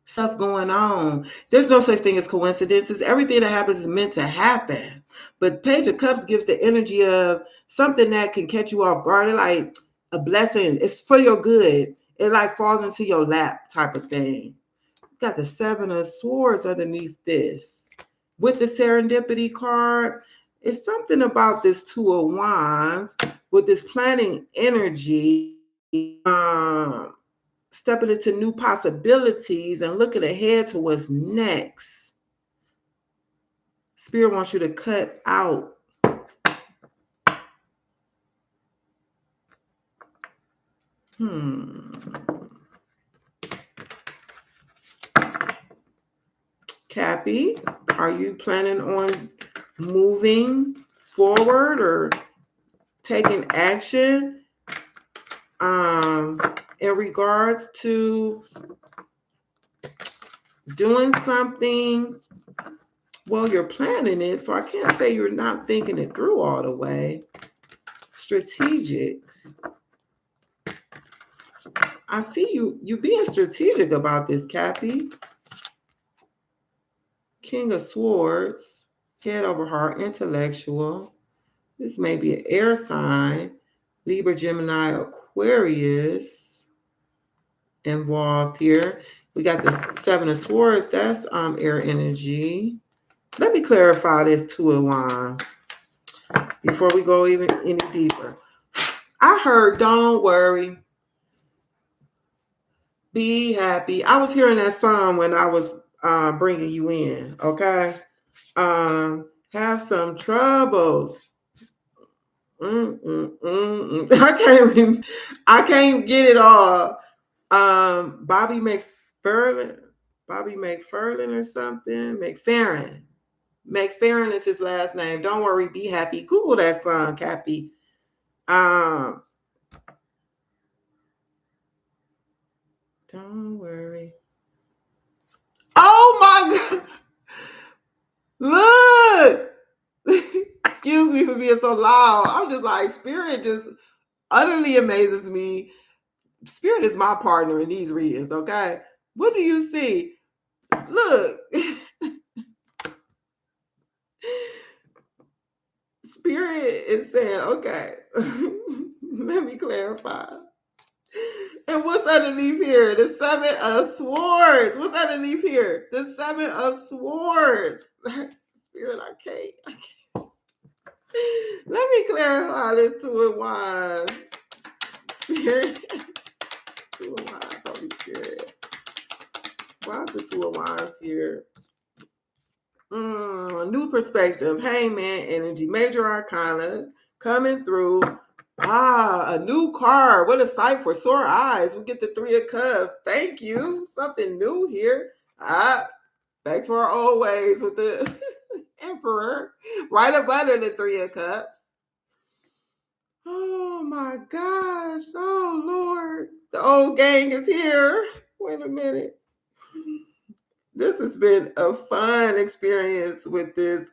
stuff going on. There's no such thing as coincidences. Everything that happens is meant to happen. But Page of Cups gives the energy of something that can catch you off guard. Like a blessing. It's for your good. It like falls into your lap type of thing. Got the Seven of Swords underneath this. With the serendipity card, it's something about this Two of Wands with this planning energy, stepping into new possibilities and looking ahead to what's next. Spirit wants you to cut out Cappy, are you planning on moving forward or taking action in regards to doing something? Well, you're planning it, so I can't say you're not thinking it through all the way. Strategic. I see you being strategic about this, Cappy. King of Swords, head over heart, intellectual. This may be an air sign, Libra, Gemini, Aquarius involved here. We got the Seven of Swords, that's air energy. Let me clarify this Two of Wands before we go even any deeper. I heard, don't worry, be happy. I was hearing that song when I was bringing you in, okay? Have some troubles. I can't get it all. Bobby McFerrin. Bobby McFerlin or something. McFerrin. McFerrin is his last name. Don't worry, be happy. Google that song, Cappy. Don't worry. Oh my God. Look. Excuse me for being so loud. I'm just like, Spirit just utterly amazes me. Spirit is my partner in these readings, okay? What do you see? Look. Spirit is saying, okay, let me clarify. And what's underneath here? The Seven of Swords. What's underneath here? The Seven of Swords. Spirit, I can't. Let me clarify this Two of Wands. Spirit. Two of Wands, Holy Spirit. Why is the Two of Wands here? New perspective. Hangman energy. Major Arcana coming through. A new card. What a sight for sore eyes. We get the Three of Cups. Thank you. Something new here. Back to our old ways with the Emperor. Right up under the Three of Cups. Oh my gosh. Oh Lord. The old gang is here. Wait a minute. This has been a fun experience with this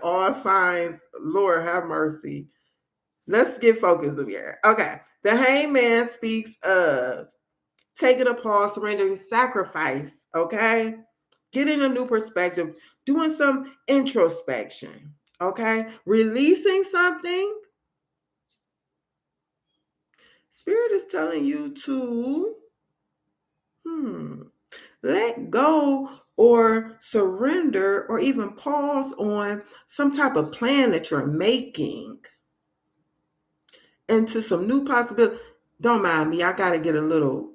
all signs. Lord have mercy. Let's get focused here. Okay. The Hangman speaks of taking a pause, surrendering sacrifice. Okay. Getting a new perspective, doing some introspection. Okay. Releasing something. Spirit is telling you to let go or surrender or even pause on some type of plan that you're making into some new possibility. Don't mind me. I got to get a little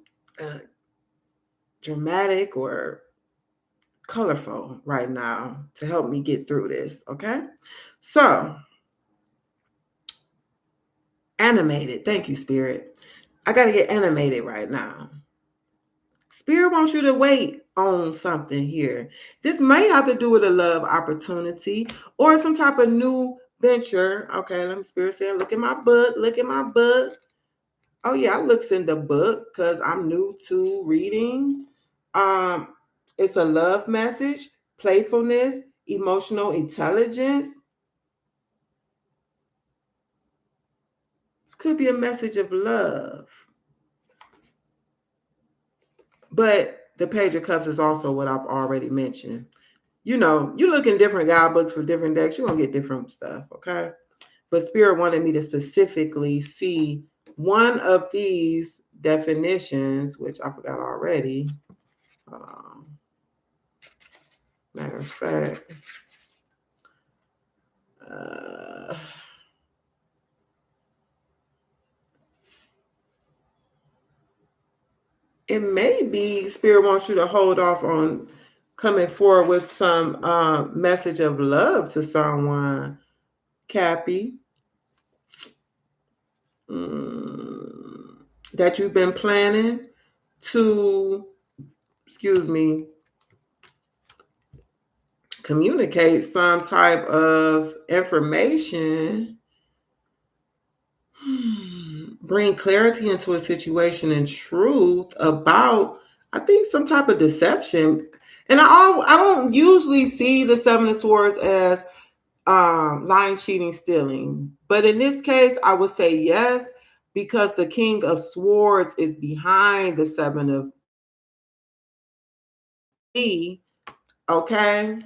dramatic or colorful right now to help me get through this. Okay. So animated. Thank you, Spirit. I got to get animated right now. Spirit wants you to wait on something here. This may have to do with a love opportunity or some type of new venture. Okay, let me Spirit say, look at my book. Look at my book. Oh yeah, I looks in the book because I'm new to reading. It's a love message, playfulness, emotional intelligence. This could be a message of love. But the Page of Cups is also what I've already mentioned. You know, you look in different guidebooks for different decks, you're going to get different stuff, okay? But Spirit wanted me to specifically see one of these definitions, which I forgot already. Matter of fact, it may be Spirit wants you to hold off on coming forward with some message of love to someone, Cappy, that you've been planning to, communicate some type of information, bring clarity into a situation and truth about, I think, some type of deception. And I don't usually see the Seven of Swords as lying, cheating, stealing. But in this case, I would say yes, because the King of Swords is behind the Seven of me. Okay.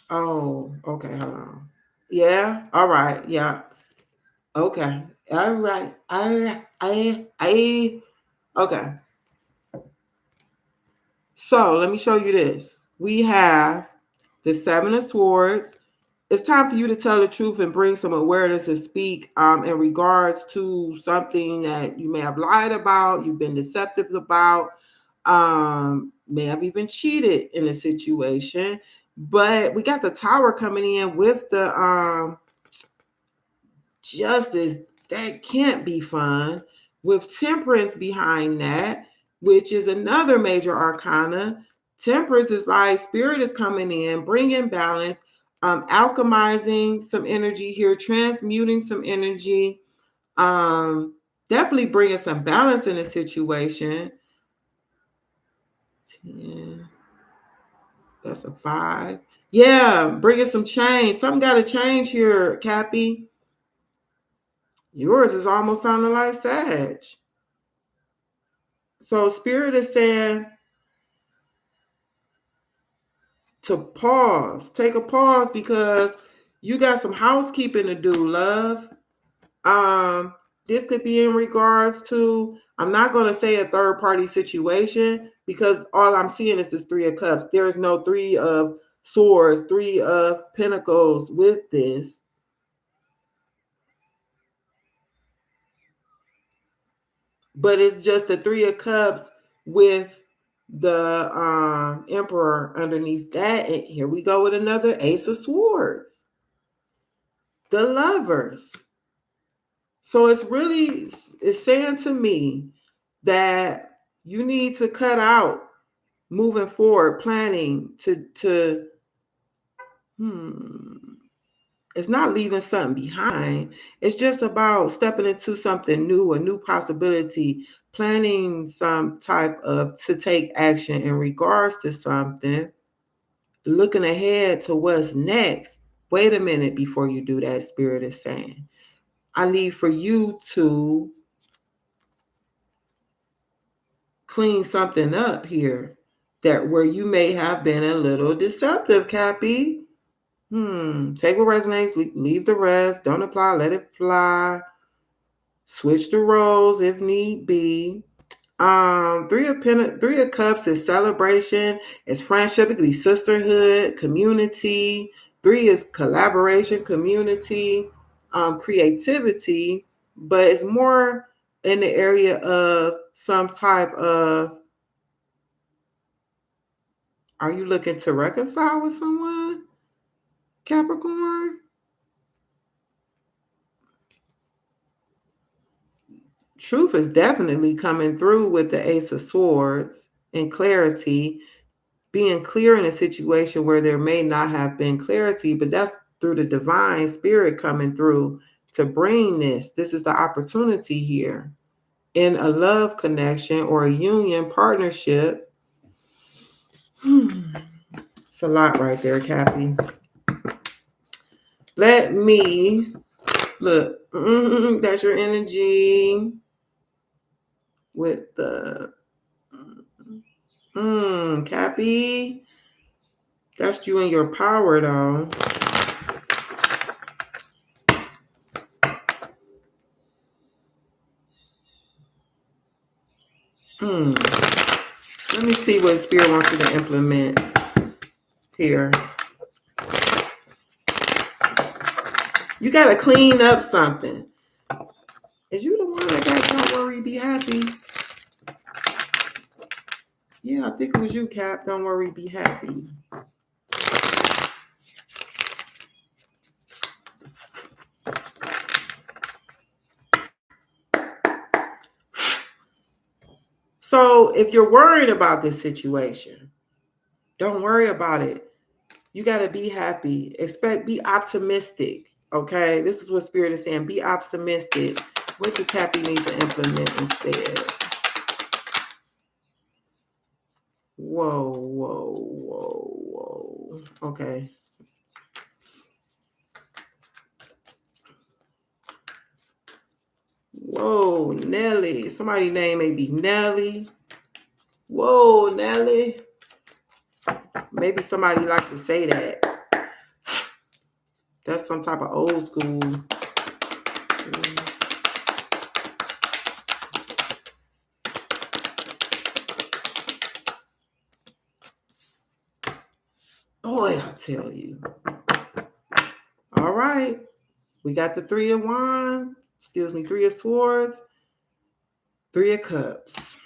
Oh, okay. Hold on. Yeah. All right. Yeah. Okay. All right. Okay. So let me show you this. We have the Seven of Swords. It's time for you to tell the truth and bring some awareness and speak in regards to something that you may have lied about, you've been deceptive about, may have even cheated in a situation. But we got the Tower coming in with the Justice. That can't be fun. with temperance behind that, which is another major arcana. Temperance is like spirit is coming in, bringing balance, alchemizing some energy here, transmuting some energy, definitely bringing some balance in a situation. 10, that's a 5. Yeah, bringing some change. Something got to change here, Cappy. Yours is almost sounding like Sag. So spirit is saying to pause, take a pause, because you got some housekeeping to do, love. This could be in regards to, I'm not going to say a third party situation, because all I'm seeing is this 3 of Cups. There is no 3 of Swords, 3 of Pentacles with this. But it's just the 3 of Cups with the Emperor underneath that. And here we go with another Ace of Swords. The Lovers. So it's saying to me that you need to cut out moving forward, planning to it's not leaving something behind. It's just about stepping into something new, a new possibility, planning some type of to take action in regards to something, looking ahead to what's next. Wait a minute before you do that, spirit is saying. I need for you to clean something up here, that where you may have been a little deceptive, Cappy. Take what resonates, leave the rest. Don't apply, let it fly. Switch the roles if need be. Three of Cups is celebration, it's friendship, it could be sisterhood, community. 3 is collaboration, community, creativity, but it's more in the area of some type of, are you looking to reconcile with someone, Capricorn? Truth is definitely coming through with the Ace of Swords and clarity, being clear in a situation where there may not have been clarity, but that's through the divine spirit coming through to bring this. This is the opportunity here in a love connection or a union partnership. It's a lot right there, Cappy. Let me look. That's your energy with the Cappy. That's you and your power, though. Let me see what Spirit wants you to implement here. You got to clean up something. Is you the one that got Don't Worry, Be Happy? Yeah, I think it was you, Cap. Don't worry, be happy. So if you're worried about this situation, don't worry about it. You got to be happy. Be optimistic. Okay, this is what Spirit is saying. Be optimistic. What does Cappy need to implement instead? Whoa. Okay. Whoa, Nelly. Somebody's name may be Nelly. Whoa, Nelly. Maybe somebody like to say that. That's some type of old school. Boy, I tell you. All right. We got the 3 of Wands. 3 of Swords. 3 of Cups.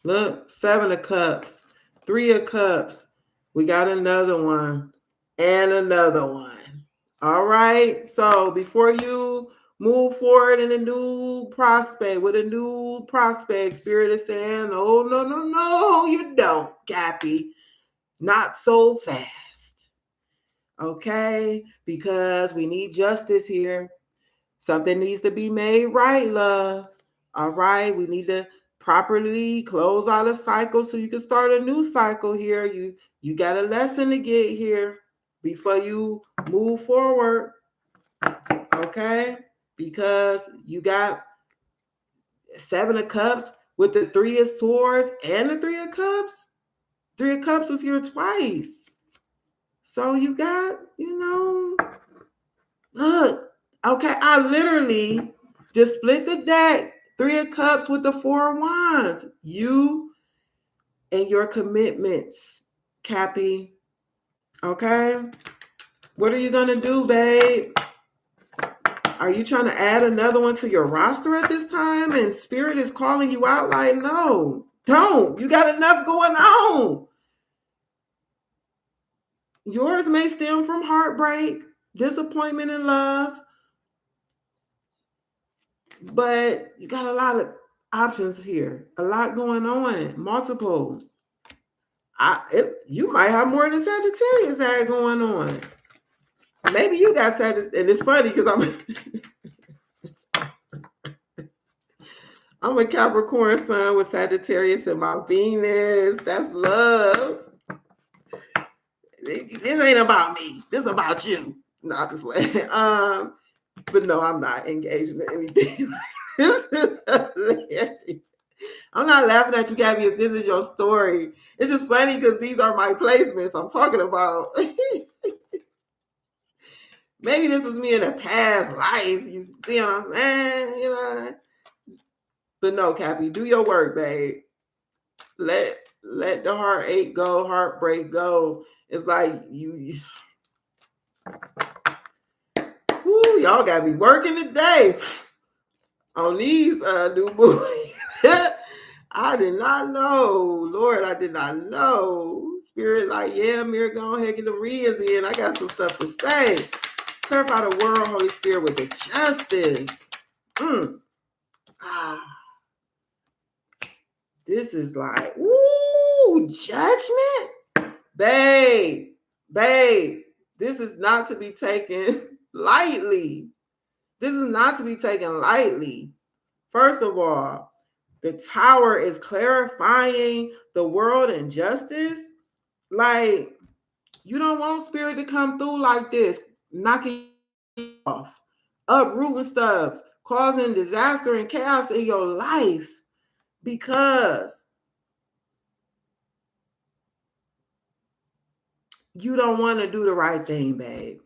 Look, 7 of Cups. 3 of Cups. We got another one. And another one. All right. So before you move forward in a new prospect with a new prospect. Spirit is saying, oh, no, you don't, Cappy. Not so fast. Okay? Because we need justice here. Something needs to be made right, love. All right? We need to properly close out a cycle so you can start a new cycle here. You got a lesson to get here before you move forward. Okay? Because you got 7 of Cups with the 3 of Swords and the 3 of Cups. 3 of Cups was here twice. So you got, look, okay, I literally just split the deck. 3 of Cups with the 4 of Wands. You and your commitments, Cappy. Okay? What are you going to do, babe? Are you trying to add another one to your roster at this time? And Spirit is calling you out like, no, don't. You got enough going on. Yours may stem from heartbreak, disappointment in love, but you got a lot of options here. A lot going on, multiple. You might have more than Sagittarius had going on. Maybe you got Sagittarius, and it's funny because I'm a Capricorn sun with Sagittarius and my Venus. That's love. This ain't about me. This is about you. No, I'm just like, but no, I'm not engaged in anything. This is hilarious. I'm not laughing at you, Gabby, if this is your story. It's just funny because these are my placements I'm talking about. Maybe this was me in a past life. You see what I'm saying? But no, Cappy, do your work, babe. Let the heartache go, heartbreak go. It's like y'all got me working today on these new movies. I did not know. Lord, I did not know. Spirit like, yeah, Mir, go ahead, get the readings in. I got some stuff to say. Clarify the world, Holy Spirit, with the justice. This is like, ooh, judgment. Babe, this is not to be taken lightly. This is not to be taken lightly. First of all, the Tower is clarifying the world and justice. Like, you don't want Spirit to come through like this, knocking you off, uprooting stuff, causing disaster and chaos in your life because you don't want to do the right thing, babe.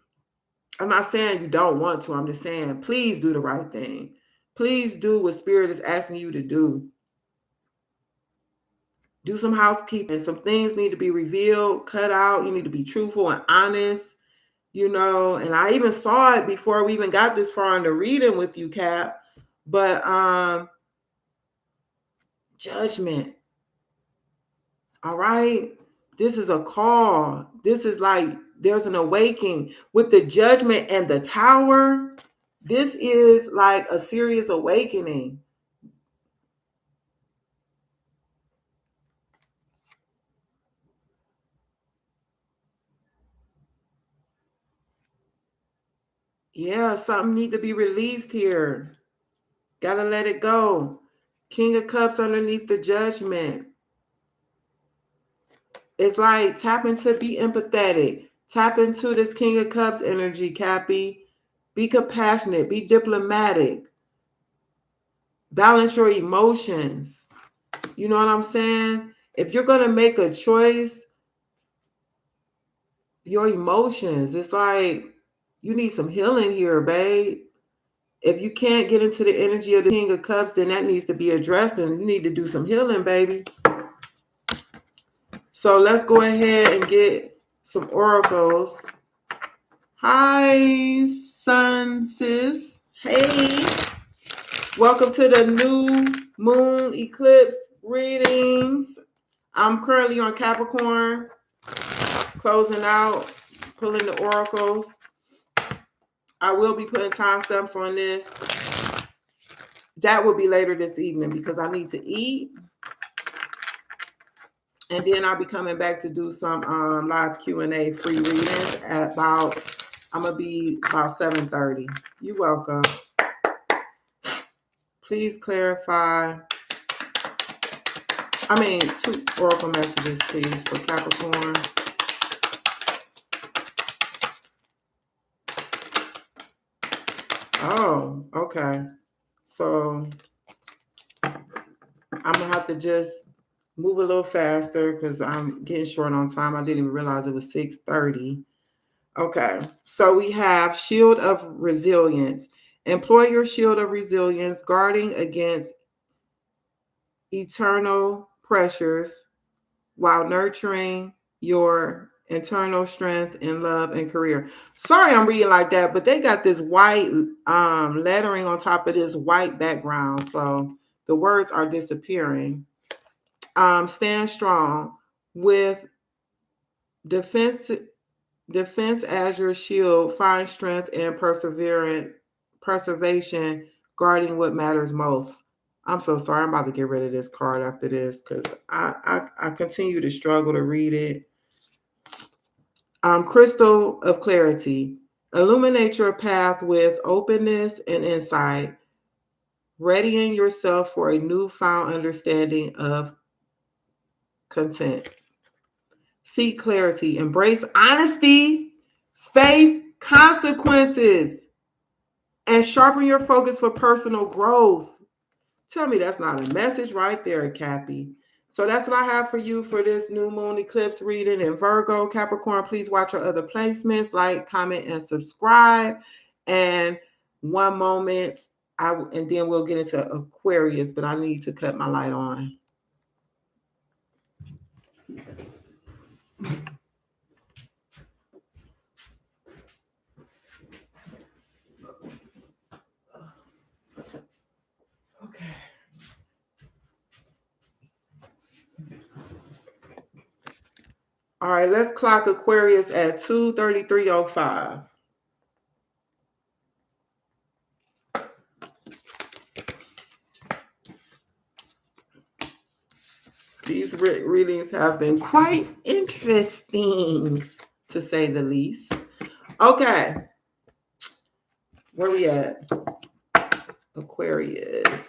I'm not saying you don't want to. I'm just saying, please do the right thing. Please do what Spirit is asking you to do. Do some housekeeping. Some things need to be revealed, cut out. You need to be truthful and honest, and I even saw it before we even got this far in the reading with you, Cap. But judgment. All right. This is a call. This is like there's an awakening with the judgment and the Tower. This is like a serious awakening. Yeah, something need to be released here. Gotta let it go. King of Cups underneath the judgment. It's like tap into, be empathetic. Tap into this King of Cups energy, Cappy. Be compassionate. Be diplomatic. Balance your emotions. You know what I'm saying? If you're going to make a choice, your emotions, it's like you need some healing here, babe. If you can't get into the energy of the King of Cups, then that needs to be addressed and you need to do some healing, baby. So let's go ahead and get some oracles. Hi, Sun Sis. Hey. Welcome to the new Moon Eclipse readings. I'm currently on Capricorn, closing out, pulling the oracles. I will be putting timestamps on this. That will be later this evening because I need to eat. And then I'll be coming back to do some live Q&A free readings at about, I'm going to be about 7:30. You're welcome. Please clarify. 2 oracle messages, please, for Capricorn. Oh, okay. So I'm going to have to just move a little faster because I'm getting short on time. I didn't even realize it was 6:30. Okay. So we have Shield of Resilience. Employ your shield of resilience, guarding against eternal pressures while nurturing your internal strength in love and career. Sorry I'm reading like that, but they got this white lettering on top of this white background, so the words are disappearing. Stand strong with defense as your shield. Find strength and preservation, guarding what matters most. I'm so sorry. I'm about to get rid of this card after this because I continue to struggle to read it. Crystal of Clarity. Illuminate your path with openness and insight, readying yourself for a newfound understanding of content. Seek clarity. Embrace honesty. Face consequences. And sharpen your focus for personal growth. Tell me that's not a message right there, Cappy. So that's what I have for you for this new moon eclipse reading in Virgo. Capricorn, please watch our other placements, like, comment, and subscribe. And one moment, and then we'll get into Aquarius, but I need to cut my light on. Okay. All right, let's clock Aquarius at 2:33:05. These readings have been quite interesting, to say the least. Okay. Where we at? Aquarius.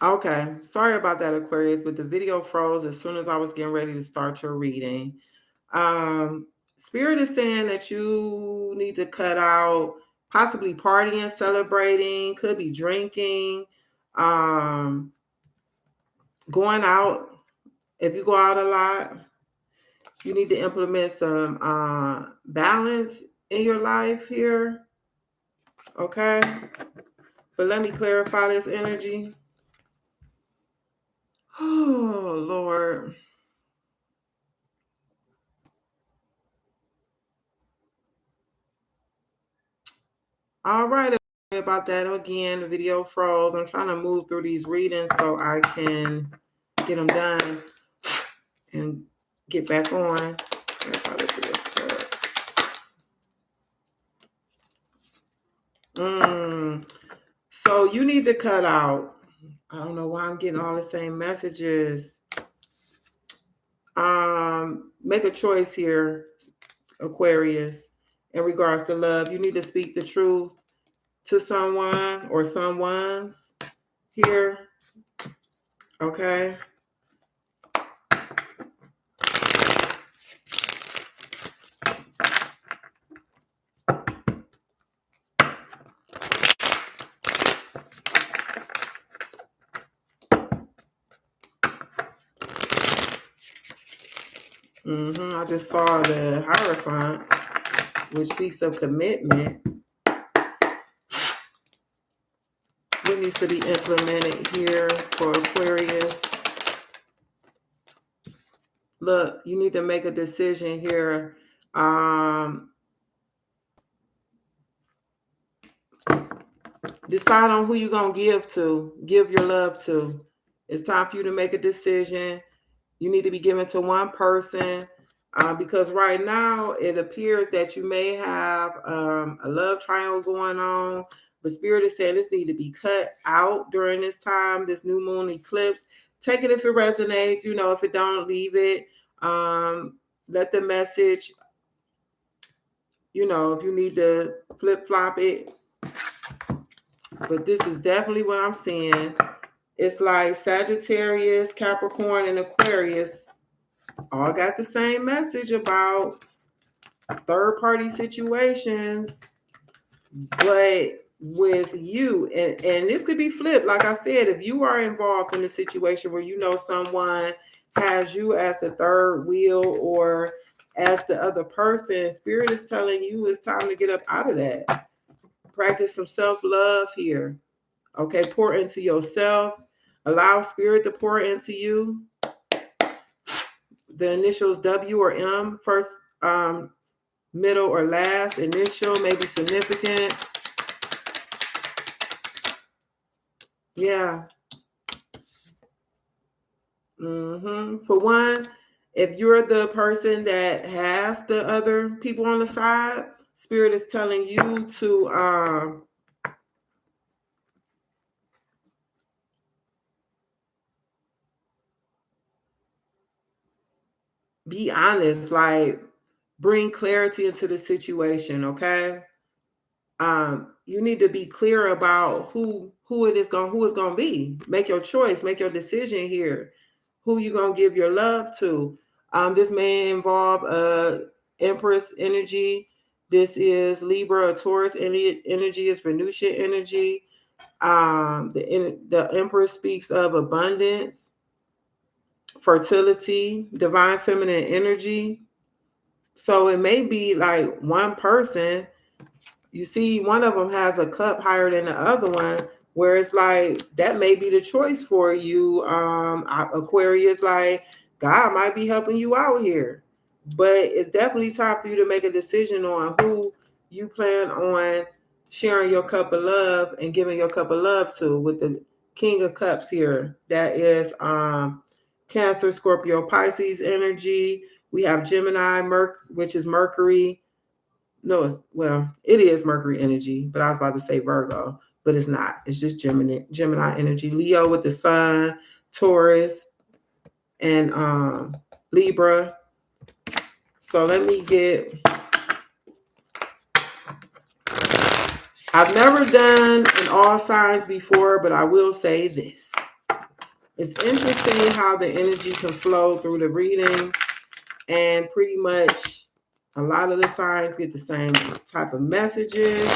Okay, sorry about that, Aquarius, but the video froze as soon as I was getting ready to start your reading. Spirit is saying that you need to cut out possibly partying, celebrating, could be drinking, going out. If you go out a lot, you need to implement some balance in your life here. Okay, but let me clarify this energy. Oh, Lord. All right, about that again. The video froze. I'm trying to move through these readings so I can get them done and get back on. So you need to cut out. I don't know why I'm getting all the same messages. Make a choice here, Aquarius, in regards to love. You need to speak the truth to someone or someone's here. Okay. I just saw the Hierophant, which speaks of commitment. What needs to be implemented here for Aquarius? Look, you need to make a decision here. Decide on who you're going to give your love to. It's time for you to make a decision. You need to be given to one person because right now it appears that you may have a love triangle going on. But Spirit is saying this need to be cut out during this time, this new moon eclipse. Take it if it resonates. If it don't, leave it. Let the message, if you need to flip-flop it. But this is definitely what I'm seeing. It's like Sagittarius, Capricorn, and Aquarius all got the same message about third-party situations, but with you, and this could be flipped. Like I said, if you are involved in a situation where someone has you as the third wheel or as the other person, Spirit is telling you it's time to get up out of that. Practice some self-love here. Okay, pour into yourself. Allow Spirit to pour into you. The initials W or M, first, middle, or last initial may be significant. Yeah. For one, if you're the person that has the other people on the side, Spirit is telling you to be honest, like bring clarity into the situation, okay? You need to be clear about who it's gonna be. Make your choice, make your decision here. Who you gonna give your love to? This may involve Empress energy. This is Libra or Taurus energy. Is Venusian energy. The Empress speaks of abundance, fertility, divine feminine energy. So it may be like one person. You see, one of them has a cup higher than the other one, where it's like that may be the choice for you. Aquarius, like God might be helping you out here, but it's definitely time for you to make a decision on who you plan on sharing your cup of love and giving your cup of love to. With the King of Cups here, that is Cancer, Scorpio, Pisces energy. We have Gemini, which is Mercury. No, it is Mercury energy, but I was about to say Virgo, but it's not. It's just Gemini energy. Leo with the Sun, Taurus, and Libra. So let me get. I've never done an all signs before, but I will say this. It's interesting how the energy can flow through the reading, and pretty much a lot of the signs get the same type of messages.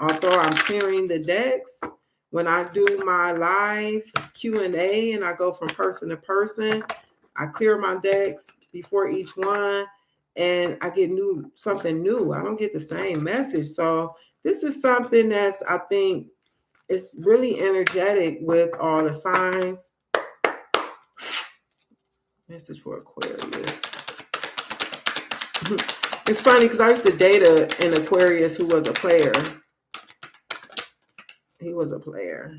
Although I'm clearing the decks, when I do my live Q&A and I go from person to person, I clear my decks before each one and I get something new. I don't get the same message. So this is something that's, I think, it's really energetic with all the signs. Message for Aquarius. It's funny because I used to date an Aquarius who was a player. He was a player.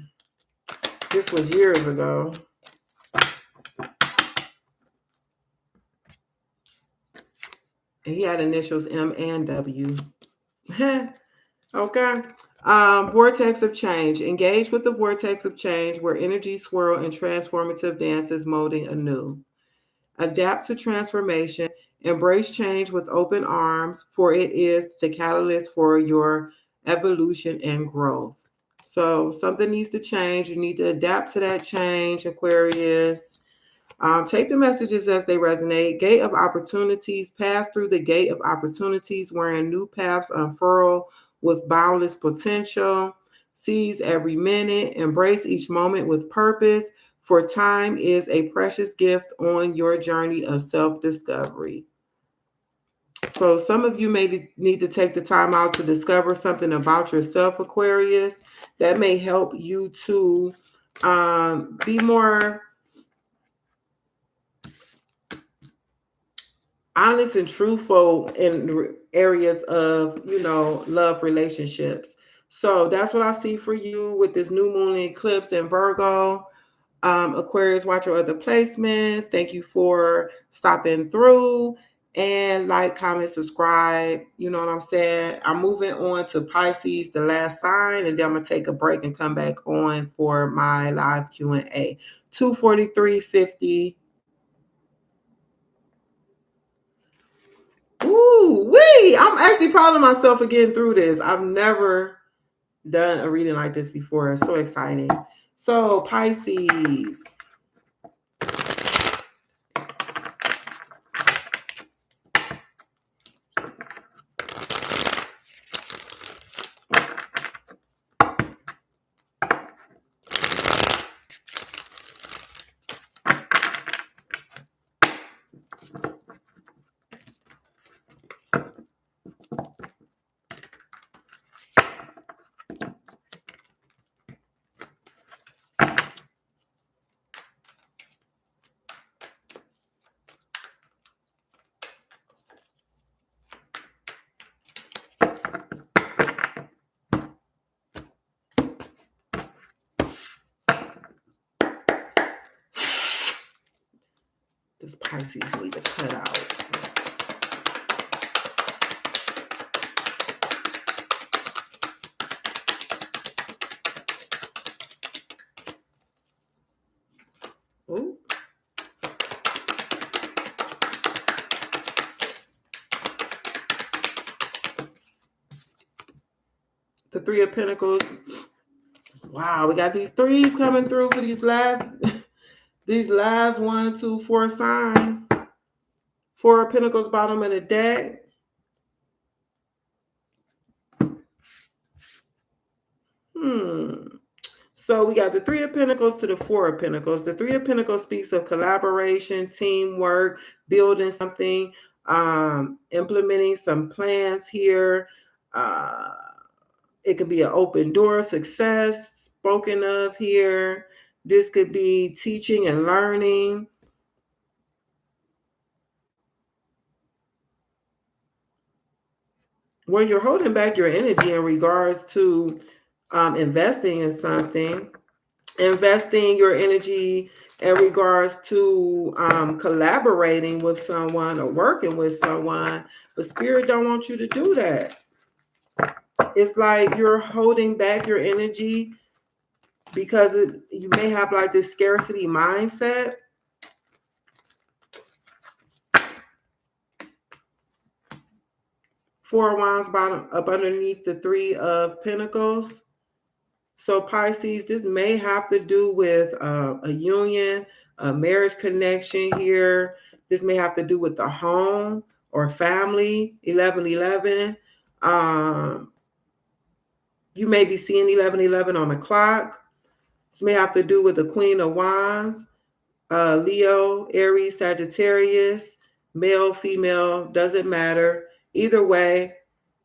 This was years ago. And he had initials M and W. Okay. Vortex of change. Engage with the vortex of change where energy swirl and transformative dances molding anew. Adapt to transformation. Embrace change with open arms, for it is the catalyst for your evolution and growth. So something needs to change. You need to adapt to that change, Aquarius. Take the messages as they resonate. Gate of opportunities. Pass through the gate of opportunities wherein new paths unfurl with boundless potential. Seize every minute. Embrace each moment with purpose. for time is a precious gift on your journey of self-discovery. So some of you may need to take the time out to discover something about yourself, Aquarius, that may help you to be more honest and truthful in areas of, love relationships. So that's what I see for you with this new moon eclipse in Virgo. Aquarius, watch your other placements. Thank you for stopping through, and like, comment, subscribe. You know what I'm saying? I'm moving on to Pisces, the last sign, and then I'm gonna take a break and come back on for my live Q&A. 243.50. Ooh, wee! I'm actually proud of myself for getting through this. I've never done a reading like this before. It's so exciting. So Pisces. This Pisces need to cut out. Ooh. The Three of Pentacles. Wow, we got these threes coming through for these last 1, 2, 4 signs. Four of Pentacles bottom of the deck. So we got the Three of Pentacles to the Four of Pentacles. The Three of Pentacles speaks of collaboration, teamwork, building something, implementing some plans here. It could be an open door, success spoken of here. This could be teaching and learning. When you're holding back your energy in regards to investing in something, investing your energy in regards to collaborating with someone or working with someone, but Spirit don't want you to do that. It's like you're holding back your energy because you may have like this scarcity mindset. Four of Wands bottom up underneath the Three of Pentacles. So Pisces, this may have to do with a union, a marriage connection here. This may have to do with the home or family. 1111. You may be seeing 1111 on the clock. This may have to do with the Queen of Wands. Leo, Aries, Sagittarius, male, female, doesn't matter. Either way,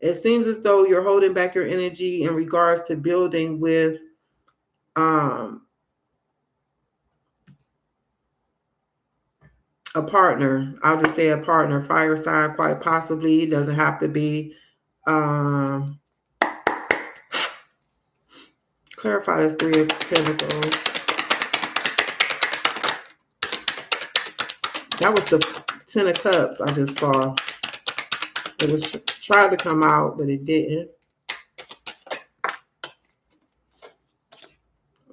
it seems as though you're holding back your energy in regards to building with a partner. I'll just say a partner, fire sign, quite possibly. It doesn't have to be. Clarify this Three of Pentacles. That was the Ten of Cups I just saw. It was tried to come out, but it didn't.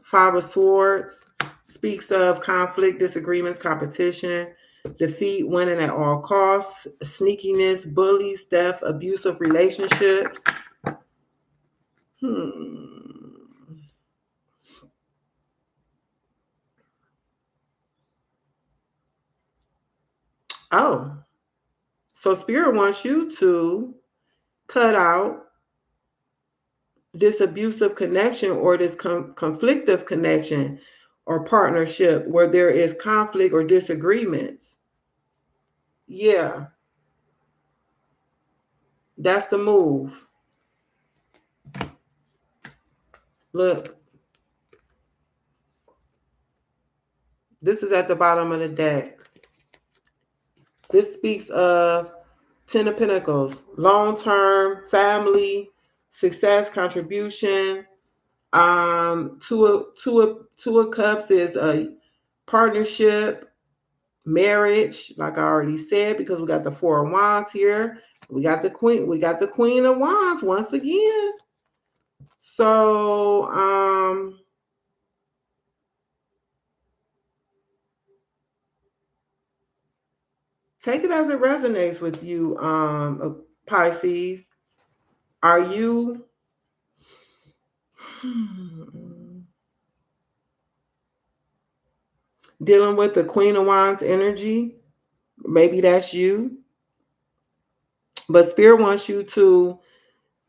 Five of Swords speaks of conflict, disagreements, competition, defeat, winning at all costs, sneakiness, bullies, theft, abusive relationships. Oh, so Spirit wants you to cut out this abusive connection or this conflictive connection or partnership where there is conflict or disagreements. Yeah, that's the move. Look, this is at the bottom of the deck. This speaks of 10 of Pentacles, long-term, family, success, contribution. Two of Cups is a partnership, marriage, like I already said, because we got the Four of Wands here. We got the Queen of Wands once again. So, take it as it resonates with you, Pisces. Are you dealing with the Queen of Wands energy? Maybe that's you. But Spirit wants you to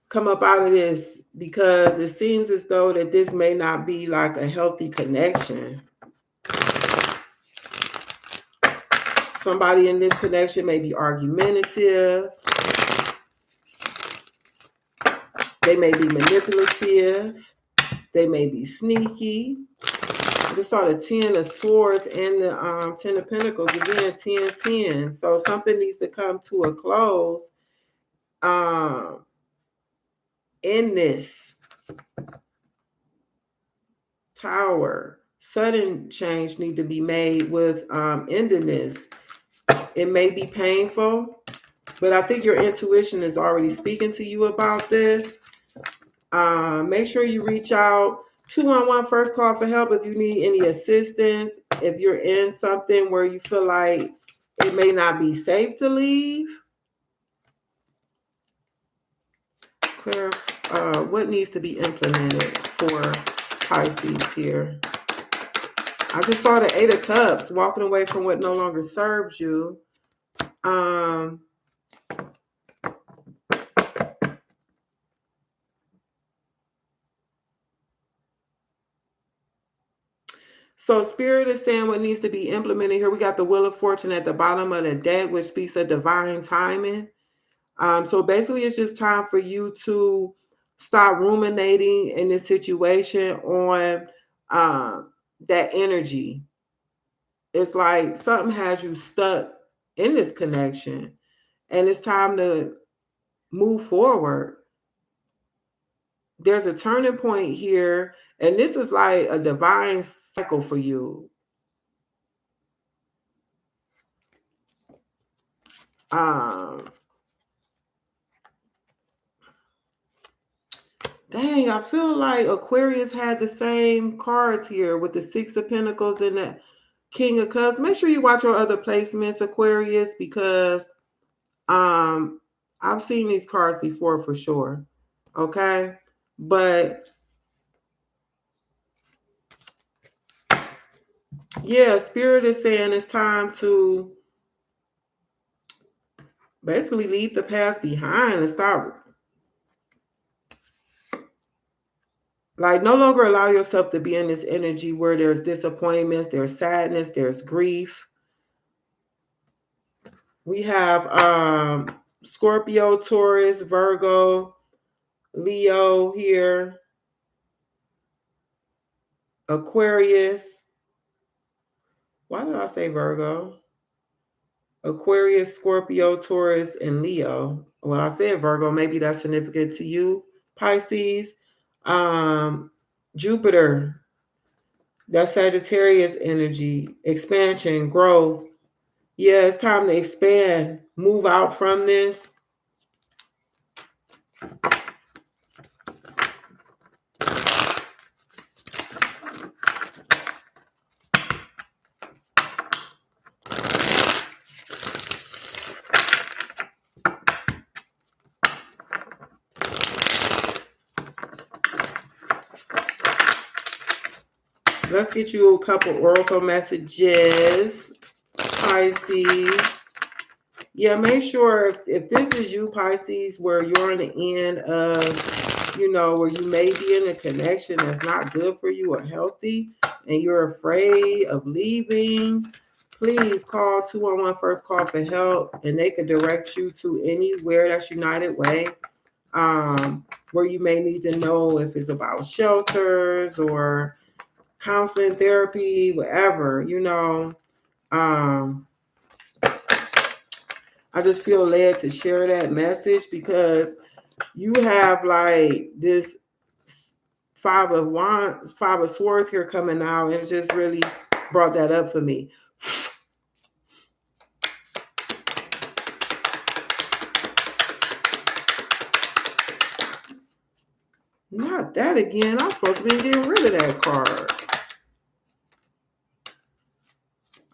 come up out of this because it seems as though that this may not be like a healthy connection. Somebody in this connection may be argumentative. They may be manipulative. They may be sneaky. I just saw the 10 of Swords and the 10 of Pentacles. Again, 10, 10. So something needs to come to a close in this Tower. Sudden change need to be made with ending this. It may be painful, but I think your intuition is already speaking to you about this. Make sure you reach out. 211 first call for help if you need any assistance. If you're in something where you feel like it may not be safe to leave. Clear. What needs to be implemented for Pisces here? I just saw the 8 of Cups, walking away from what no longer serves you. So Spirit is saying what needs to be implemented here. We got the Wheel of Fortune at the bottom of the deck, which speaks of divine timing. So basically, it's just time for you to stop ruminating in this situation on that energy. It's like something has you stuck in this connection, and it's time to move forward. There's a turning point here, and this is like a divine cycle for you. Dang, I feel like Aquarius had the same cards here with the 6 of Pentacles and the King of Cups. Make sure you watch your other placements, Aquarius, because I've seen these cards before for sure. Okay, but yeah, Spirit is saying it's time to basically leave the past behind and start. Like, no longer allow yourself to be in this energy where there's disappointments, there's sadness, there's grief. We have Scorpio, Taurus, Virgo, Leo here, Aquarius. Why did I say Virgo? Aquarius, Scorpio, Taurus, and Leo. When I said Virgo, maybe that's significant to you, Pisces. Jupiter, that's Sagittarius energy, expansion, growth. Yeah, it's time to expand, move out from this. Let's get you a couple oracle messages, Pisces. Yeah, make sure if this is you, Pisces, where you're on the end of, where you may be in a connection that's not good for you or healthy, and you're afraid of leaving, please call 211 First Call for help, and they could direct you to anywhere that's United Way, where you may need to know if it's about shelters or counseling, therapy, whatever, you know. I just feel led to share that message because you have like this five of swords here coming out, and it just really brought that up for me. Not that again. I'm supposed to be getting rid of that card.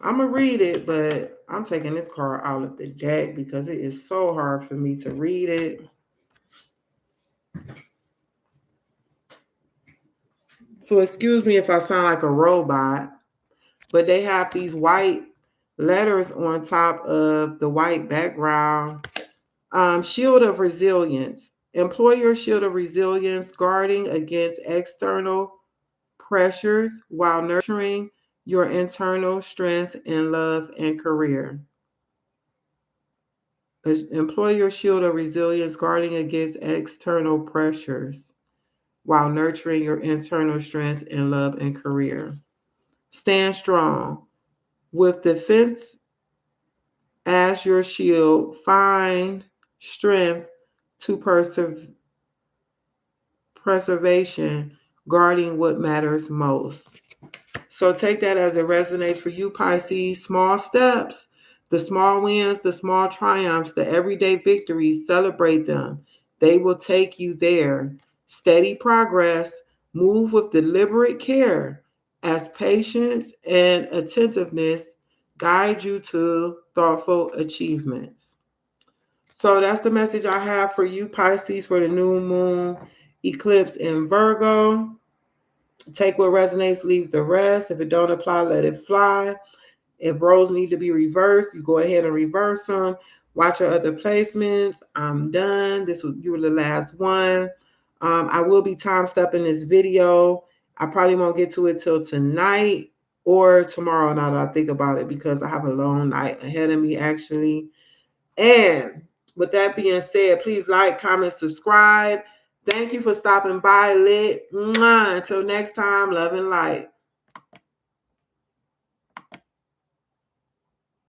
I'm going to read it, but I'm taking this card out of the deck because it is so hard for me to read it. So excuse me if I sound like a robot, but they have these white letters on top of the white background. Shield of resilience. Employ your shield of resilience, guarding against external pressures while nurturing your internal strength in love and career. Employ your shield of resilience, guarding against external pressures while nurturing your internal strength in love and career. Stand strong. With defense as your shield, find strength to preservation, guarding what matters most. So take that as it resonates for you, Pisces. Small steps, the small wins, the small triumphs, the everyday victories, celebrate them. They will take you there. Steady progress, move with deliberate care as patience and attentiveness guide you to thoughtful achievements. So that's the message I have for you, Pisces, for the new moon eclipse in Virgo. Take what resonates, leave the rest. If it don't apply, let it fly. If roles need to be reversed, you go ahead and reverse them. Watch your other placements. I'm done. You were the last one. I will be time stepping this video. I probably won't get to it till tonight or tomorrow now that I think about it, because I have a long night ahead of me actually. And with that being said, please like, comment, subscribe. Thank you for stopping by, Lit. Mwah. Until next time, love and light.